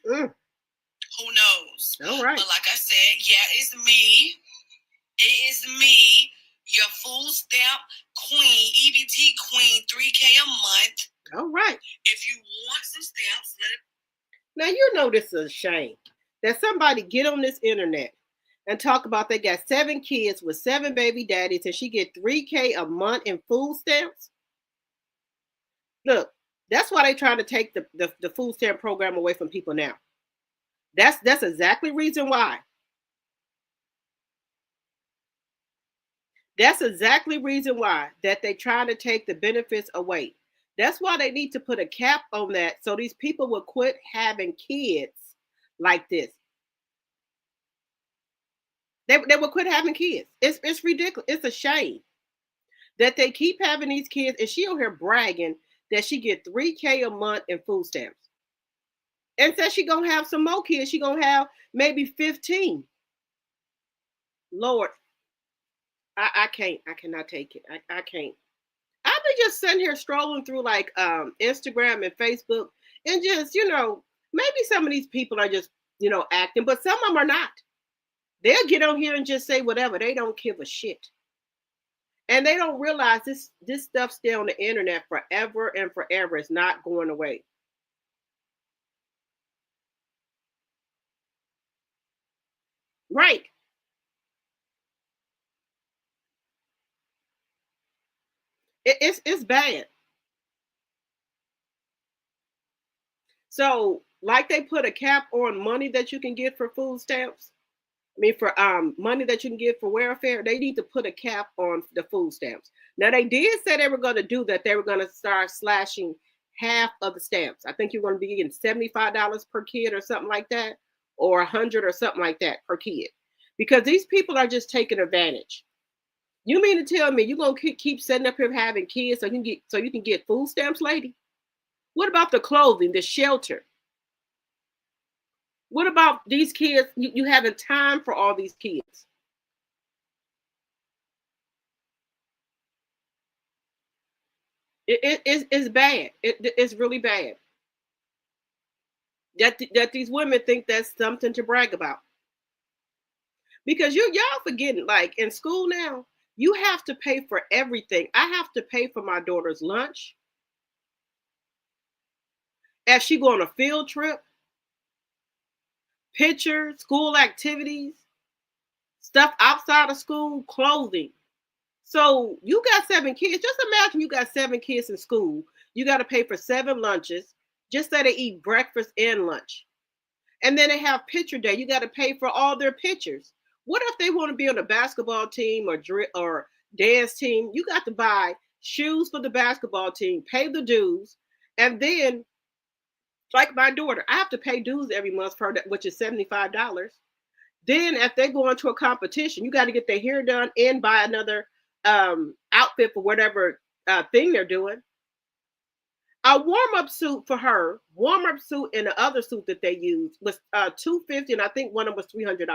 Who knows? All right. But like I said, yeah, it's me. It is me, your food stamp queen, EBT queen, $3K a month. All right. If you want some stamps, let it. Now, you know this is a shame that somebody get on this internet and talk about they got 7 kids with 7 baby daddies and she get $3K a month in food stamps. Look, that's why they trying to take the food stamp program away from people now. That's exactly reason why. That's exactly reason why that they try to take the benefits away. That's why they need to put a cap on that so these people will quit having kids like this. They will quit having kids. It's ridiculous. It's a shame that they keep having these kids, and she over here bragging that she get $3K a month in food stamps, and says she gonna have some more kids. She gonna have maybe 15. Lord, I can't. I cannot take it. I can't. I've been just sitting here strolling through like Instagram and Facebook, and just maybe some of these people are just acting, but some of them are not. They'll get on here and just say whatever. They don't give a shit. And they don't realize this stuff stay on the internet forever and forever. It's not going away. Right. It's bad. So, like they put a cap on money that you can get for food stamps. I mean, for money that you can get for welfare, they need to put a cap on the food stamps. Now, they did say they were going to do that. They were going to start slashing half of the stamps. I think you're going to be getting $75 per kid or something like that, or $100 or something like that per kid, because these people are just taking advantage. You mean to tell me you're going to keep setting up here having kids so you can get food stamps, lady? What about the clothing, the shelter? What about these kids? You having time for all these kids? It's bad. It's really bad. That these women think that's something to brag about. Because y'all forgetting, like in school now, you have to pay for everything. I have to pay for my daughter's lunch. If she go on a field trip, pictures, school activities, stuff outside of school, clothing. So you got 7 kids. Just imagine you got 7 kids in school. You got to pay for 7 lunches. Just say they eat breakfast and lunch. And then they have picture day. You got to pay for all their pictures. What if they want to be on a basketball team or dance team? You got to buy shoes for the basketball team, pay the dues, and then, like my daughter, I have to pay dues every month for that, which is $75. Then if they go into a competition, you got to get their hair done and buy another outfit for whatever thing they're doing. A warm-up suit for her, warm-up suit and the other suit that they used was $250, and I think one of them was $300.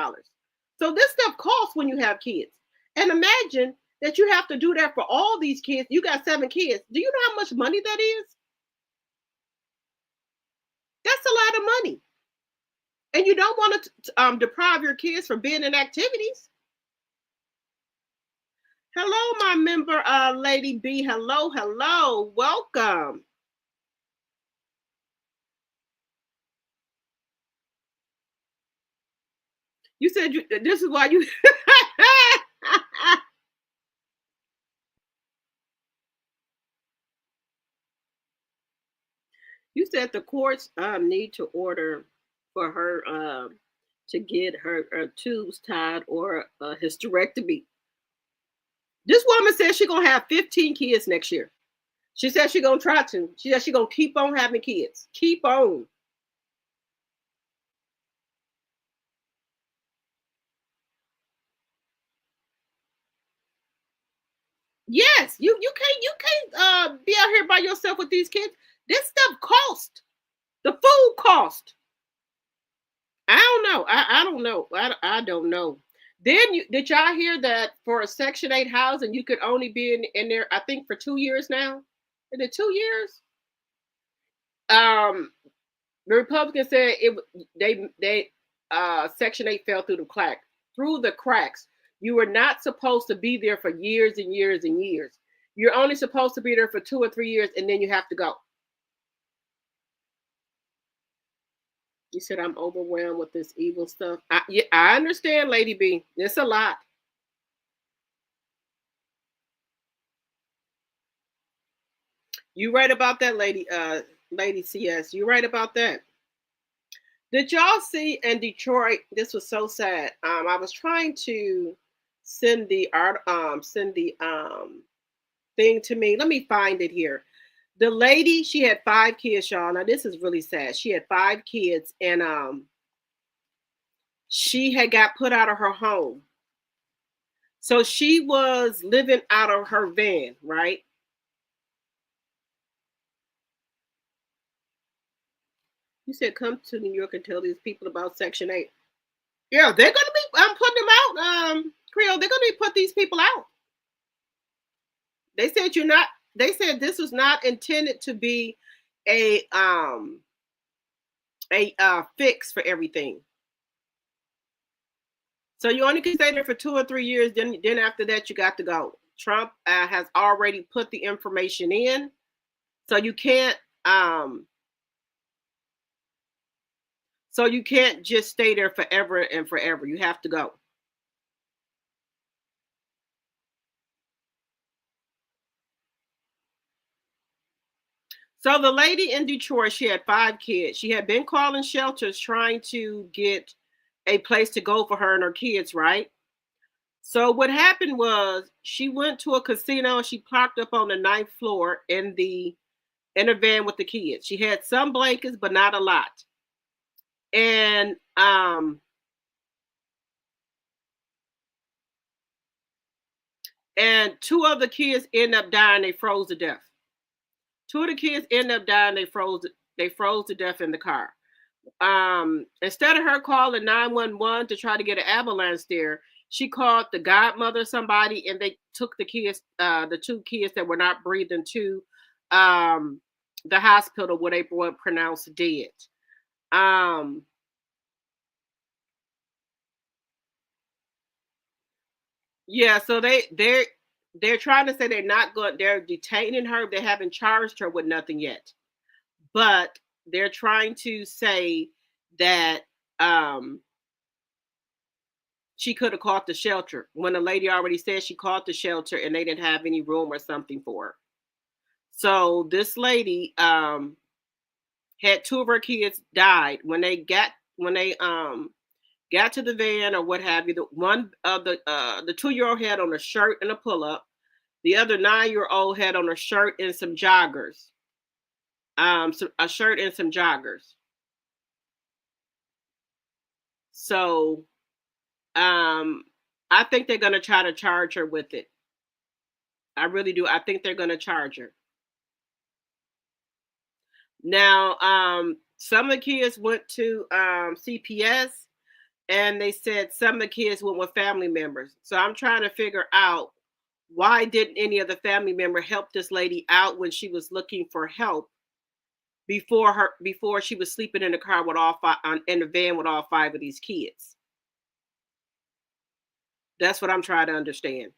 So this stuff costs when you have kids. And imagine that you have to do that for all these kids. You got 7 kids. Do you know how much money that is? That's a lot of money. And you don't want to deprive your kids from being in activities. Hello, my member, Lady B. Hello. Welcome. You said this is why you... You said the courts need to order for her to get her tubes tied or a hysterectomy. This woman says she's going to have 15 kids next year. She said she's going to try to. She said she's going to keep on having kids. Keep on. Yes, you can't be out here by yourself with these kids. This stuff cost. The food cost. I don't know. I don't know. I don't know. Then did y'all hear that for a Section 8 housing, you could only be in there, I think, for 2 years now? Is it 2 years? The Republicans said Section 8 fell through the cracks. You were not supposed to be there for years and years and years. You're only supposed to be there for 2 or 3 years, and then you have to go. You said I'm overwhelmed with this evil stuff. I understand, Lady B. It's a lot. You right about that, Lady CS. You right about that. Did y'all see in Detroit? This was so sad. I was trying to send the thing to me. Let me find it here. The lady, she had 5 kids, y'all. Now this is really sad. She had 5 kids, and she had got put out of her home. So she was living out of her van, right? You said come to New York and tell these people about Section 8. Yeah, they're gonna be putting them out, Creole. They're gonna be put these people out. They said they said this was not intended to be a fix for everything. So you only can stay there for 2 or 3 years. Then after that, you got to go. Trump has already put the information in, so you can't just stay there forever and forever. You have to go. So the lady in Detroit, she had 5 kids. She had been calling shelters trying to get a place to go for her and her kids, right? So what happened was she went to a casino and she parked up on the 9th floor in a van with the kids. She had some blankets, but not a lot. And 2 of the kids end up dying. They froze to death. 2 of the kids end up dying. They froze to death in the car. Instead of her calling 911 to try to get an ambulance there, she called the godmother, somebody, and they took the kids, the 2 kids that were not breathing, to the hospital where they were pronounced dead. Yeah, so they're trying to say they're detaining her. They haven't charged her with nothing yet. But they're trying to say that she could have called the shelter when the lady already said she called the shelter and they didn't have any room or something for her. So this lady had 2 of her kids died when they got to the van or what have you. The one of the 2-year-old had on a shirt and a pull-up. The other 9-year-old had on a shirt and some joggers. A shirt and some joggers. So I think they're going to try to charge her with it. I really do. I think they're going to charge her. Now, some of the kids went to CPS, and they said some of the kids went with family members. So I'm trying to figure out, why didn't any of the family member help this lady out when she was looking for help before she was sleeping in the car with in the van with all 5 of these kids? That's what I'm trying to understand.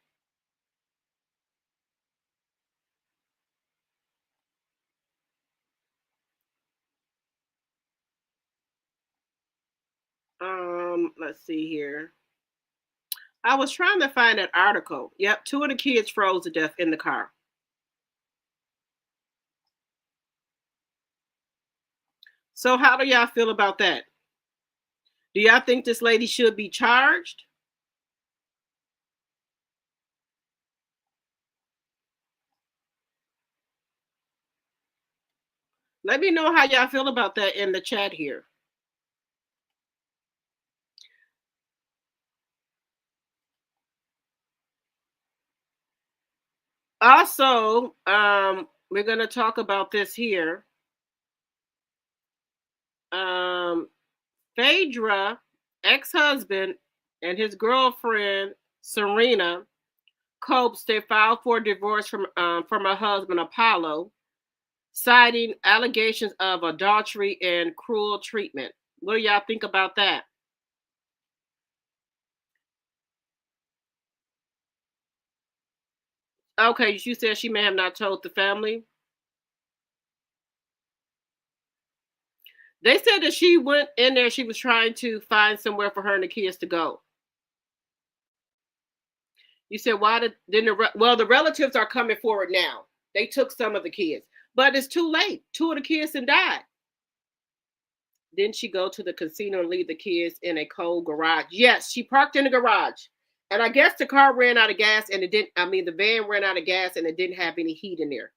Let's see here. I was trying to find that article. Yep, 2 of the kids froze to death in the car. So how do y'all feel about that? Do y'all think this lady should be charged? Let me know how y'all feel about that in the chat here. Also, we're going to talk about this here. Phaedra, ex-husband, and his girlfriend, Serena Copes, they filed for divorce from her husband, Apollo, citing allegations of adultery and cruel treatment. What do y'all think about that? Okay, you said she may have not told the family. They said that she went in there, she was trying to find somewhere for her and the kids to go. You said, the relatives are coming forward now. They took some of the kids, but it's too late. 2 of the kids had died. Didn't she go to the casino and leave the kids in a cold garage? Yes, she parked in the garage And I guess the car ran out of gas and it didn't, the van ran out of gas and it didn't have any heat in there.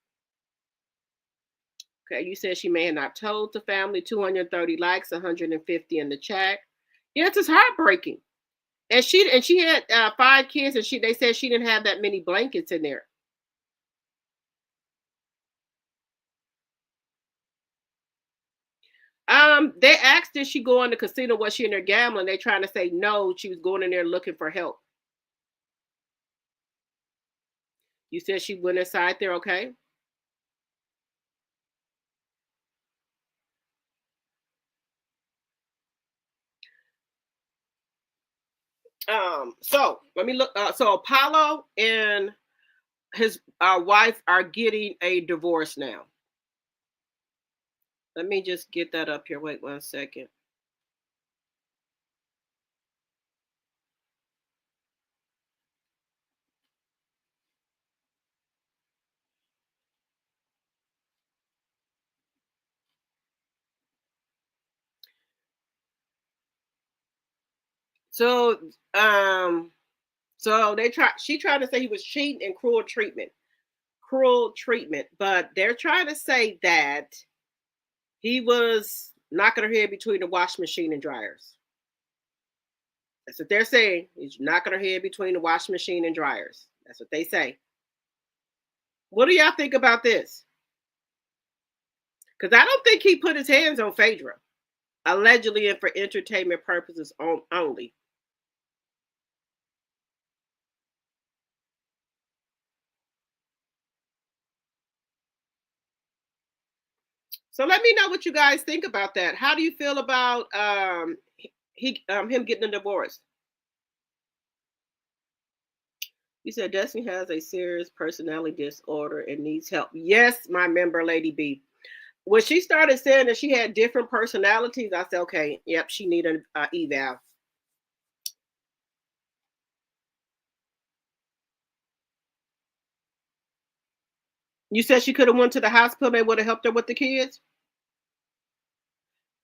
Okay, you said she may have not told the family. 230 likes, 150 in the chat. Yeah, it's just heartbreaking. And she had 5 kids, and they said she didn't have that many blankets in there. They asked, did she go in the casino? Was she in there gambling? They trying to say no, she was going in there looking for help. You said she went inside there, okay? So let me look. So Apollo and his wife are getting a divorce now. Let me just get that up here. Wait 1 second. So she tried to say he was cheating and cruel treatment, but they're trying to say that he was knocking her head between the washing machine and dryers. That's what they're saying. He's knocking her head between the washing machine and dryers. That's what they say. What do y'all think about this? Because I don't think he put his hands on Phaedra, allegedly and for entertainment purposes only. So let me know what you guys think about that. How do you feel about him getting a divorce? You said Destiny has a serious personality disorder and needs help. Yes, my member, Lady B. When she started saying that she had different personalities, I said, okay, yep, she needed an eval. You said she could have went to the hospital. They would have helped her with the kids.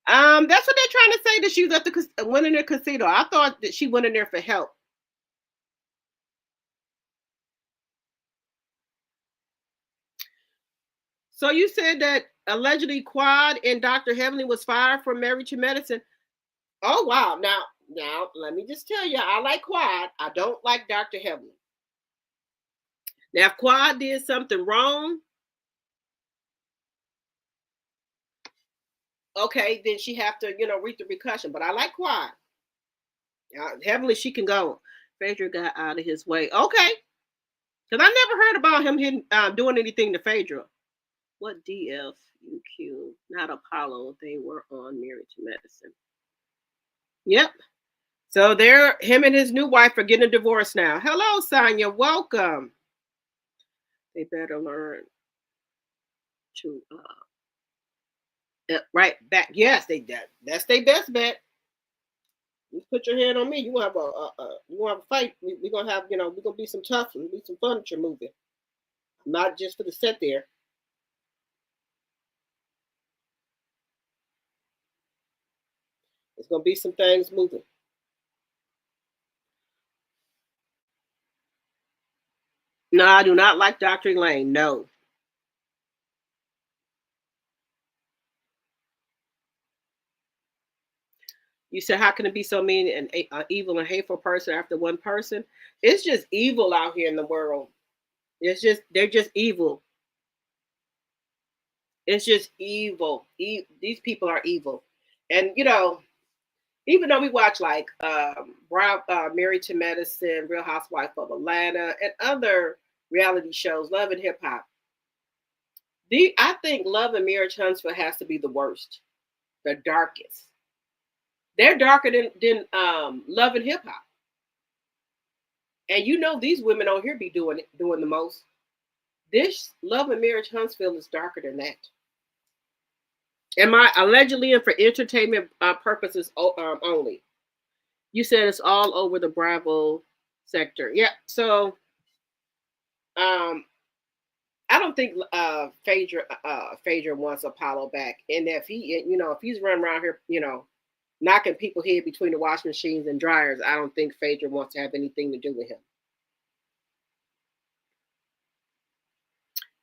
That's what they're trying to say, that she was at went in the casino. I thought that she went in there for help. So you said that allegedly Quad and Dr. Heavenly was fired from Married to Medicine. Oh wow! Now let me just tell you, I like Quad. I don't like Dr. Heavenly. Now, if Quad did something wrong, okay, then she have to, reap the repercussion. But I like Quad. Heavenly, she can go. Phaedra got out of his way. Okay. Because I never heard about him doing anything to Phaedra. What DFUQ? Not Apollo. They were on Married to Medicine. Yep. So him and his new wife are getting a divorce now. Hello, Sonia. Welcome. They better learn to right back. Yes, that's their best bet. You put your hand on me, you want to have a fight. We're gonna have, we're gonna be some tough and be some furniture moving. Not just for the set there. It's gonna be some things moving. No, I do not like Dr. Elaine. No. You said, how can it be so mean and evil and hateful person after one person? It's just evil out here in the world. They're just evil. It's just evil. These people are evil. And, even though we watch like Married to Medicine, Real Housewife of Atlanta, and other reality shows, Love and Hip Hop, I think Love and Marriage Huntsville has to be the worst, the darkest. They're darker than Love and Hip Hop. And these women on here be doing the most. This Love and Marriage Huntsville is darker than that. Am I allegedly and for entertainment purposes only? You said it's all over the Bravo sector. Yeah. So, I don't think Phaedra wants Apollo back. And if he's running around here, knocking people head between the washing machines and dryers. I don't think Phaedra wants to have anything to do with him.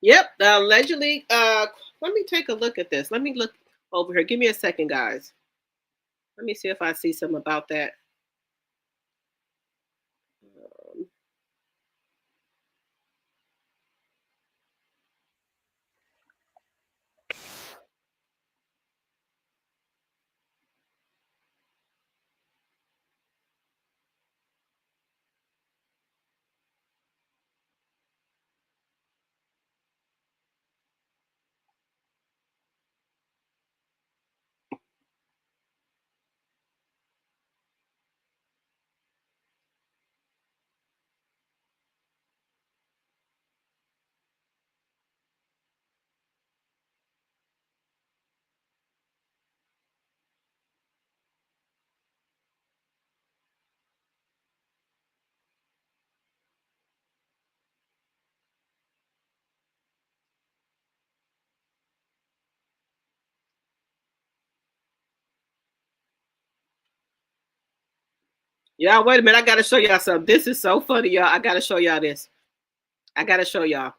Yep, allegedly. Let me take a look at this. Let me look over here. Give me a second, guys. Let me see if I see something about that. Y'all, wait a minute. I got to show y'all something. This is so funny, y'all. I got to show y'all this. I got to show y'all.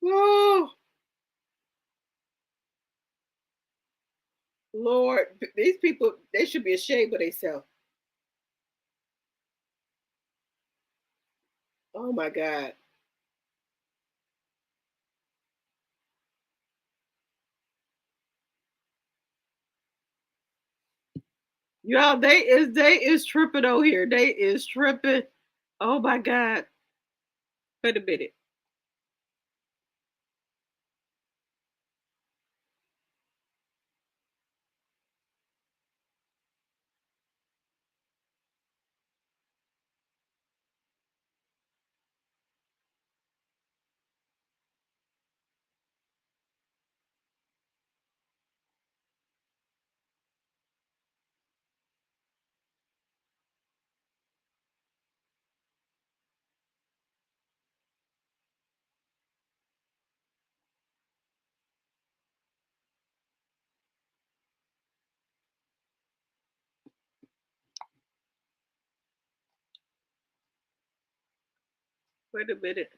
Oh, Lord, these people, they should be ashamed of themselves. Oh my God. Y'all, they is tripping over here. They is tripping. Oh my God. Wait a minute. Wait a minute.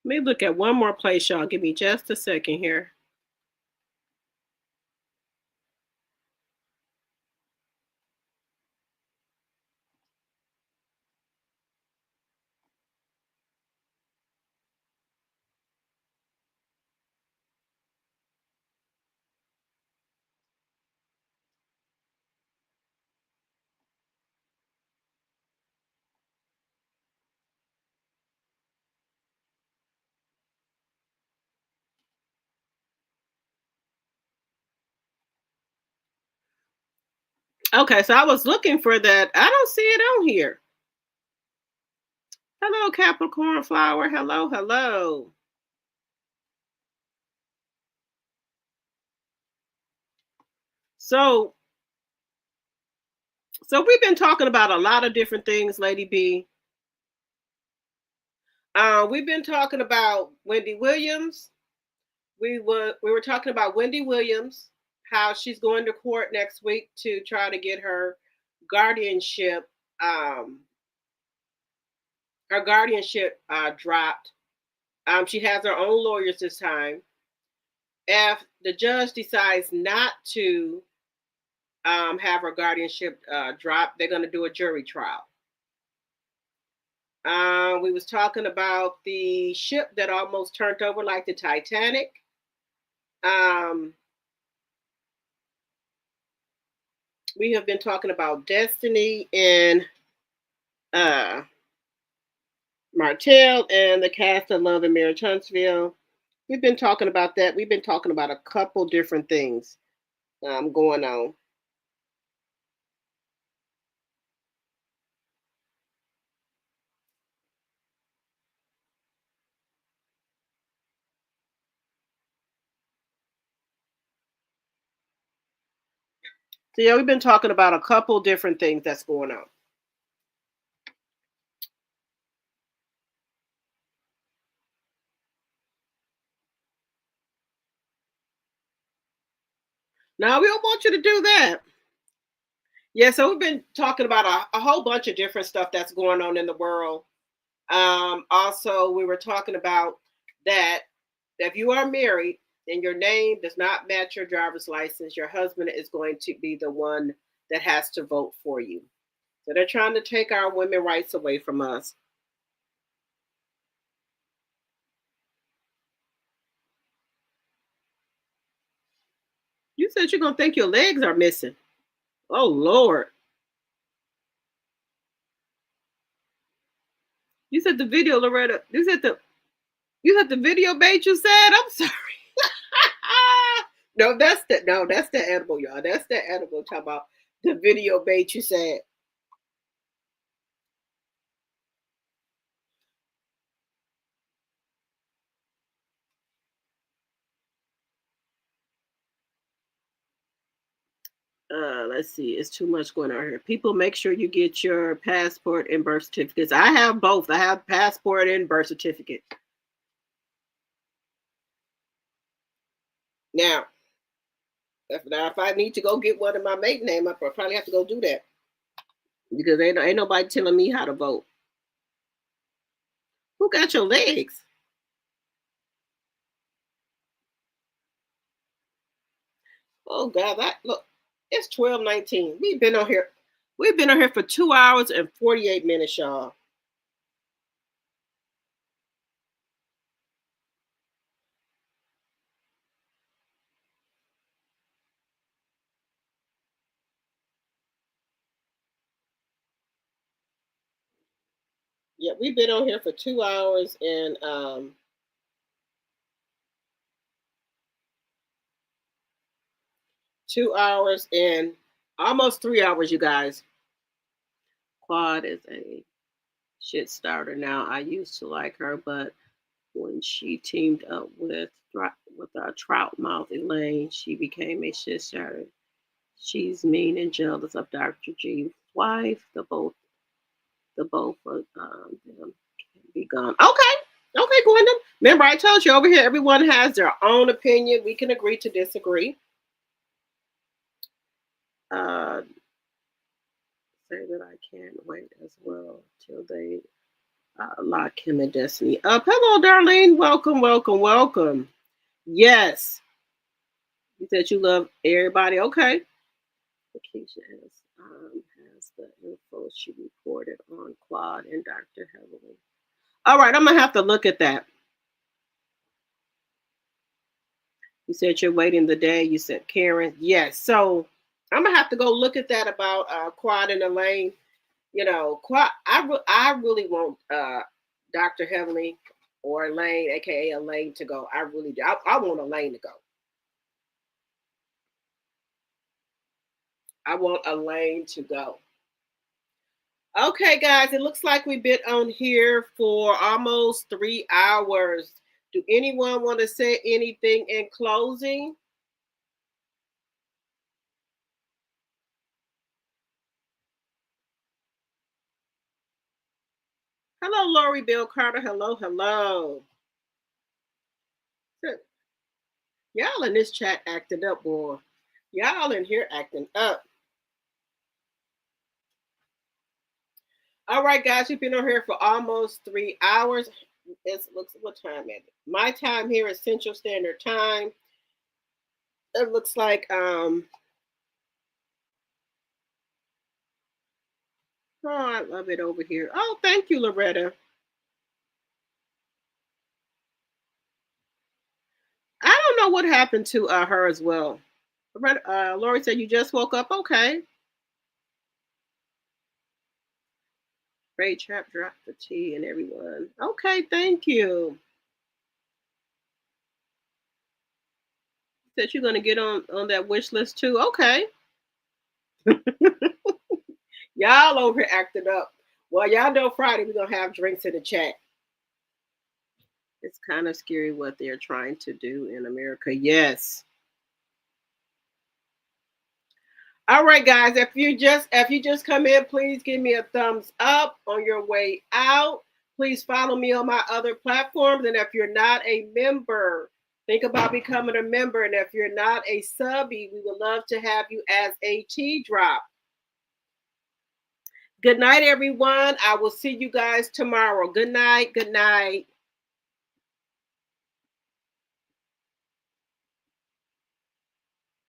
Let me look at one more place, y'all. Give me just a second here. Okay, so I was looking for that. I don't see it on here. Hello, Capricorn Flower. Hello, hello. So we've been talking about a lot of different things, Lady B. We've been talking about Wendy Williams. We were talking about Wendy Williams, how she's going to court next week to try to get her guardianship dropped. She has her own lawyers this time. If the judge decides not to have her guardianship dropped, they're going to do a jury trial. We was talking about the ship that almost turned over like the Titanic. We have been talking about Destiny and Martell and the cast of Love and Marriage Huntsville. We've been talking about that. We've been talking about a couple different things going on. So yeah, we've been talking about a couple different things that's going on. Now we don't want you to do that. Yeah, so we've been talking about a whole bunch of different stuff that's going on in the world. Also, we were talking about that if you are married and your name does not match your driver's license, your husband is going to be the one that has to vote for you. So they're trying to take our women's rights away from us. You said you're going to think your legs are missing. Oh, Lord. You said the video, Loretta. You said the video bait you said? I'm sorry. No, that's the edible, y'all. That's the edible. Talk about the video bait you said. Let's see. It's too much going on here. People, make sure you get your passport and birth certificates. I have both. I have passport and birth certificate. Now, if I need to go get one in my maiden name, I probably have to go do that because ain't nobody telling me how to vote. Who got your legs? Oh God, look. It's 12:19. We've been on here for 2 hours and 48 minutes, y'all. Yeah, we've been on here for 2 hours and 2 hours and almost 3 hours, you guys. Claude is a shit starter now. I used to like her, but when she teamed up with Trout Mouth Elaine, she became a shit starter. She's mean and jealous of Dr. G's wife. The both of them can be gone. Okay, Gwendolyn. Remember, I told you over here, everyone has their own opinion. We can agree to disagree. Say that I can't wait as well till they lock him and Destiny up. Hello, Darlene. Welcome. Yes. You said you love everybody. Okay. Lakeisha has the info she reported on Claude and Dr. Heavily. All right, I'm going to have to look at that. You said you're waiting the day. You said Karen. Yes. So I'm going to have to go look at that about Quad and Elaine. You know, Quad, I really want Dr. Heavily or Elaine, a.k.a. Elaine, to go. I really do. I want Elaine to go. I want a lane to go. Okay, guys, it looks like we've been on here for almost 3 hours. Do anyone want to say anything in closing? Hello, Lori Bill Carter. Hello, hello. Y'all in this chat acting up, boy. Y'all in here acting up. All right, guys, we've been on here for almost 3 hours. Looks what time is it? My time here is Central Standard Time. It looks like oh, I love it over here. Oh, thank you, Loretta. I don't know what happened to her as well. Loretta, Lori said you just woke up. Okay. Ray Trap dropped the tea and everyone. Okay, thank you. Said you're gonna get on that wish list too. Okay. Y'all over here acting up. Well, y'all know Friday we're gonna have drinks in the chat. It's kind of scary what they're trying to do in America. Yes. All right, guys. If you just come in, please give me a thumbs up on your way out. Please follow me on my other platforms. And if you're not a member, think about becoming a member. And if you're not a subby, we would love to have you as a tea drop. Good night, everyone. I will see you guys tomorrow. Good night. Good night.